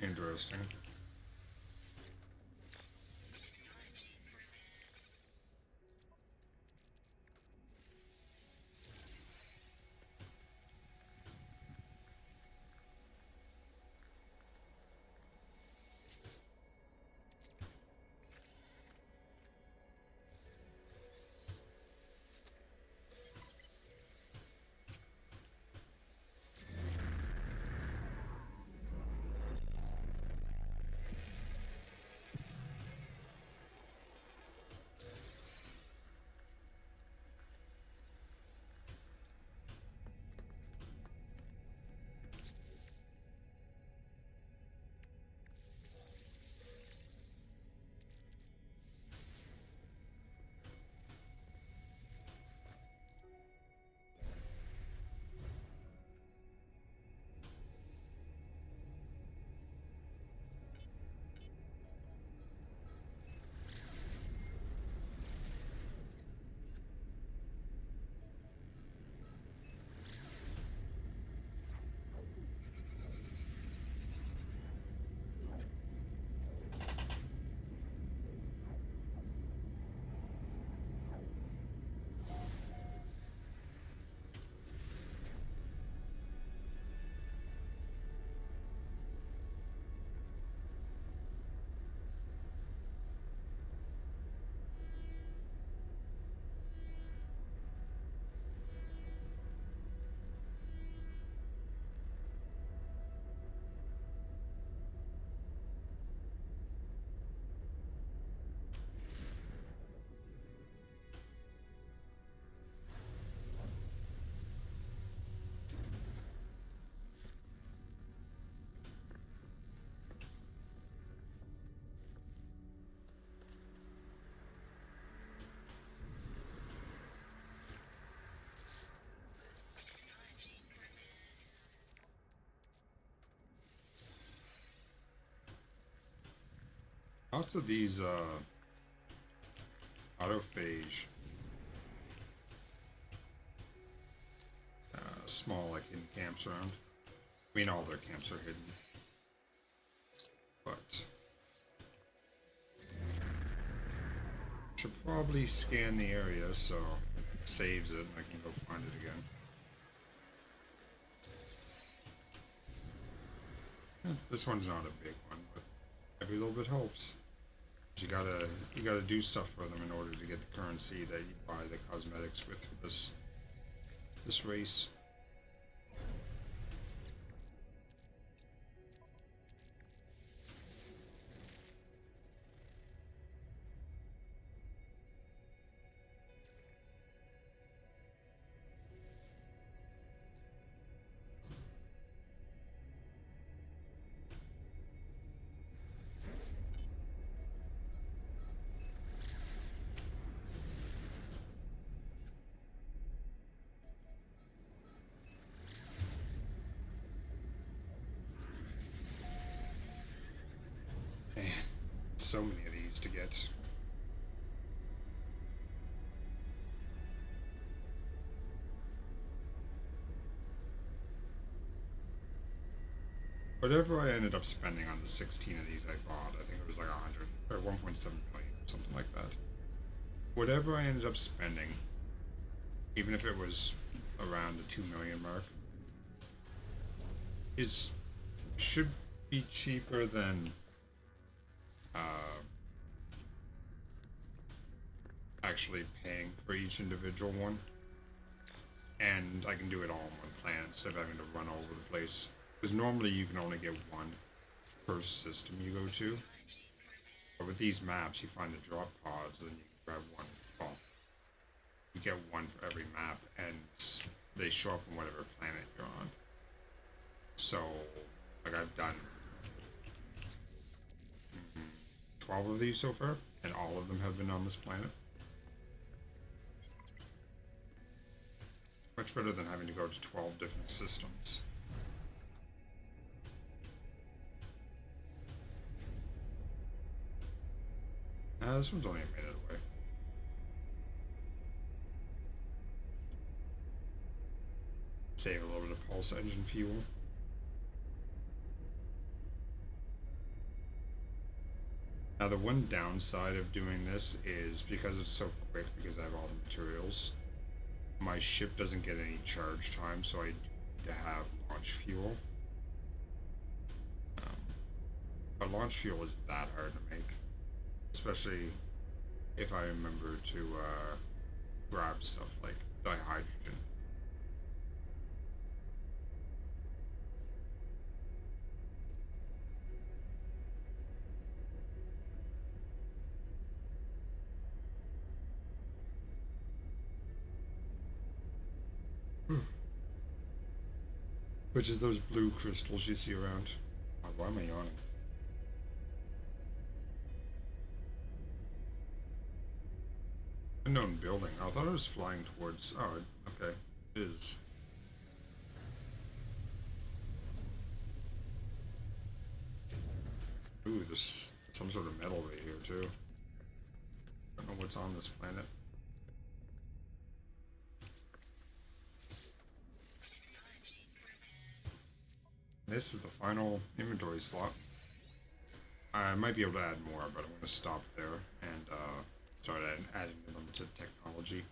interesting. Lots of these autophage small like hidden camps around. I mean all their camps are hidden. But should probably scan the area so it saves it and I can go find it again. This one's not a big one, but every little bit helps. You gotta do stuff for them in order to get the currency that you buy the cosmetics with for this race. Man, so many of these to get. Whatever I ended up spending on the 16 of these I bought, I think it was like 100 or 1.7 million, something like that. Whatever I ended up spending, even if it was around the 2 million mark, should be cheaper than actually paying for each individual one, and I can do it all in one plan instead of having to run all over the place. Because normally you can only get one per system you go to, but with these maps you find the drop pods, and you can grab one. Well, you get one for every map, and they show up on whatever planet you're on. So, like I've done 12 of these so far, and all of them have been on this planet. Much better than having to go to 12 different systems. This one's only a minute away. Save a little bit of pulse engine fuel. Now, the one downside of doing this is because it's so quick, because I have all the materials, my ship doesn't get any charge time, so I do need to have launch fuel. Um, but launch fuel is that hard to make, especially if I remember to grab stuff like dihydrogen. Which is those blue crystals you see around. God, why am I yawning? Unknown building. I thought it was flying towards. Oh, okay. It is. Ooh, there's some sort of metal right here, too. I don't know what's on this planet. This is the final inventory slot. I might be able to add more, but I'm going to stop there and start adding them to technology.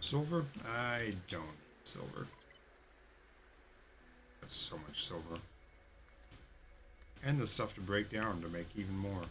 Silver? I don't need silver. That's so much silver. And the stuff to break down to make even more.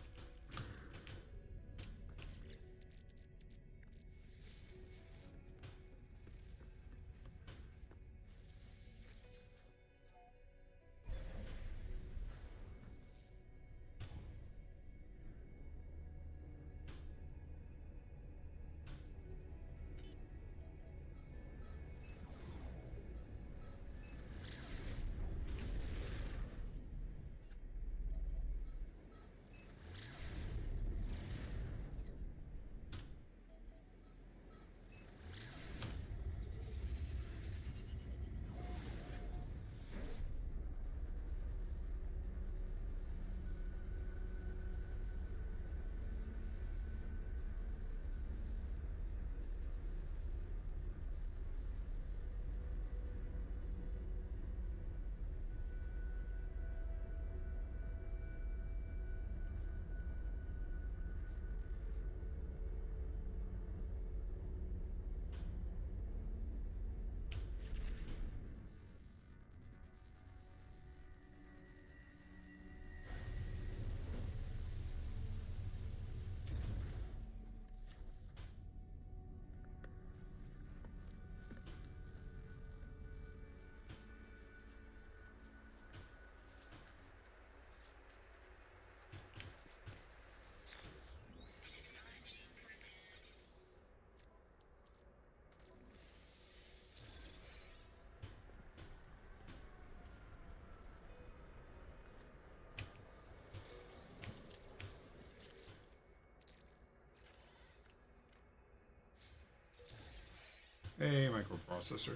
A microprocessor.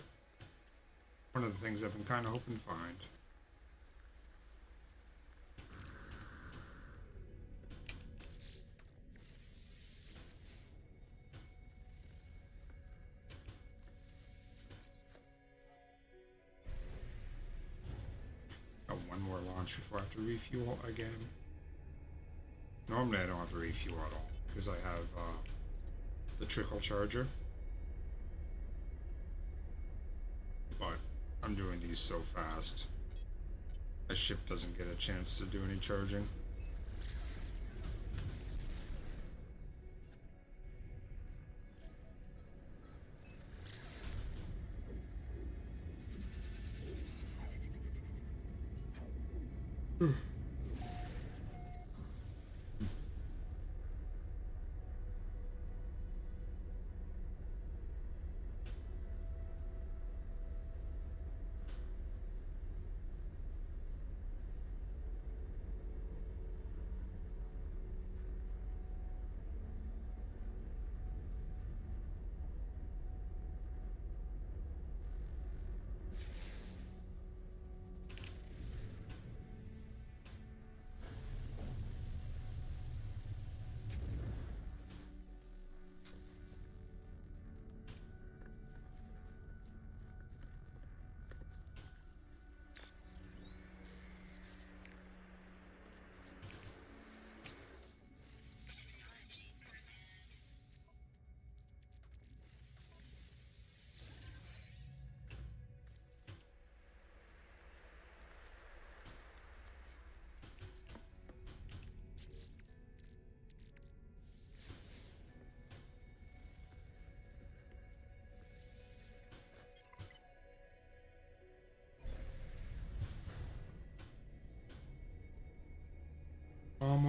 One of the things I've been kind of hoping to find. Got one more launch before I have to refuel again. Normally I don't have to refuel at all because I have the trickle charger. But I'm doing these so fast, my ship doesn't get a chance to do any charging.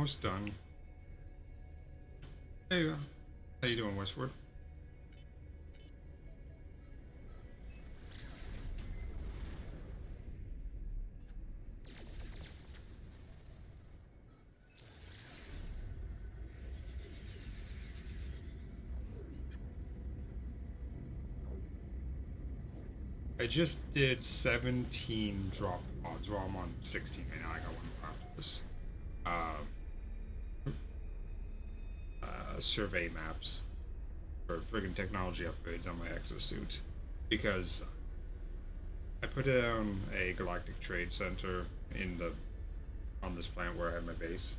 almost done. Hey, how you doing, Westward? I just did 17 drop pods. Well, I'm on 16 right now. I got one more after this. Survey maps for friggin' technology upgrades on my exosuit because I put down a galactic trade center in the on this planet where I had my base,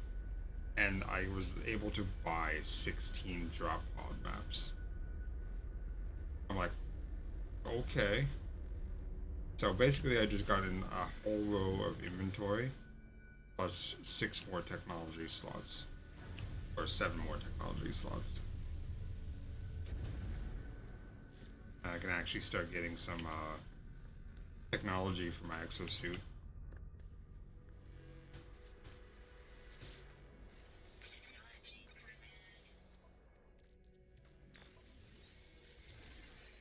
and I was able to buy 16 drop pod maps. I'm like, okay. So basically, I just got in a whole row of inventory, plus 6 more technology slots, or 7 more technology slots. I can actually start getting some technology for my exosuit.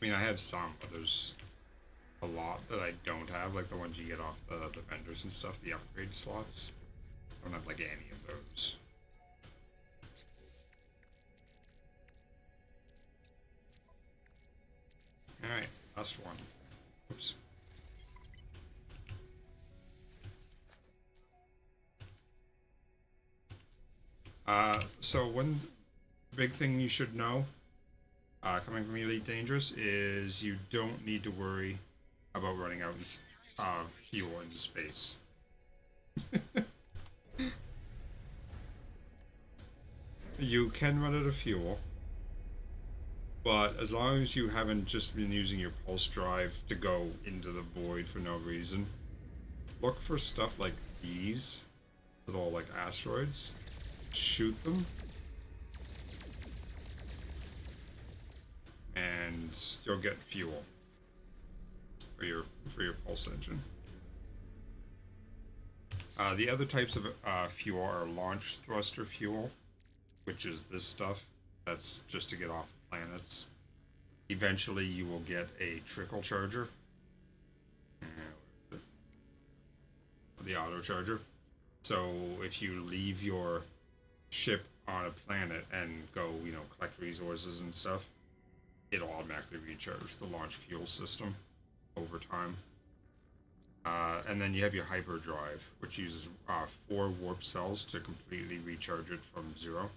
I mean, I have some, but there's a lot that I don't have, like the ones you get off the vendors and stuff, the upgrade slots. I don't have like any of those. Alright, last one. Oops. So one big thing you should know, coming from Elite Dangerous, is you don't need to worry about running out of fuel in space. You can run out of fuel, but as long as you haven't just been using your pulse drive to go into the void for no reason, look for stuff like these little like asteroids, shoot them, and you'll get fuel for your pulse engine. The other types of fuel are launch thruster fuel, which is this stuff that's just to get off planets. Eventually, you will get a trickle charger, the auto charger. So if you leave your ship on a planet and go, collect resources and stuff, it'll automatically recharge the launch fuel system over time. And then you have your hyperdrive, which uses 4 warp cells to completely recharge it from 0.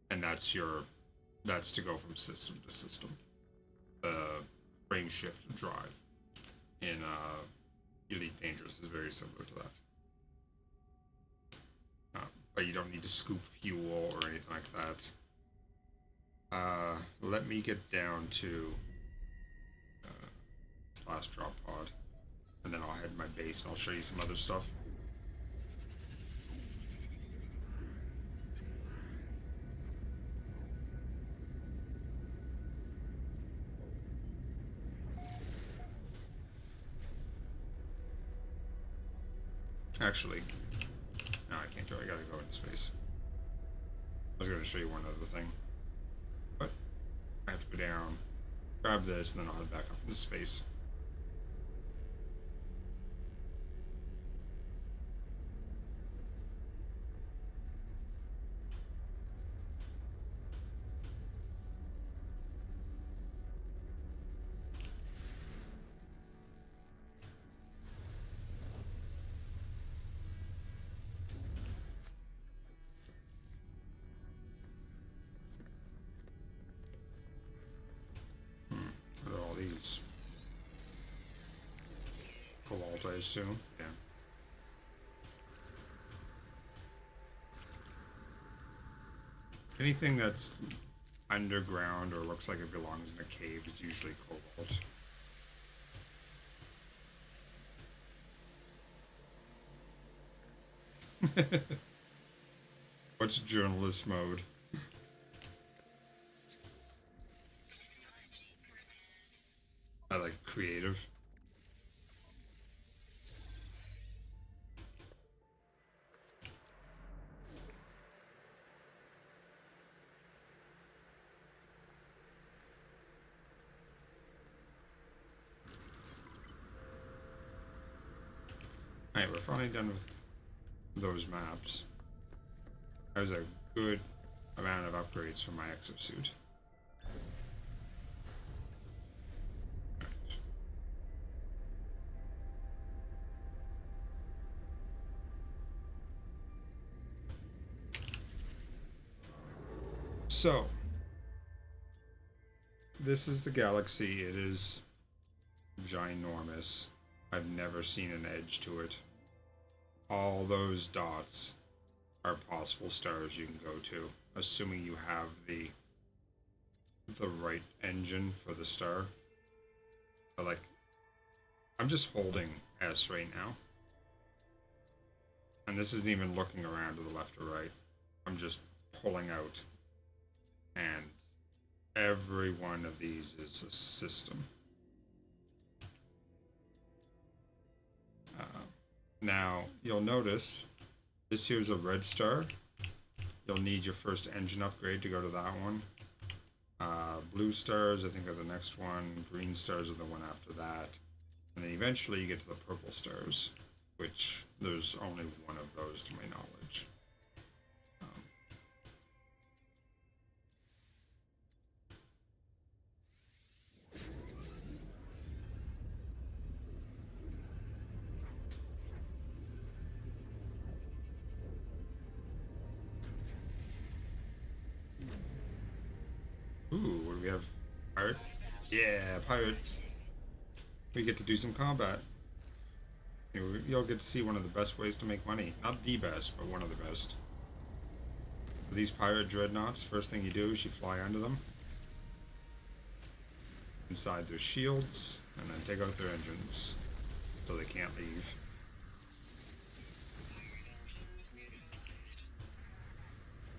And that's to go from system to system. The frame shift drive in Elite Dangerous is very similar to that. But you don't need to scoop fuel or anything like that. Let me get down to this last drop pod, and then I'll head to my base and I'll show you some other stuff. Actually, no, I can't go. I gotta go into space. I was gonna show you one other thing, but I have to go down, grab this, and then I'll head back up into space. What are all these? Cobalt, I assume. Yeah. Anything that's underground or looks like it belongs in a cave is usually cobalt. What's journalist mode? I like creative. Alright, we're finally done with those maps. That was a good amount of upgrades for my exosuit. Alright. So, this is the galaxy. It is ginormous. I've never seen an edge to it. All those dots are possible stars you can go to, assuming you have the right engine for the star. But like, I'm just holding S right now. And this isn't even looking around to the left or right. I'm just pulling out. And every one of these is a system. Now, you'll notice this here's a red star. You'll need your first engine upgrade to go to that one. Blue stars, I think, are the next one. Green stars are the one after that. And then eventually you get to the purple stars, which there's only one of those to my knowledge. Ooh, what do we have? Pirate? Yeah, pirate. We get to do some combat. You'll get to see one of the best ways to make money. Not the best, but one of the best. For these pirate dreadnoughts, first thing you do is you fly under them. Inside their shields, and then take out their engines. So they can't leave.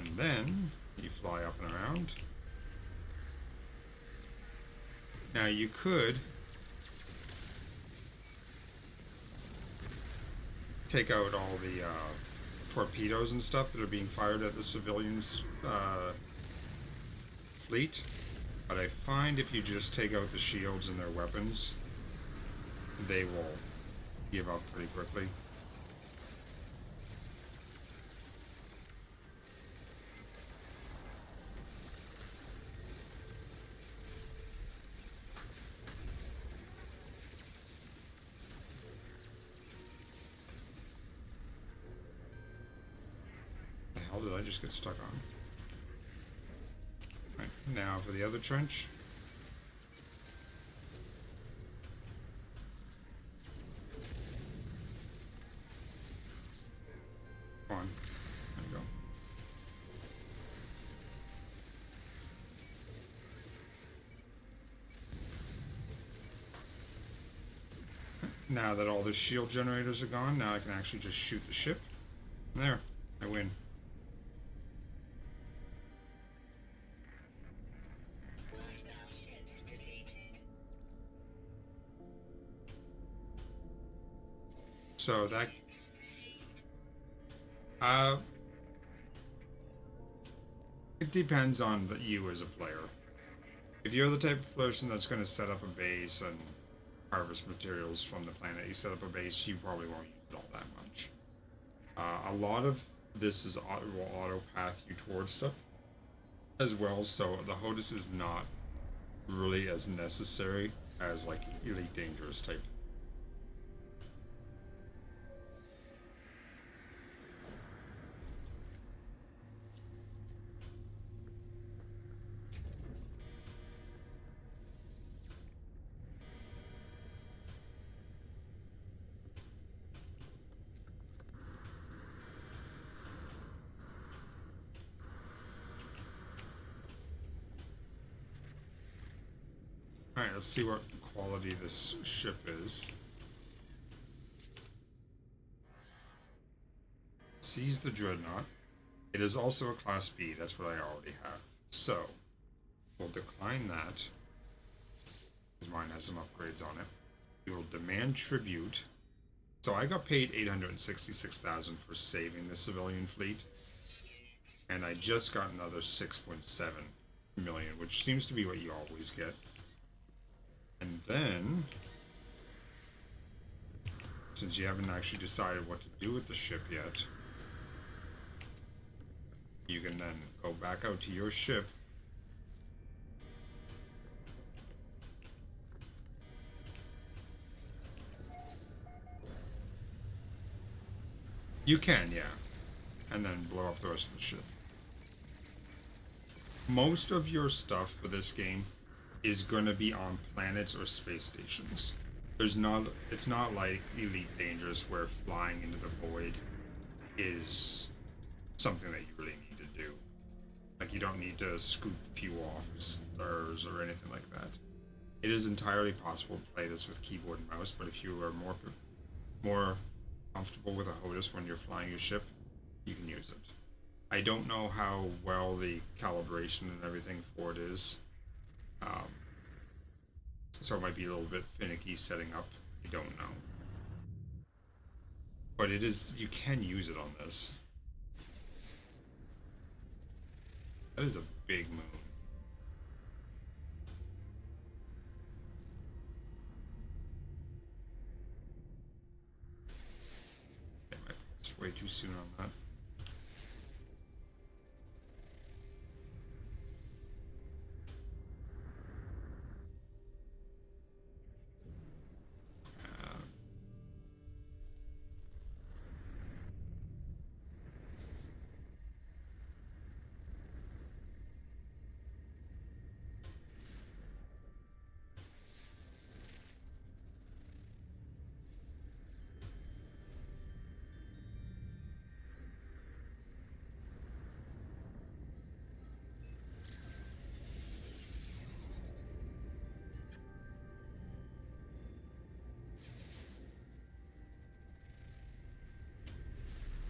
And then, you fly up and around. Now you could take out all the torpedoes and stuff that are being fired at the civilians' fleet, but I find if you just take out the shields and their weapons, they will give up pretty quickly. Did I just get stuck on? Right, now for the other trench. Come on. There we go. Now that all the shield generators are gone, now I can actually just shoot the ship. And there, I win. So that, it depends on you as a player. If you're the type of person that's going to set up a base and harvest materials from the planet you set up a base, you probably won't use it all that much. A lot of this will auto path you towards stuff as well, so the HOTAS is not really as necessary as like Elite Dangerous type. Alright, let's see what quality this ship is. Seize the Dreadnought. It is also a Class B, that's what I already have. So, we'll decline that, because mine has some upgrades on it. We will demand tribute. So I got paid $866,000 for saving the civilian fleet, and I just got another 6.7 million, which seems to be what you always get. And then since you haven't actually decided what to do with the ship yet, you can then go back out to your ship. You can, yeah. And then blow up the rest of the ship. Most of your stuff for this game is going to be on planets or space stations. It's not like Elite Dangerous where flying into the void is something that you really need to do. Like, you don't need to scoop fuel off stars or anything like that. It is entirely possible to play this with keyboard and mouse, but if you are more comfortable with a HOTAS when you're flying your ship, you can use it. I don't know how well the calibration and everything for it is. So it might be a little bit finicky setting up. I don't know. But it is, you can use it on this. That is a big moon. I might be way too soon on that.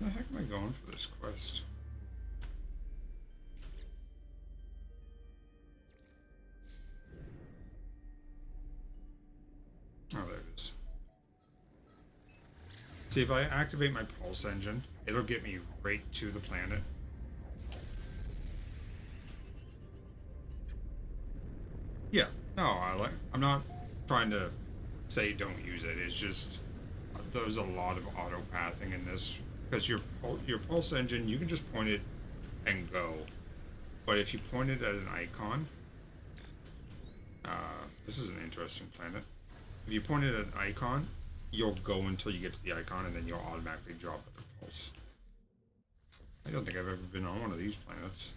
Where the heck am I going for this quest? Oh, there it is. See, if I activate my pulse engine, it'll get me right to the planet. Yeah, no, I'm not trying to say don't use it. It's just there's a lot of auto pathing in this because your pulse engine, you can just point it and go, but if you point it at an icon, this is an interesting planet. If you point it at an icon, you'll go until you get to the icon, and then you'll automatically drop it at pulse. I don't think I've ever been on one of these planets.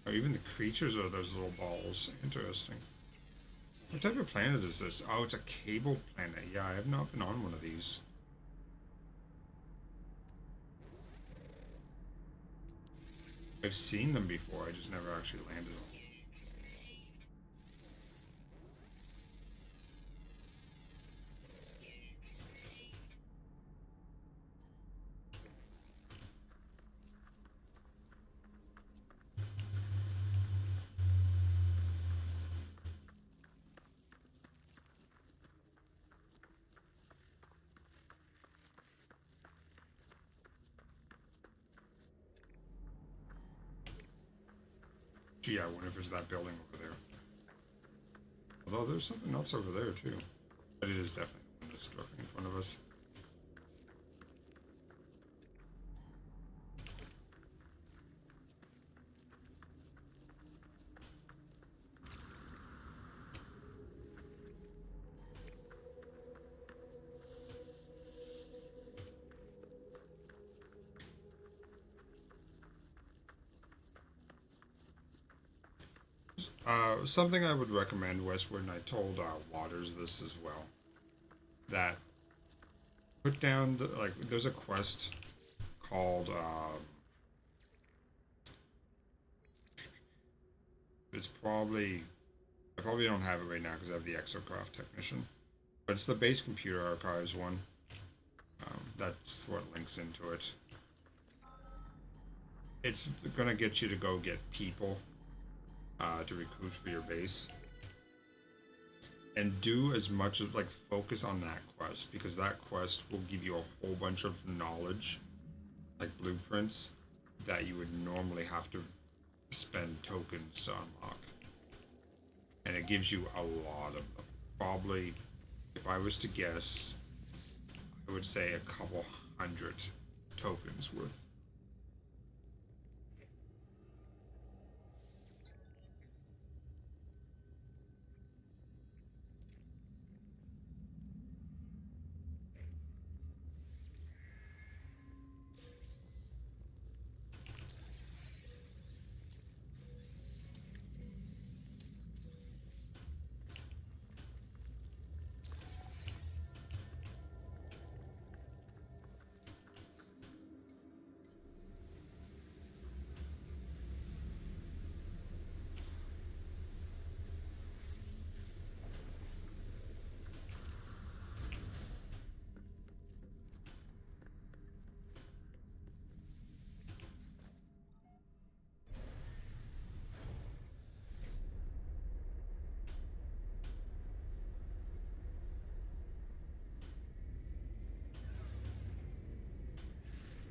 Oh, even the creatures are those little balls. Interesting. What type of planet is this? Oh, it's a cable planet. Yeah, I have not been on one of these. I've seen them before, I just never actually landed on them. Gee, I wonder if there's that building over there. Although there's something else over there too. But it is definitely the one that's directly in front of us. Something I would recommend, Westwood, and I told Waters this as well, that put down there's a quest called it's probably, I probably don't have it right now because I have the Exocraft Technician, but it's the base computer archives one. That's what links into it. It's gonna get you to go get people to recruit for your base. And do as much as, like, focus on that quest, because that quest will give you a whole bunch of knowledge, like blueprints, that you would normally have to spend tokens to unlock. And it gives you a lot of them. Probably, if I was to guess, I would say a couple hundred tokens worth.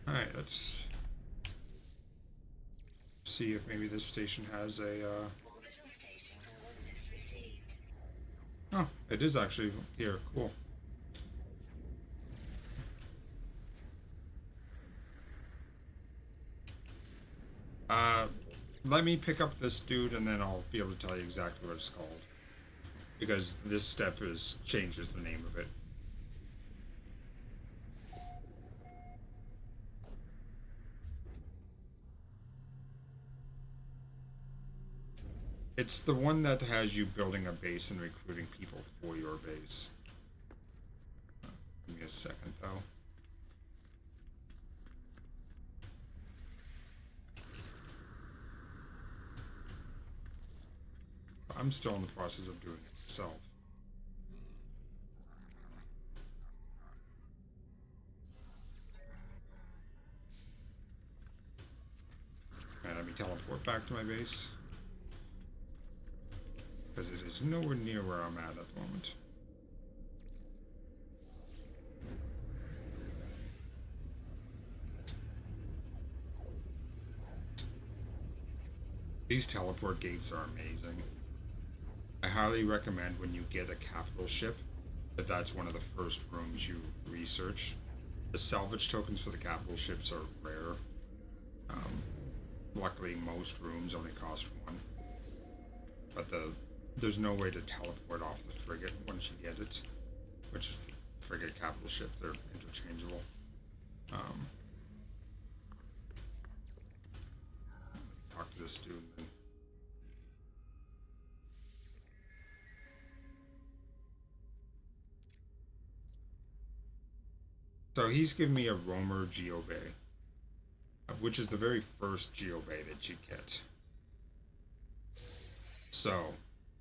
Alright, let's see if maybe this station has a, Orbital station coordinates received. oh, it is actually here, cool. Let me pick up this dude and then I'll be able to tell you exactly what it's called. Because this step changes the name of it. It's the one that has you building a base and recruiting people for your base. Give me a second, though. I'm still in the process of doing it myself. And let me teleport back to my base. Because it is nowhere near where I'm at the moment. These teleport gates are amazing. I highly recommend when you get a capital ship that that's one of the first rooms you research. The salvage tokens for the capital ships are rare. Luckily, most rooms only cost one. But there's no way to teleport off the frigate once you get it, which is the frigate capital ship. They're interchangeable. Talk to this dude. And so he's given me a roamer geobay, which is the very first geobay that you get. So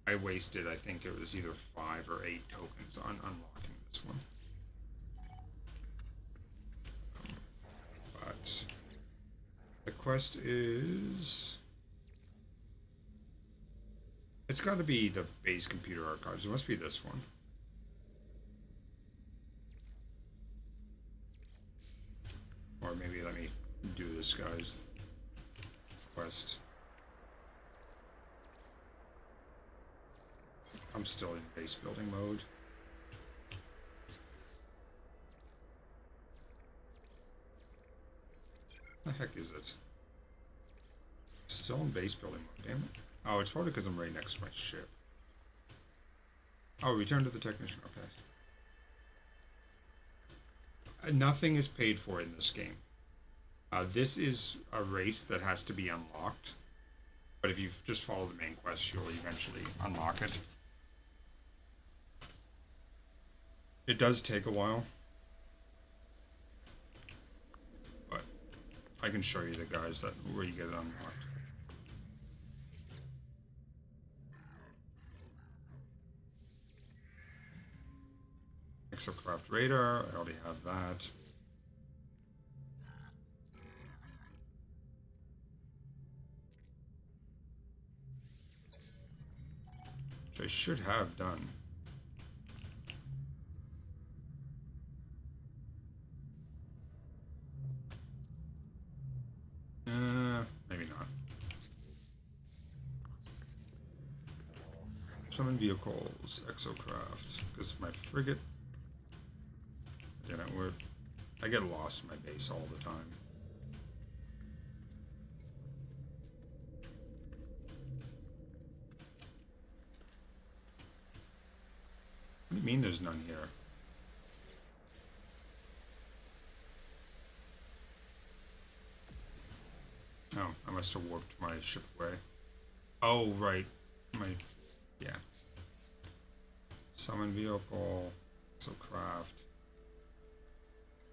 I wasted, I think it was either 5 or 8 tokens on unlocking this one. But the quest is... It's got to be the base computer archives. It must be this one. Or maybe let me do this guy's quest. I'm still in base building mode. The heck is it? Still in base building mode, damn it. Oh, it's probably because I'm right next to my ship. Oh, return to the technician, okay. Nothing is paid for in this game. This is a race that has to be unlocked. But if you just follow the main quest, you'll eventually unlock it. It does take a while. But I can show you the guys where you get it unlocked. Exocraft radar, I already have that. which I should have done. Maybe not. Summon vehicles, exocraft, because my frigate, you know, I get lost in my base all the time. What do you mean there's none here? Oh, I must have warped my ship away. Oh, right. Yeah. Summon vehicle, so craft,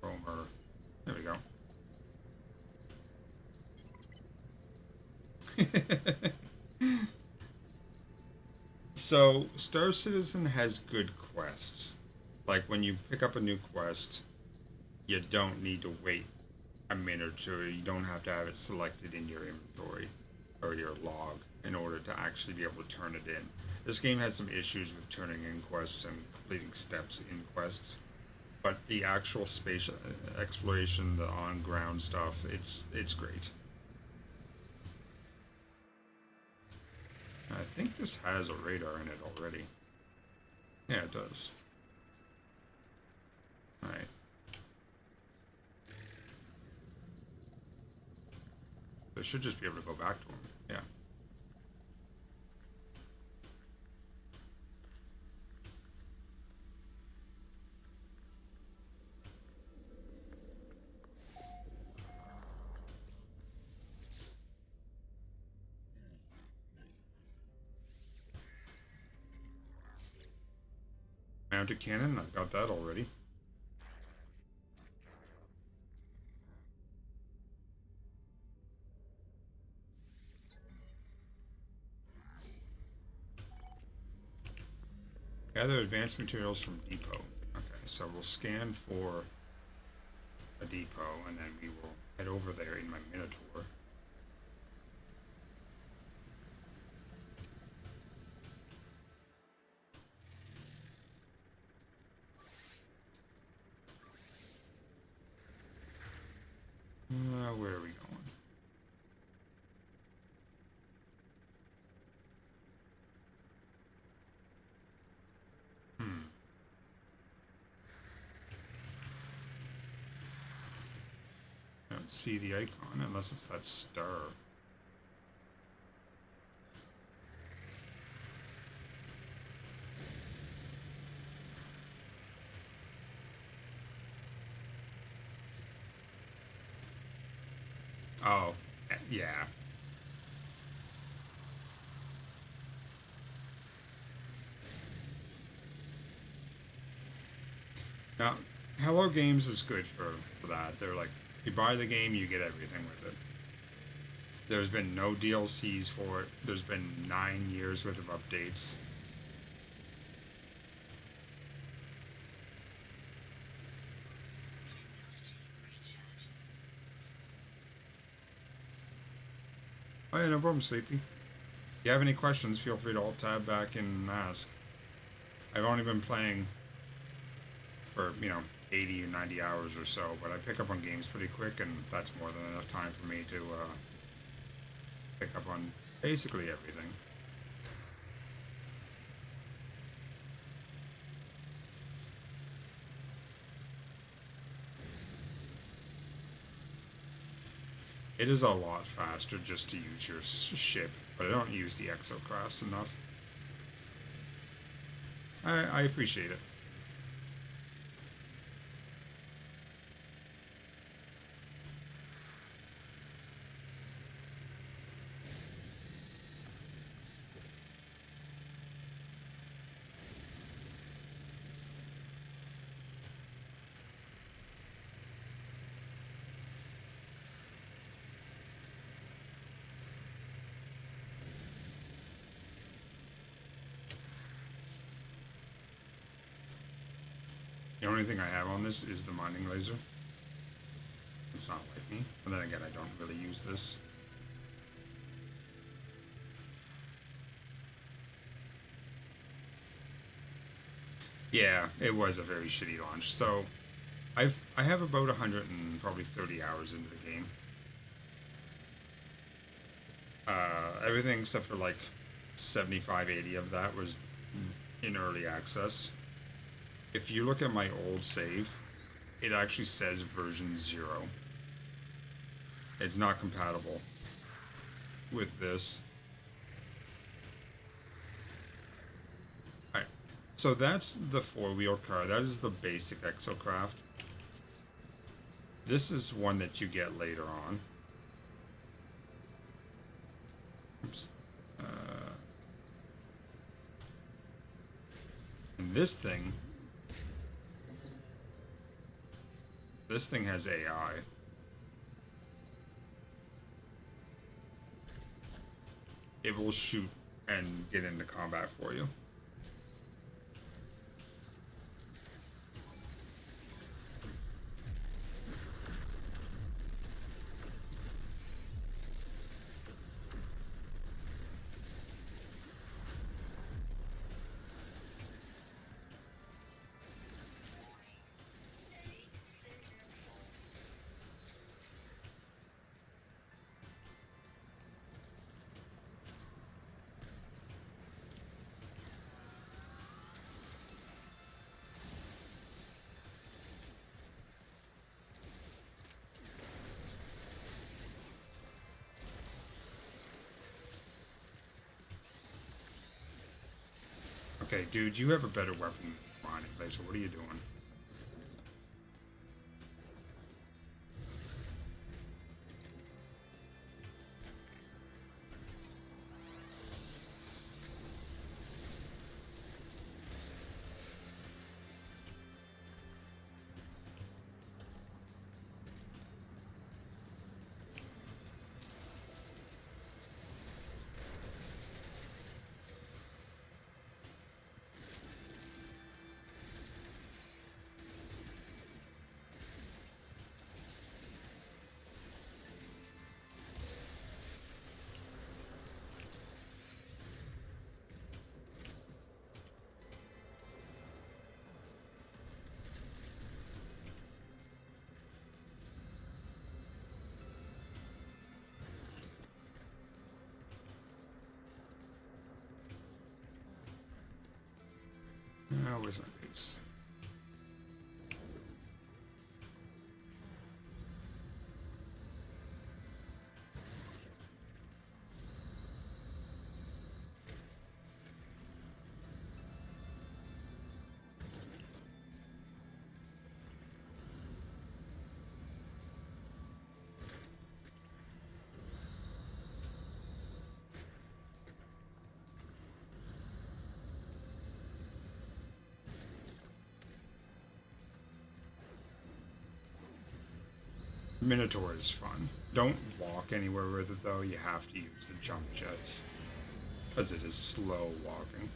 roamer. There we go. So, Star Citizen has good quests. Like, when you pick up a new quest, you don't need to wait a minute or two. You don't have to have it selected in your inventory or your log in order to actually be able to turn it in. This game has some issues with turning in quests and completing steps in quests, but the actual space exploration, the on-ground stuff, it's great. I think this has a radar in it already. Yeah, it does. Alright. I should just be able to go back to him. Yeah. Mounted cannon, I've got that already. Gather advanced materials from depot. Okay, so we'll scan for a depot and then we will head over there in my Minotaur. Where are we going? I don't see the icon unless it's that star. Oh, yeah. Now, Hello Games is good for that. They're like, you buy the game, you get everything with it. There's been no DLCs for it. There's been 9 years worth of updates. Oh yeah, no problem, Sleepy. If you have any questions, feel free to alt-tab back and ask. I've only been playing for, 80 or 90 hours or so, but I pick up on games pretty quick, and that's more than enough time for me to pick up on basically everything. It is a lot faster just to use your ship, but I don't use the exocrafts enough. I appreciate it. The only thing I have on this is the mining laser. It's not like me. And then again, I don't really use this. Yeah, it was a very shitty launch. So I have about 100 and probably 30 hours into the game. Everything except for like 75, 80 of that was in early access. If you look at my old save, it actually says version 0. It's not compatible with this. Alright, so that's the four-wheel car. That is the basic Exocraft. This is one that you get later on. Oops. And this thing has AI. It will shoot and get into combat for you. Okay, dude, you have a better weapon than mine, so what are you doing? Oh, where's my base? Minotaur is fun. Don't walk anywhere with it though, you have to use the jump jets. Because it is slow walking.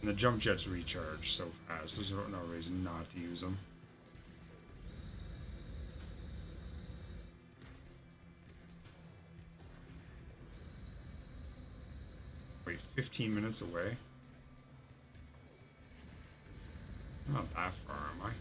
And the jump jets recharge so fast, there's no reason not to use them. Wait, 15 minutes away? I'm not that far, am I?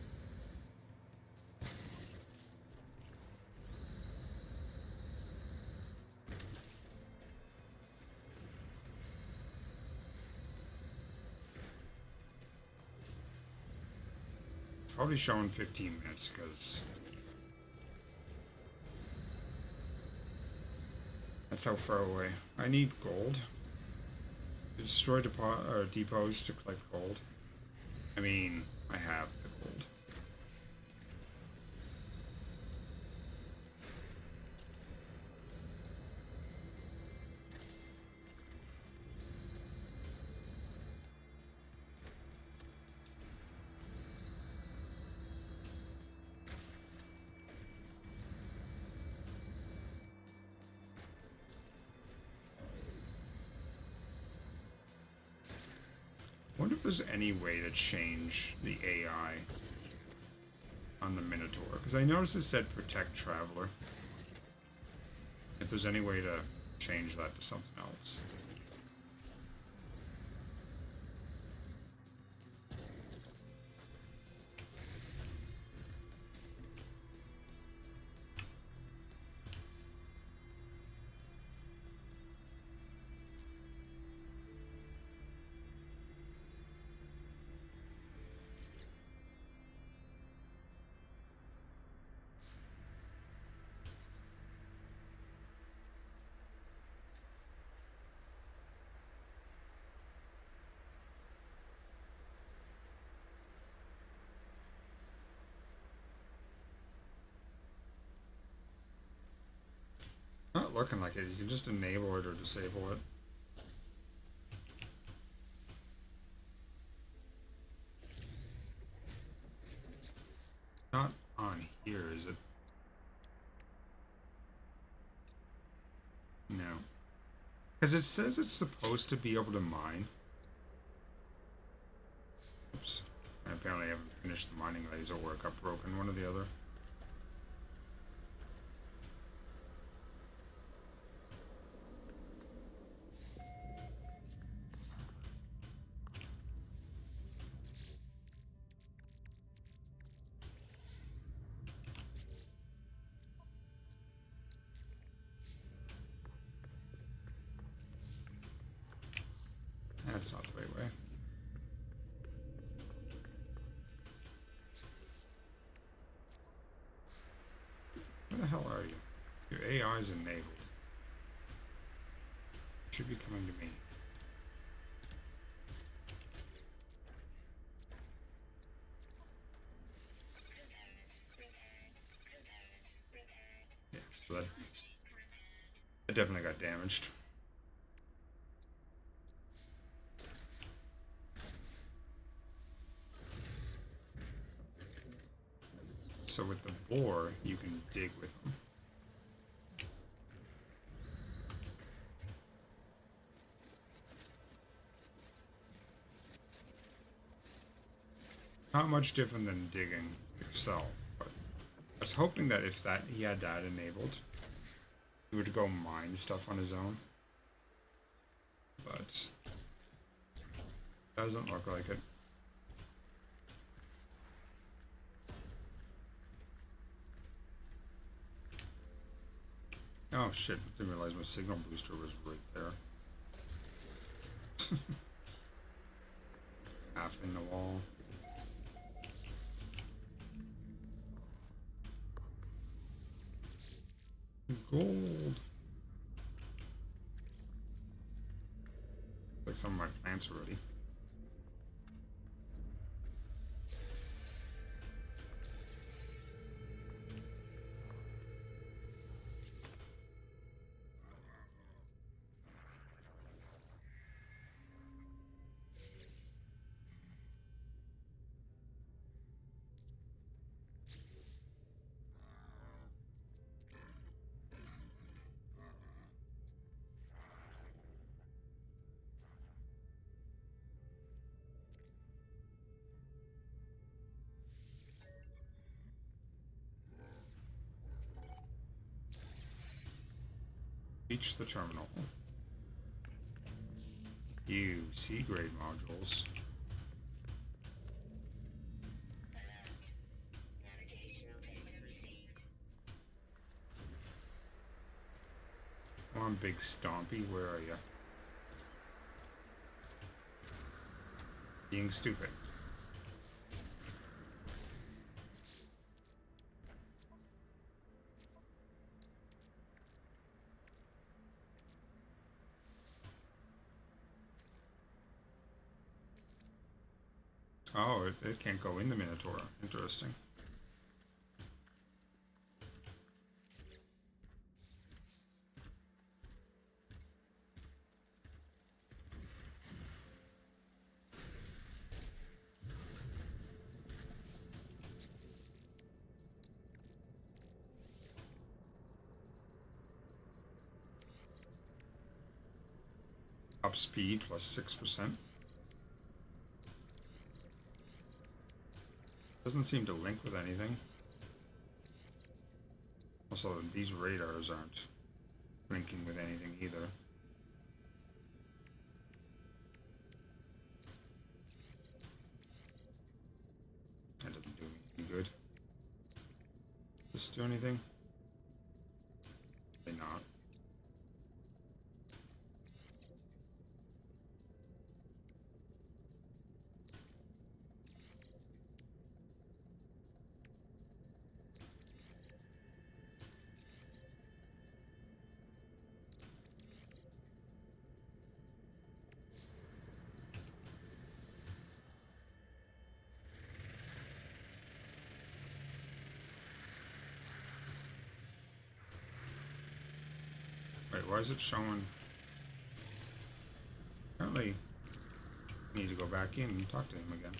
Probably showing 15 minutes because that's how far away. I need gold. Destroy depots to collect gold. I mean, I have the gold. I wonder if there's any way to change the AI on the Minotaur, because I noticed it said protect traveler. If there's any way to change that to something else. looking like it. You can just enable it or disable it. Not on here, is it? No. Because it says it's supposed to be able to mine. Oops. I apparently haven't finished the mining laser, or it got broken, one or the other. That's not the right way. Where the hell are you? Your AI is enabled. Should be coming to me. Yeah, so that definitely got damaged. So with the boar, you can dig with them. Not much different than digging yourself, but I was hoping that if that he had that enabled, he would go mine stuff on his own. But doesn't look like it. Oh shit, didn't realize my signal booster was right there. Half in the wall. Gold. Like some of my plants already. Reach the terminal. You C-grade modules. Alert. Navigational data received. Come on, big stompy, where are you? Being stupid. Oh, it can't go in the Minotaur. Interesting. Up speed plus 6%. Doesn't seem to link with anything. Also, these radars aren't linking with anything either. That doesn't do anything good. Does this do anything? Probably not. why is it showing? Apparently, I need to go back in and talk to him again.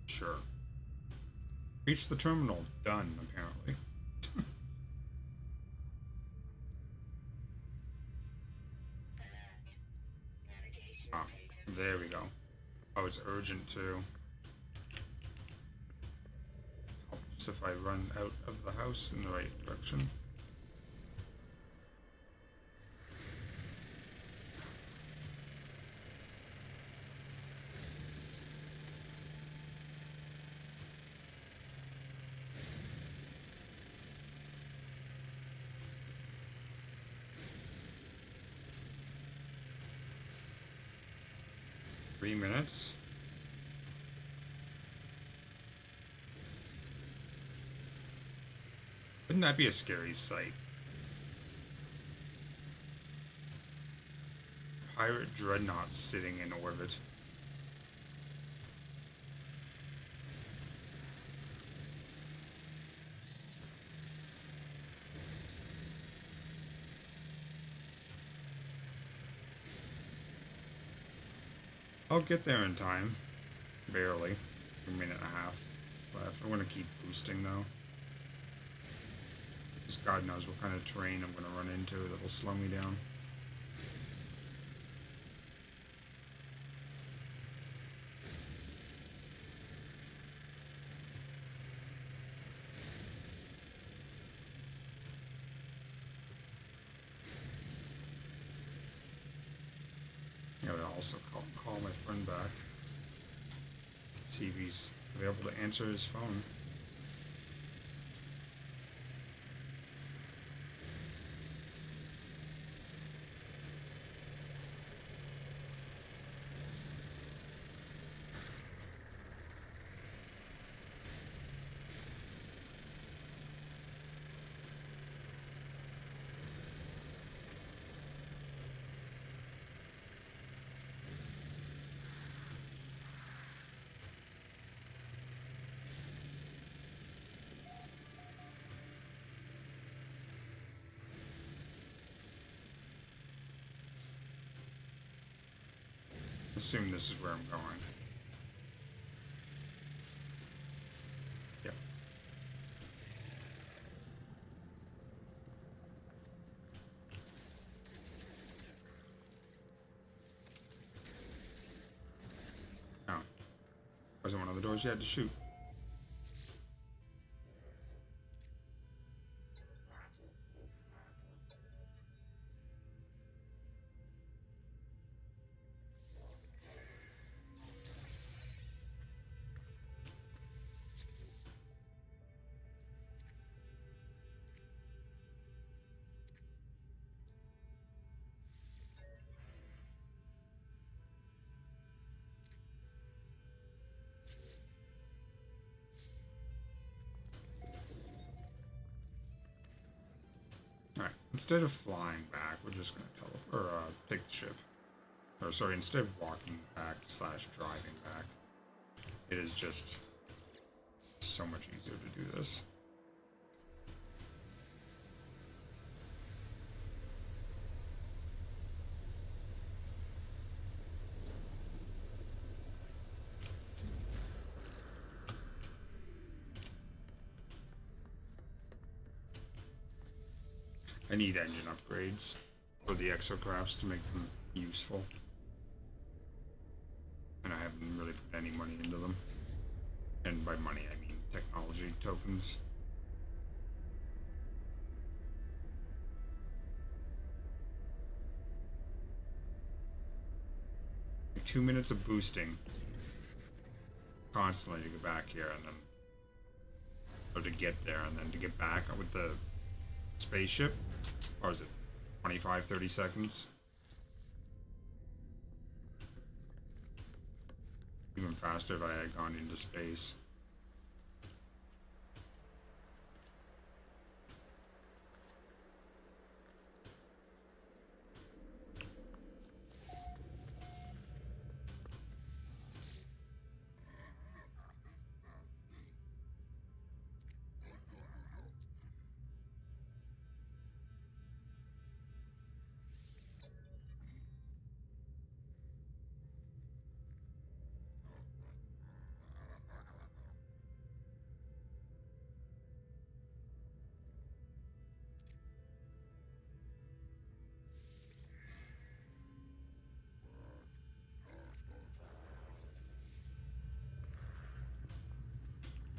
Sure. Reach the terminal. Done, apparently. Alert. Navigational Ah, data there we go. Oh, it's urgent too. Helps if I run out of the house in the right direction. Three minutes. Wouldn't that be a scary sight? Pirate dreadnought sitting in orbit. I'll get there in time. Barely. A minute and a half left. I want to keep boosting though. Because God knows what kind of terrain I'm going to run into that will slow me down. I would also call my friend back. See if he's available to answer his phone. Assume this is where I'm going. Yep. Oh. Wasn't one of the doors you had to shoot. Alright, instead of flying back, we're just going to take the ship. Or sorry, instead of walking back / driving back, it is just so much easier to do this. I need engine upgrades for the exocrafts to make them useful. And I haven't really put any money into them. And by money, I mean technology tokens. Like 2 minutes of boosting constantly to get back here and then, or to get there and then to get back with the spaceship. Or is it 25, 30 seconds? Even faster if I had gone into space.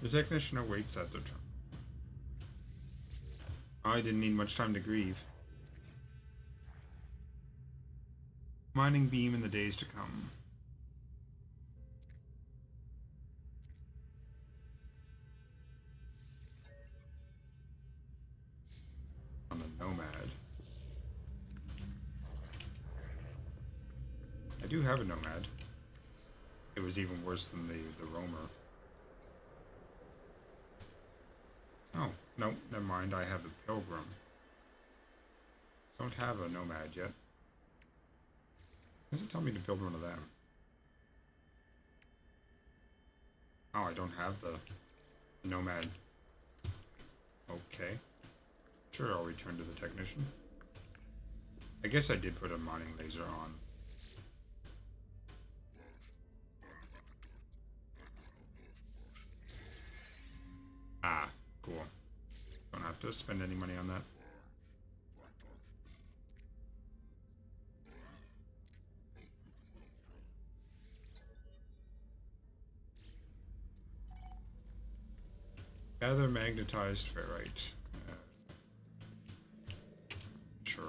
The technician awaits at the terminal. I didn't need much time to grieve. Mining beam in the days to come. On the Nomad. I do have a Nomad. It was even worse than the Roamer. Oh, no, never mind. I have the Pilgrim. Don't have a Nomad yet. Does it tell me to build one of them? Oh, I don't have the Nomad. Okay. Sure, I'll return to the technician. I guess I did put a mining laser on. Ah, cool. Don't have to spend any money on that. Gather magnetized ferrite. Sure.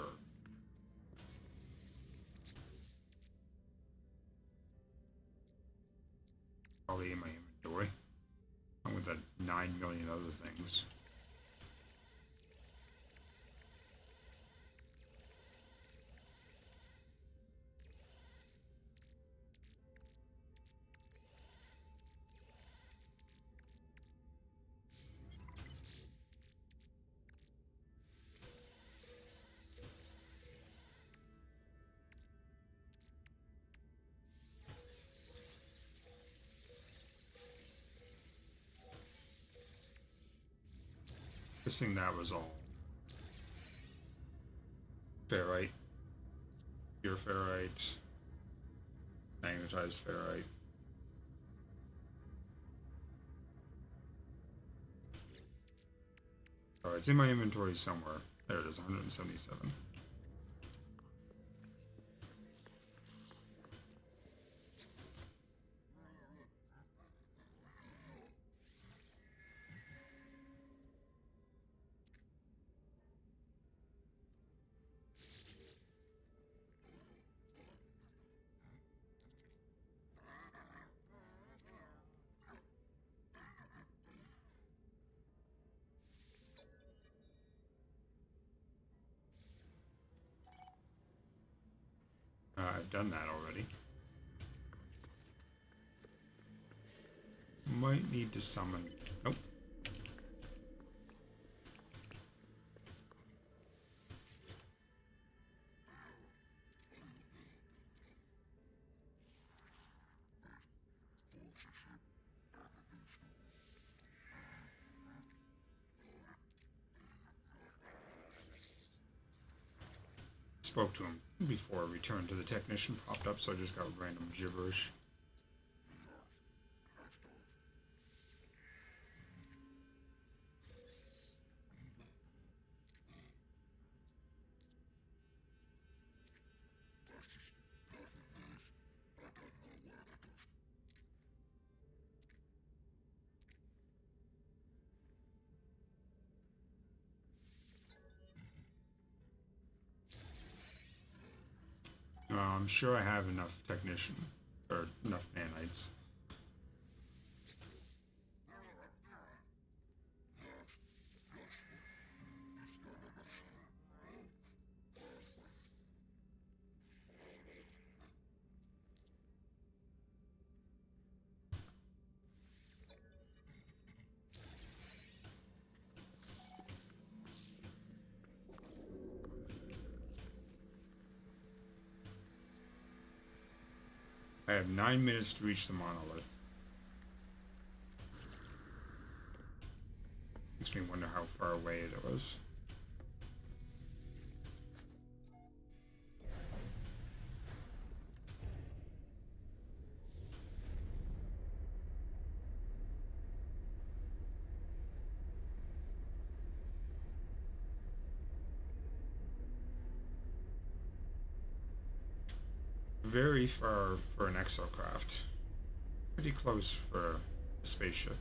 Probably in my inventory. Along with the 9 million other things. Guessing that was all. Ferrite. Pure ferrite. Magnetized ferrite. Oh, it's in my inventory somewhere. There it is, 177. I've done that already. Might need to summon. Nope. Spoke to him before a return to the technician popped up, so I just got random gibberish. I'm sure I have enough technician, or enough nanites. I have 9 minutes to reach the monolith. Makes me wonder how far away it was. Very far for an exocraft. Pretty close for a spaceship.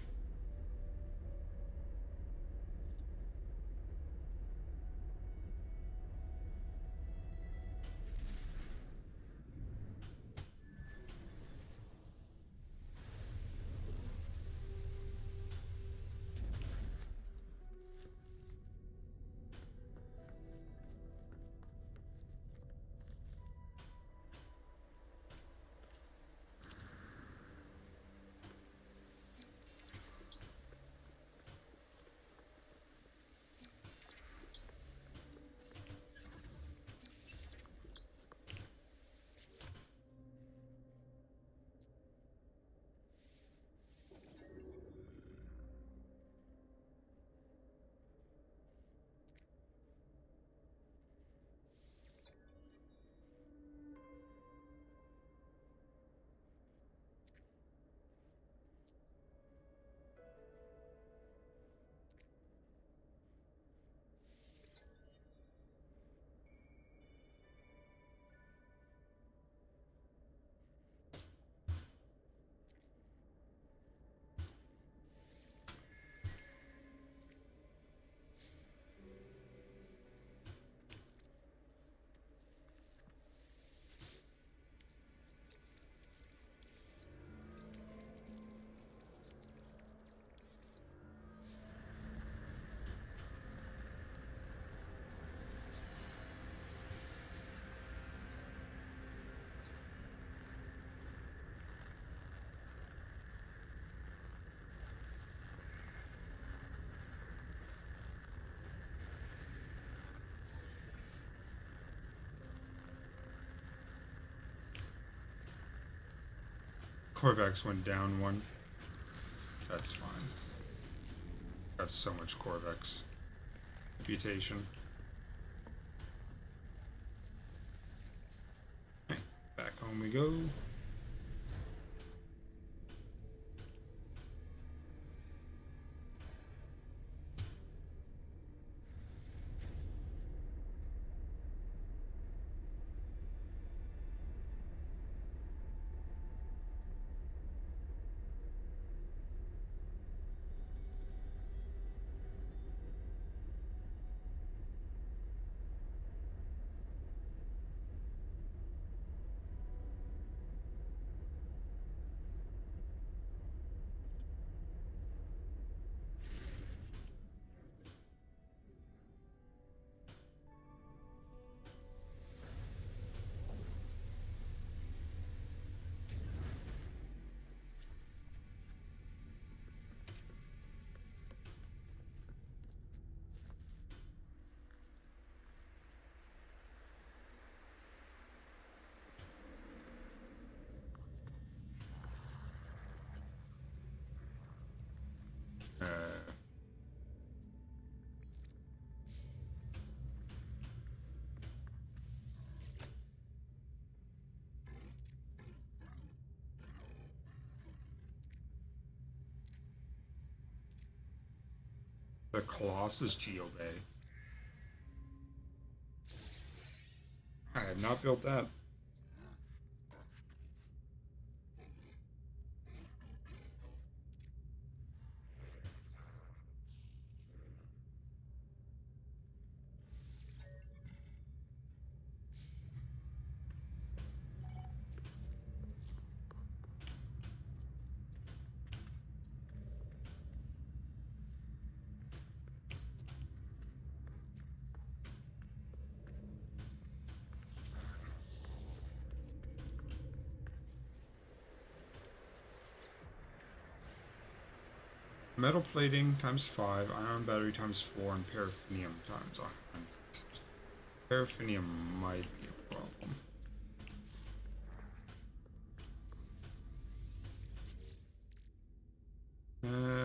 Corvex went down one. That's fine. Got so much Corvex reputation. Okay, back home we go. The Colossus Geobay. I have not built that. Metal plating times 5, iron battery times 4, and paraffinium times 100. Paraffinium might be a problem.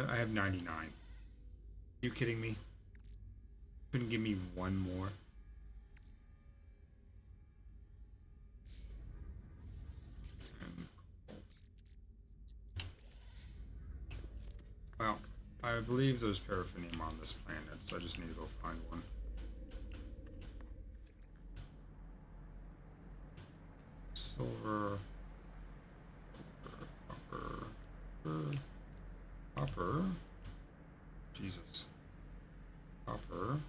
I have 99. Are you kidding me? Couldn't give me one more. Well, I believe there's paraffinium on this planet, so I just need to go find one. Silver, copper, Jesus, copper.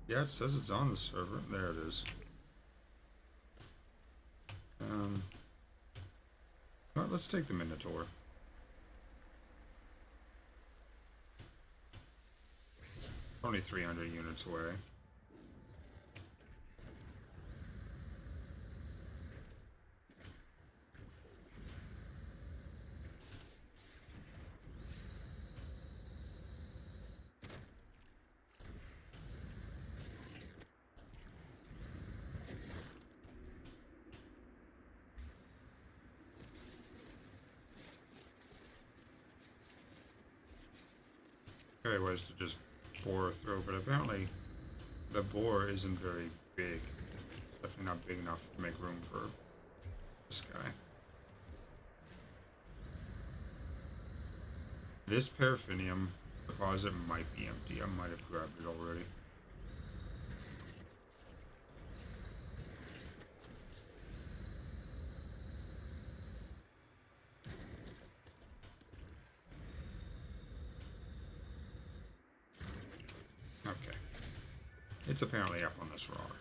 Yeah, it says it's on the server. There it is. Well, let's take the Minotaur. Only 300 units away. There was to just bore through, but apparently the bore isn't very big. Definitely not big enough to make room for this guy. This paraffinium deposit might be empty. I might have grabbed it already. Okay. It's apparently up on this rock.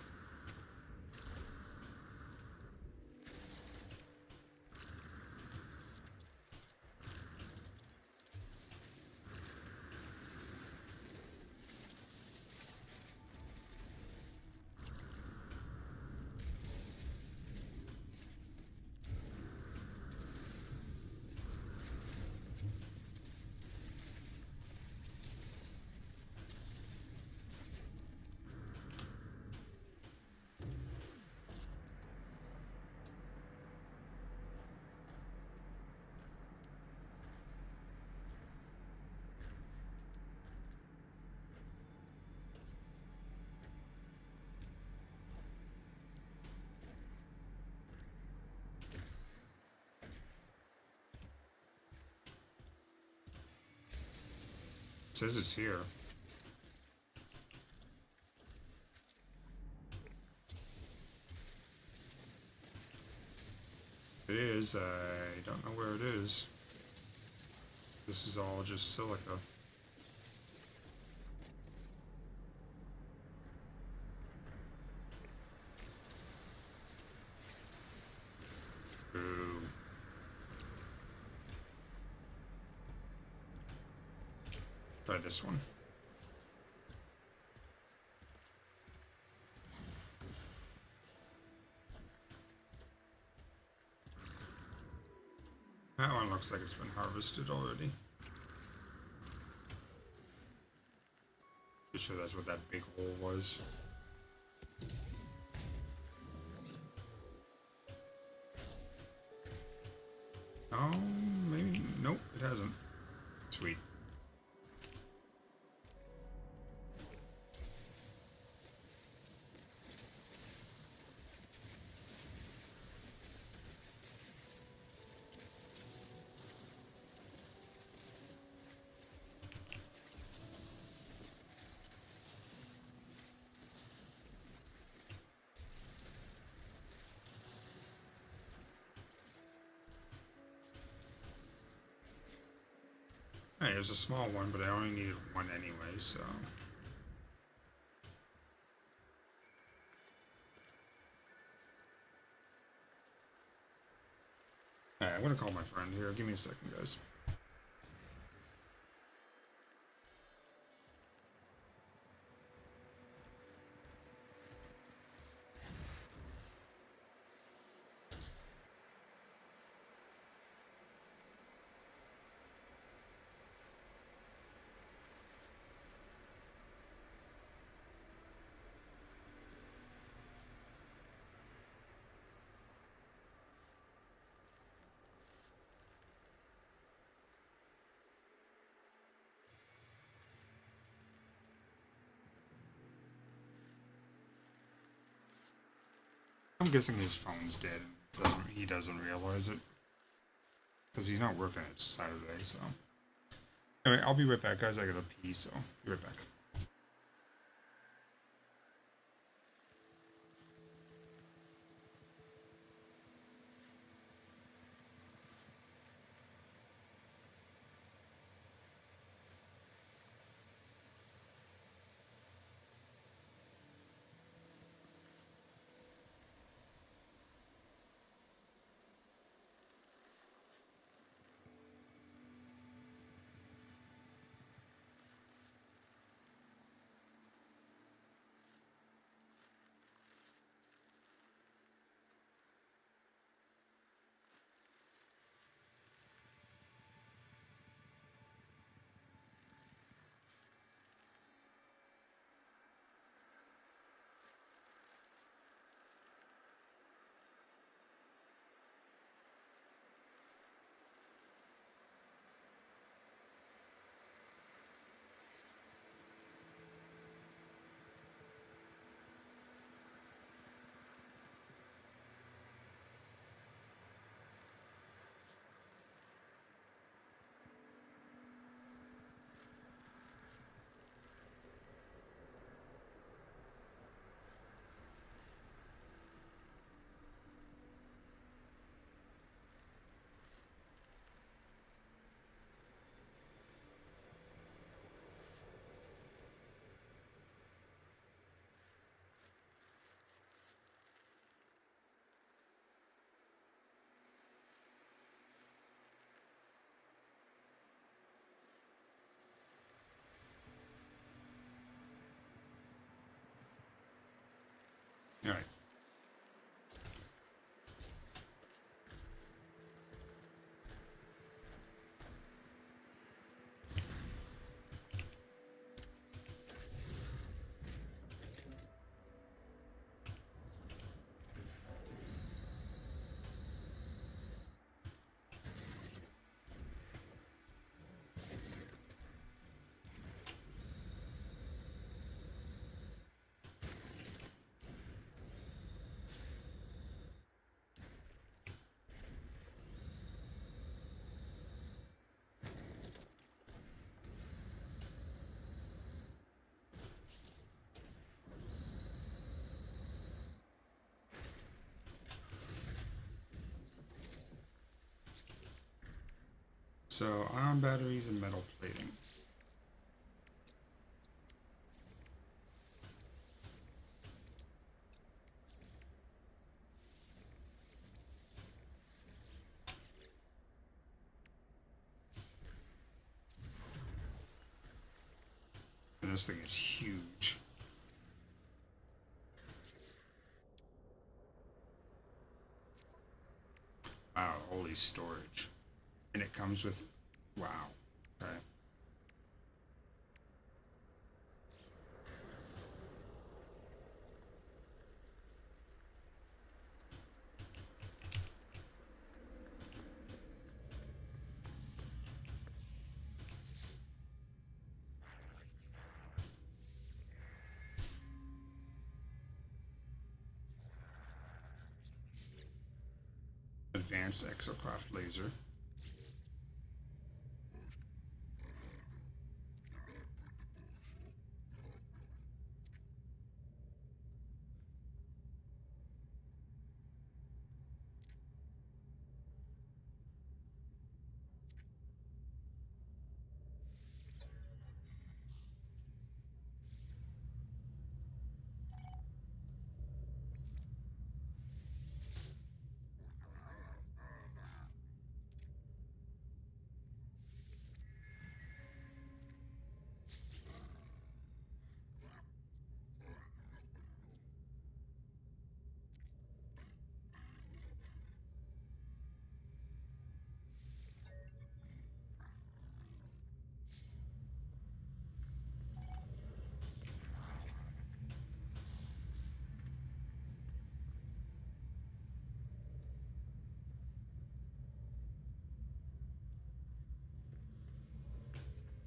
It says it's here. It is. I don't know where it is. This is all just silica. Ooh. Try this one. That one looks like it's been harvested already. Pretty sure that's what that big hole was. Oh, maybe. Nope, it hasn't. Sweet. Hey, it was a small one, but I only needed one anyway, so. Alright, I'm gonna call my friend here. Give me a second, guys. I'm guessing his phone's dead. He doesn't realize it. Because he's not working, it's Saturday, so. Anyway, I'll be right back, guys. I gotta pee, so be right back. So ion batteries and metal plating. And this thing is huge. Wow, holy storage. And it comes with, wow, okay. Advanced exocraft laser.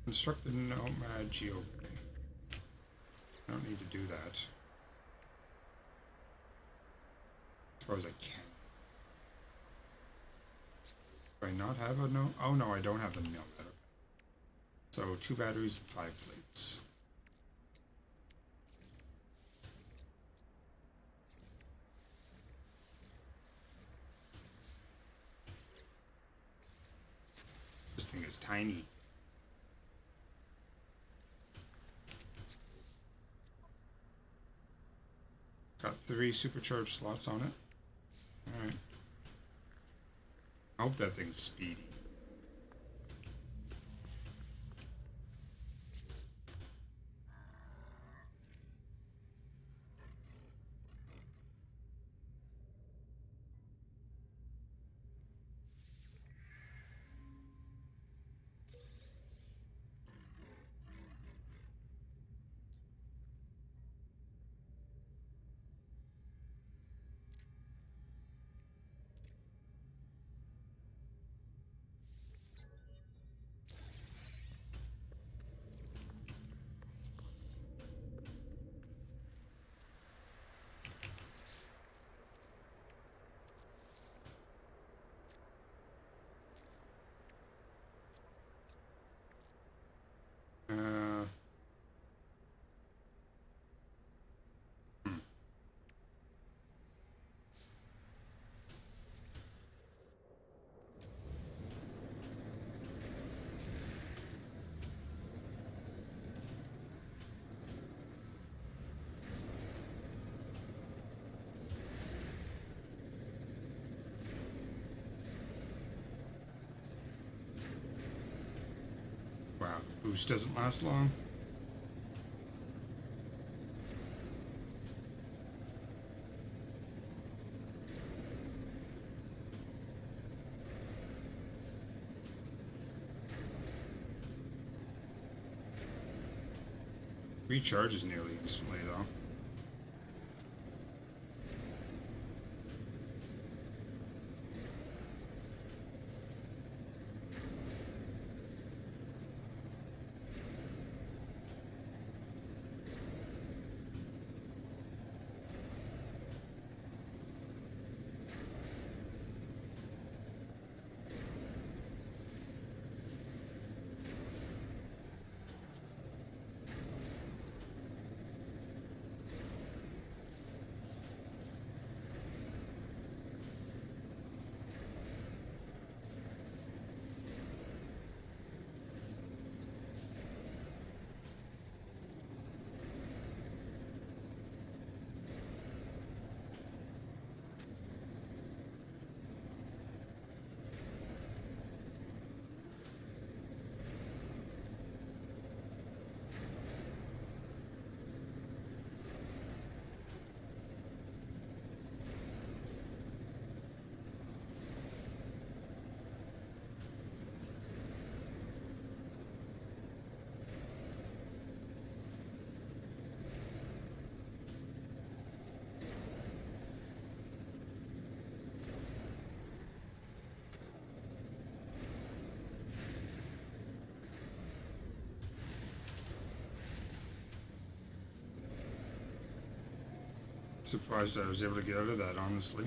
Construct the Nomad Geobay. I don't need to do that. I suppose I can. Do I not have a no? Oh no, I don't have the Nomad. Okay. So 2 batteries and 5 plates. This thing is tiny. Got 3 supercharged slots on it. Alright. I hope that thing's speedy. Uh, hmm. Wow, the boost doesn't last long. Recharges nearly instantly though. Surprised I was able to get out of that, honestly.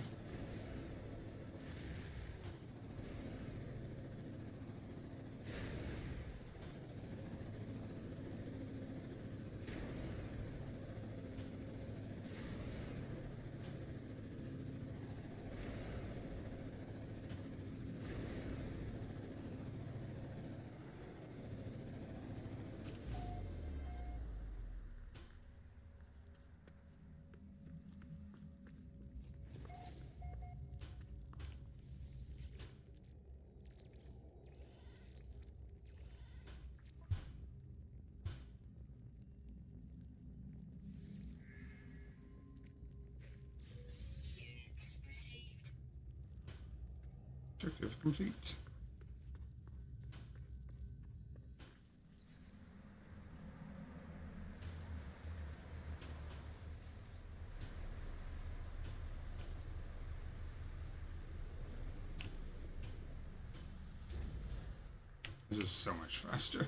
Units received. Objective complete. This is so much faster.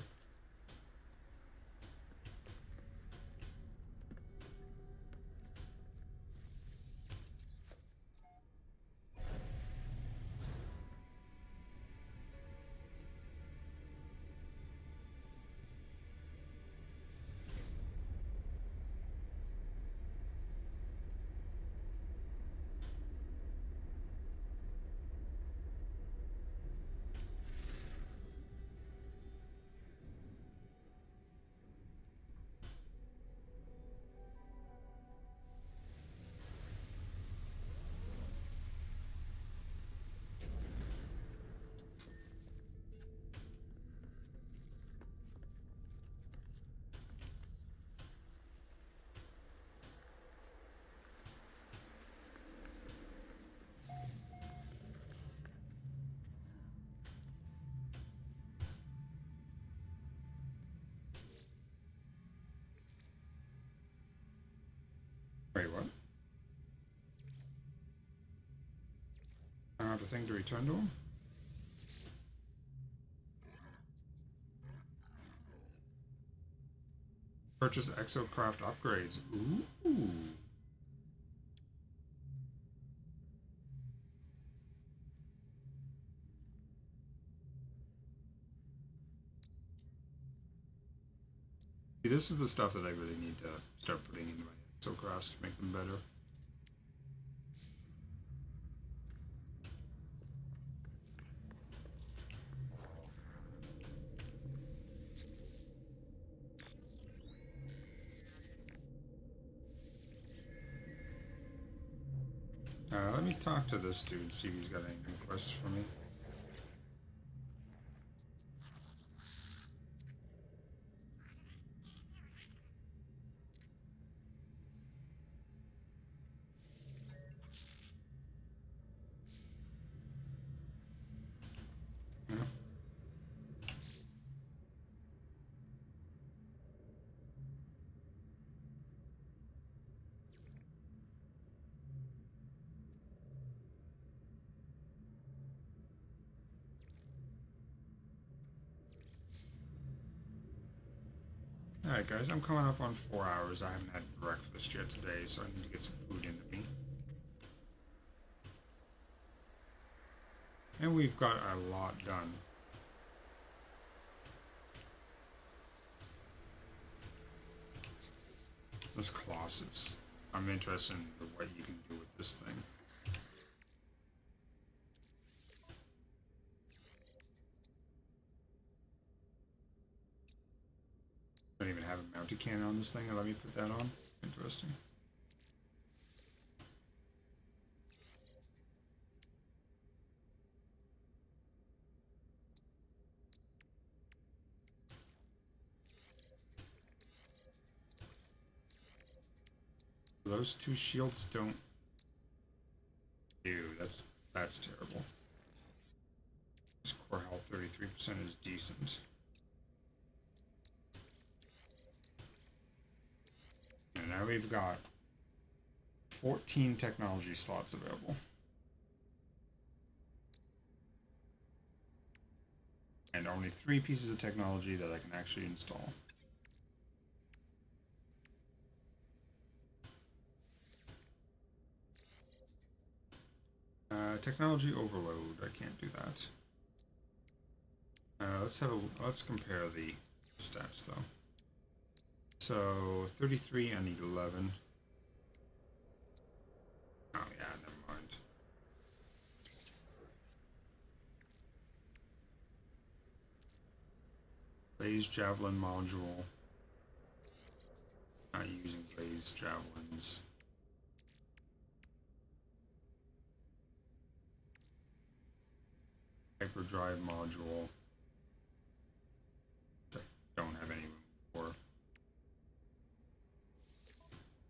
Wait, what? I don't have a thing to return to him? Purchase exocraft upgrades. Ooh. See, this is the stuff that I really need to start putting into my exocrafts to make them better. Let me talk to this dude, see if he's got any requests for me. Yeah. Alright guys, I'm coming up on 4 hours. I haven't had breakfast yet today, so I need to get some food into me. And we've got a lot done. This Colossus. I'm interested in what you can do with this thing. I don't even have a mounted cannon on this thing. Let me put that on. Interesting. Those two shields don't do. That's terrible. This core health 33% is decent. And now we've got 14 technology slots available. And only 3 pieces of technology that I can actually install. Technology overload. I can't do that. Let's compare the stats though. So 33, I need 11. Oh yeah, never mind. Blaze Javelin module. Not using Blaze Javelins. Hyperdrive module. I don't have any room for.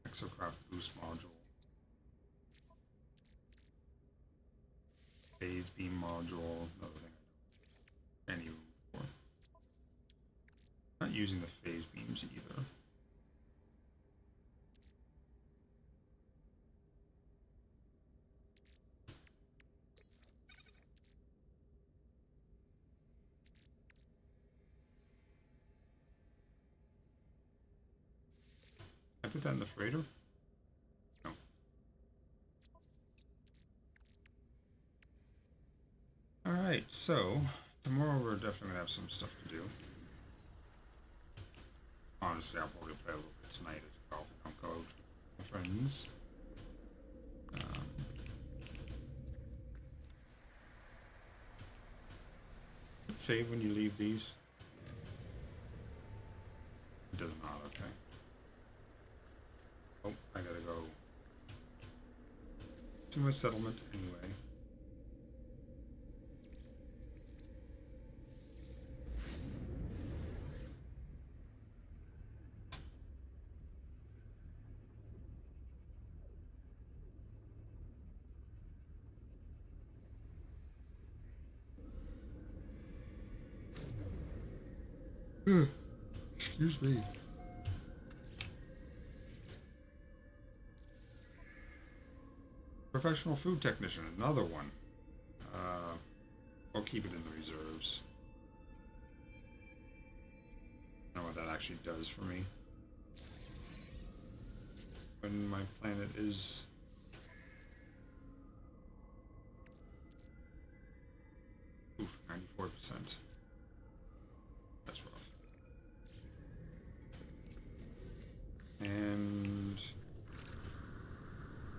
Exocraft boost module. Phase beam module. Another thing I don't have any room for. Not using the phase beams either. I put that in the freighter? No. Alright, so tomorrow we're definitely gonna have some stuff to do. Honestly, I'll probably play a little bit tonight as well if I don't go out with my friends. Save when you leave these. It does not, okay. Oh, I gotta go to my settlement anyway. Excuse me. Professional food technician, another one. I'll keep it in the reserves. I don't know what that actually does for me. When my planet is... Oof, 94%. That's rough. And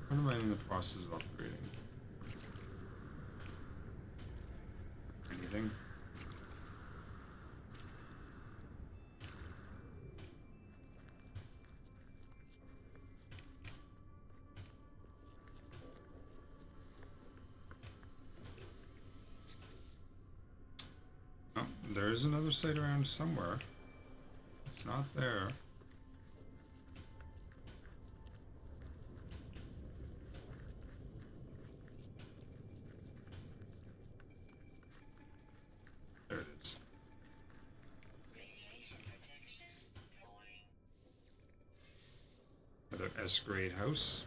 what am I in the process of upgrading? Anything? Oh, there is another site around somewhere. It's not there. There it is. Radiation protection falling. Another S-grade house.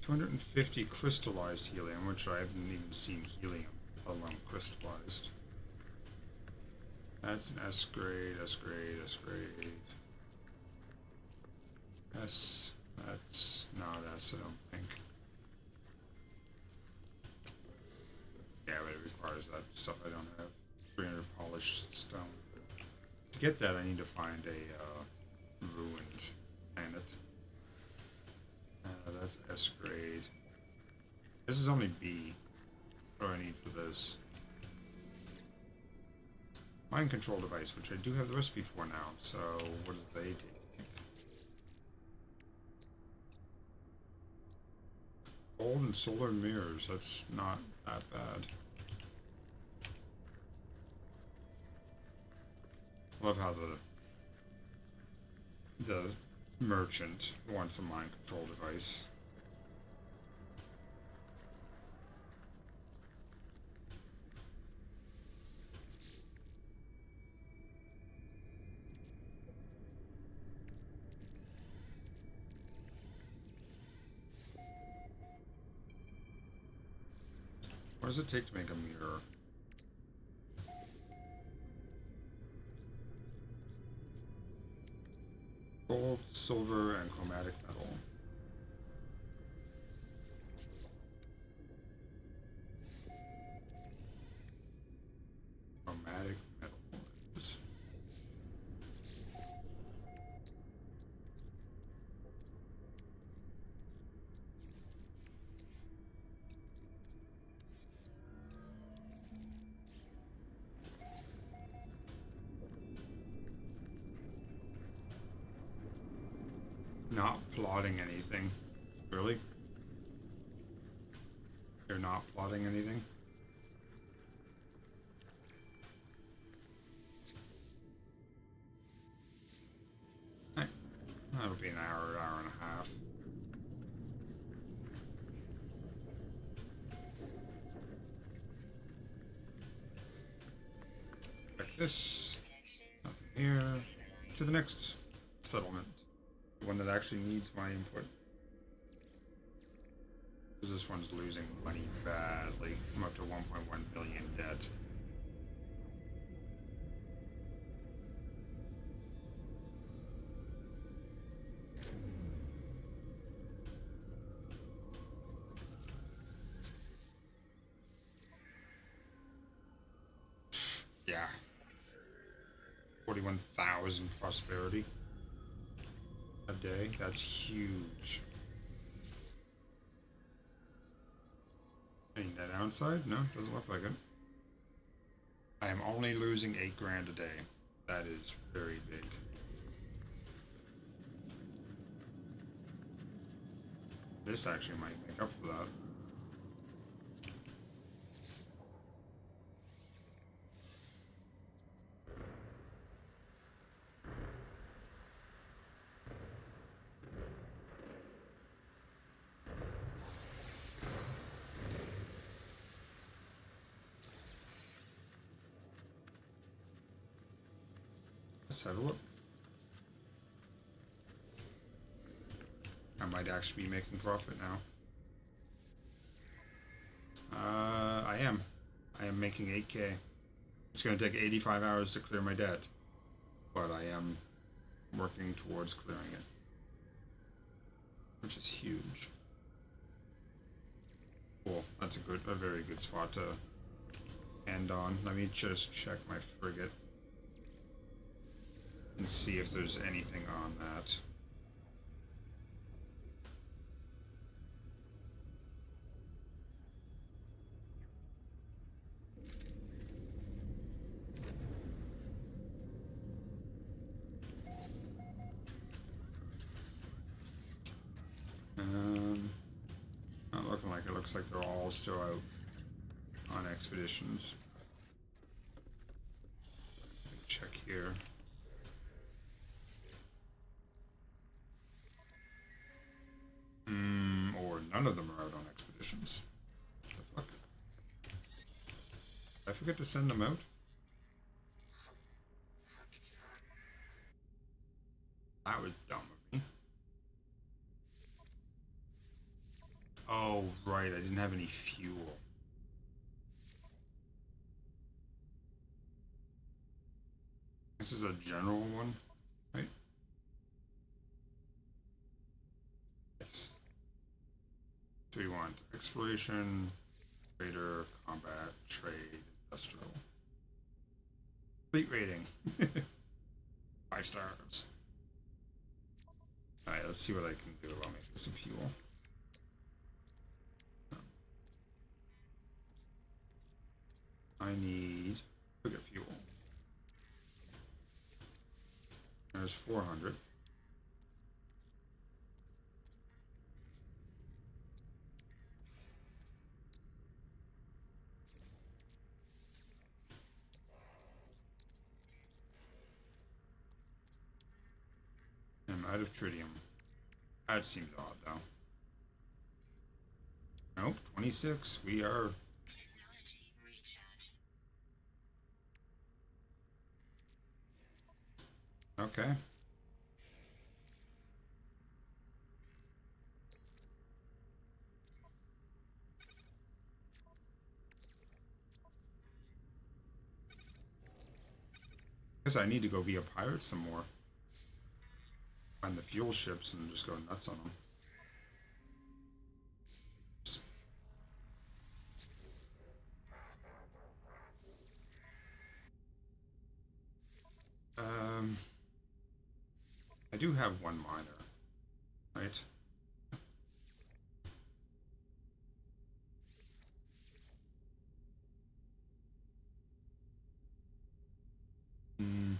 $250 crystallized helium, which I haven't even seen helium, let alone crystallized. That's an S grade, S grade, S grade. S, that's not S, I don't think. Yeah, but it requires that stuff I don't have. 300 polished stone. To get that, I need to find a ruined planet. That's S grade. This is only B. What do I need for this? Mind control device, which I do have the recipe for now, so what do they take? Gold and solar mirrors, that's not that bad. Love how the merchant wants a mind control device. What does it take to make a mirror? Gold, silver, and chromatic metal. Chromatic metal. Not plotting anything. Really? You're not plotting anything? Hey, that'll be an hour, hour and a half. Like this. Nothing here. To the next settlement. The one that actually needs my input. Because this one's losing money badly. I'm up to 1.1 billion debt. Yeah. 41,000 prosperity a day. That's huge. Any net downside? No, doesn't look like it. I am only losing 8 grand a day. That is very big. This actually might make up for that. Let's have a look. I might actually be making profit now. I am. I am making 8K. It's going to take 85 hours to clear my debt, but I am working towards clearing it, which is huge. Cool. That's a very good spot to end on. Let me just check my frigate and see if there's anything on that. Not looking like it. Looks like they're all still out on expeditions. Check here. Or none of them are out on expeditions. What the fuck? Did I forget to send them out? That was dumb of me. Oh, right, I didn't have any fuel. This is a general one, right? Yes. So we want exploration, trader, combat, trade, industrial. Fleet rating. 5 stars. Alright, let's see what I can do while making some fuel. I need frigate fuel. There's 400. I'm out of tritium. That seems odd, though. Nope, 26. We are. Technology recharge. Okay. Guess I need to go be a pirate some more. Find the fuel ships and just go nuts on them. I do have one miner, right? Hmm.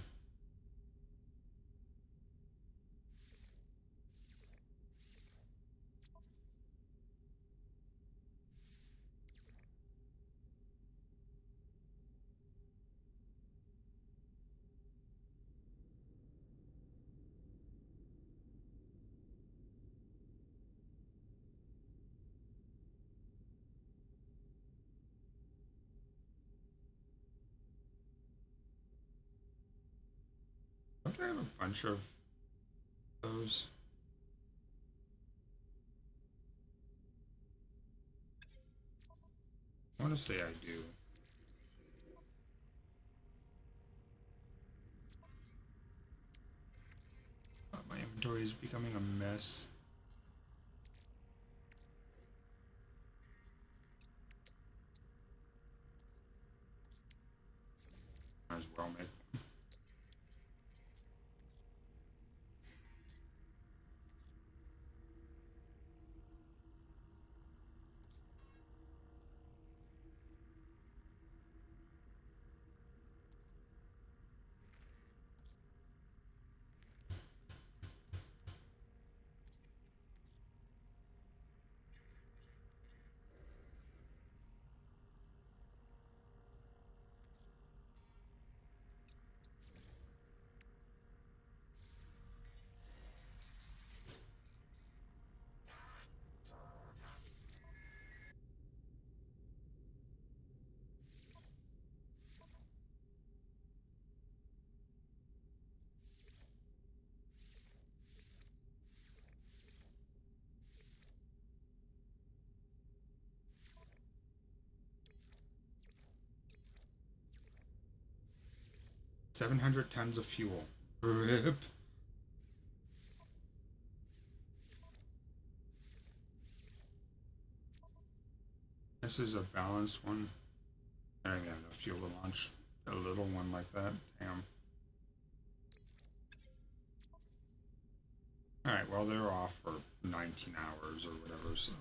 Don't I have a bunch of those? I want to say I do. My inventory is becoming a mess. Might as well make one. $700 of fuel. Rip. This is a balanced one. I don't even have enough fuel to launch a little one like that. Damn. Alright, well, they're off for 19 hours or whatever, so.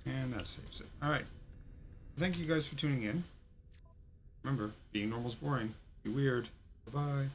And that saves it. Alright. Thank you guys for tuning in. Remember, being normal's boring. Be weird. Bye-bye.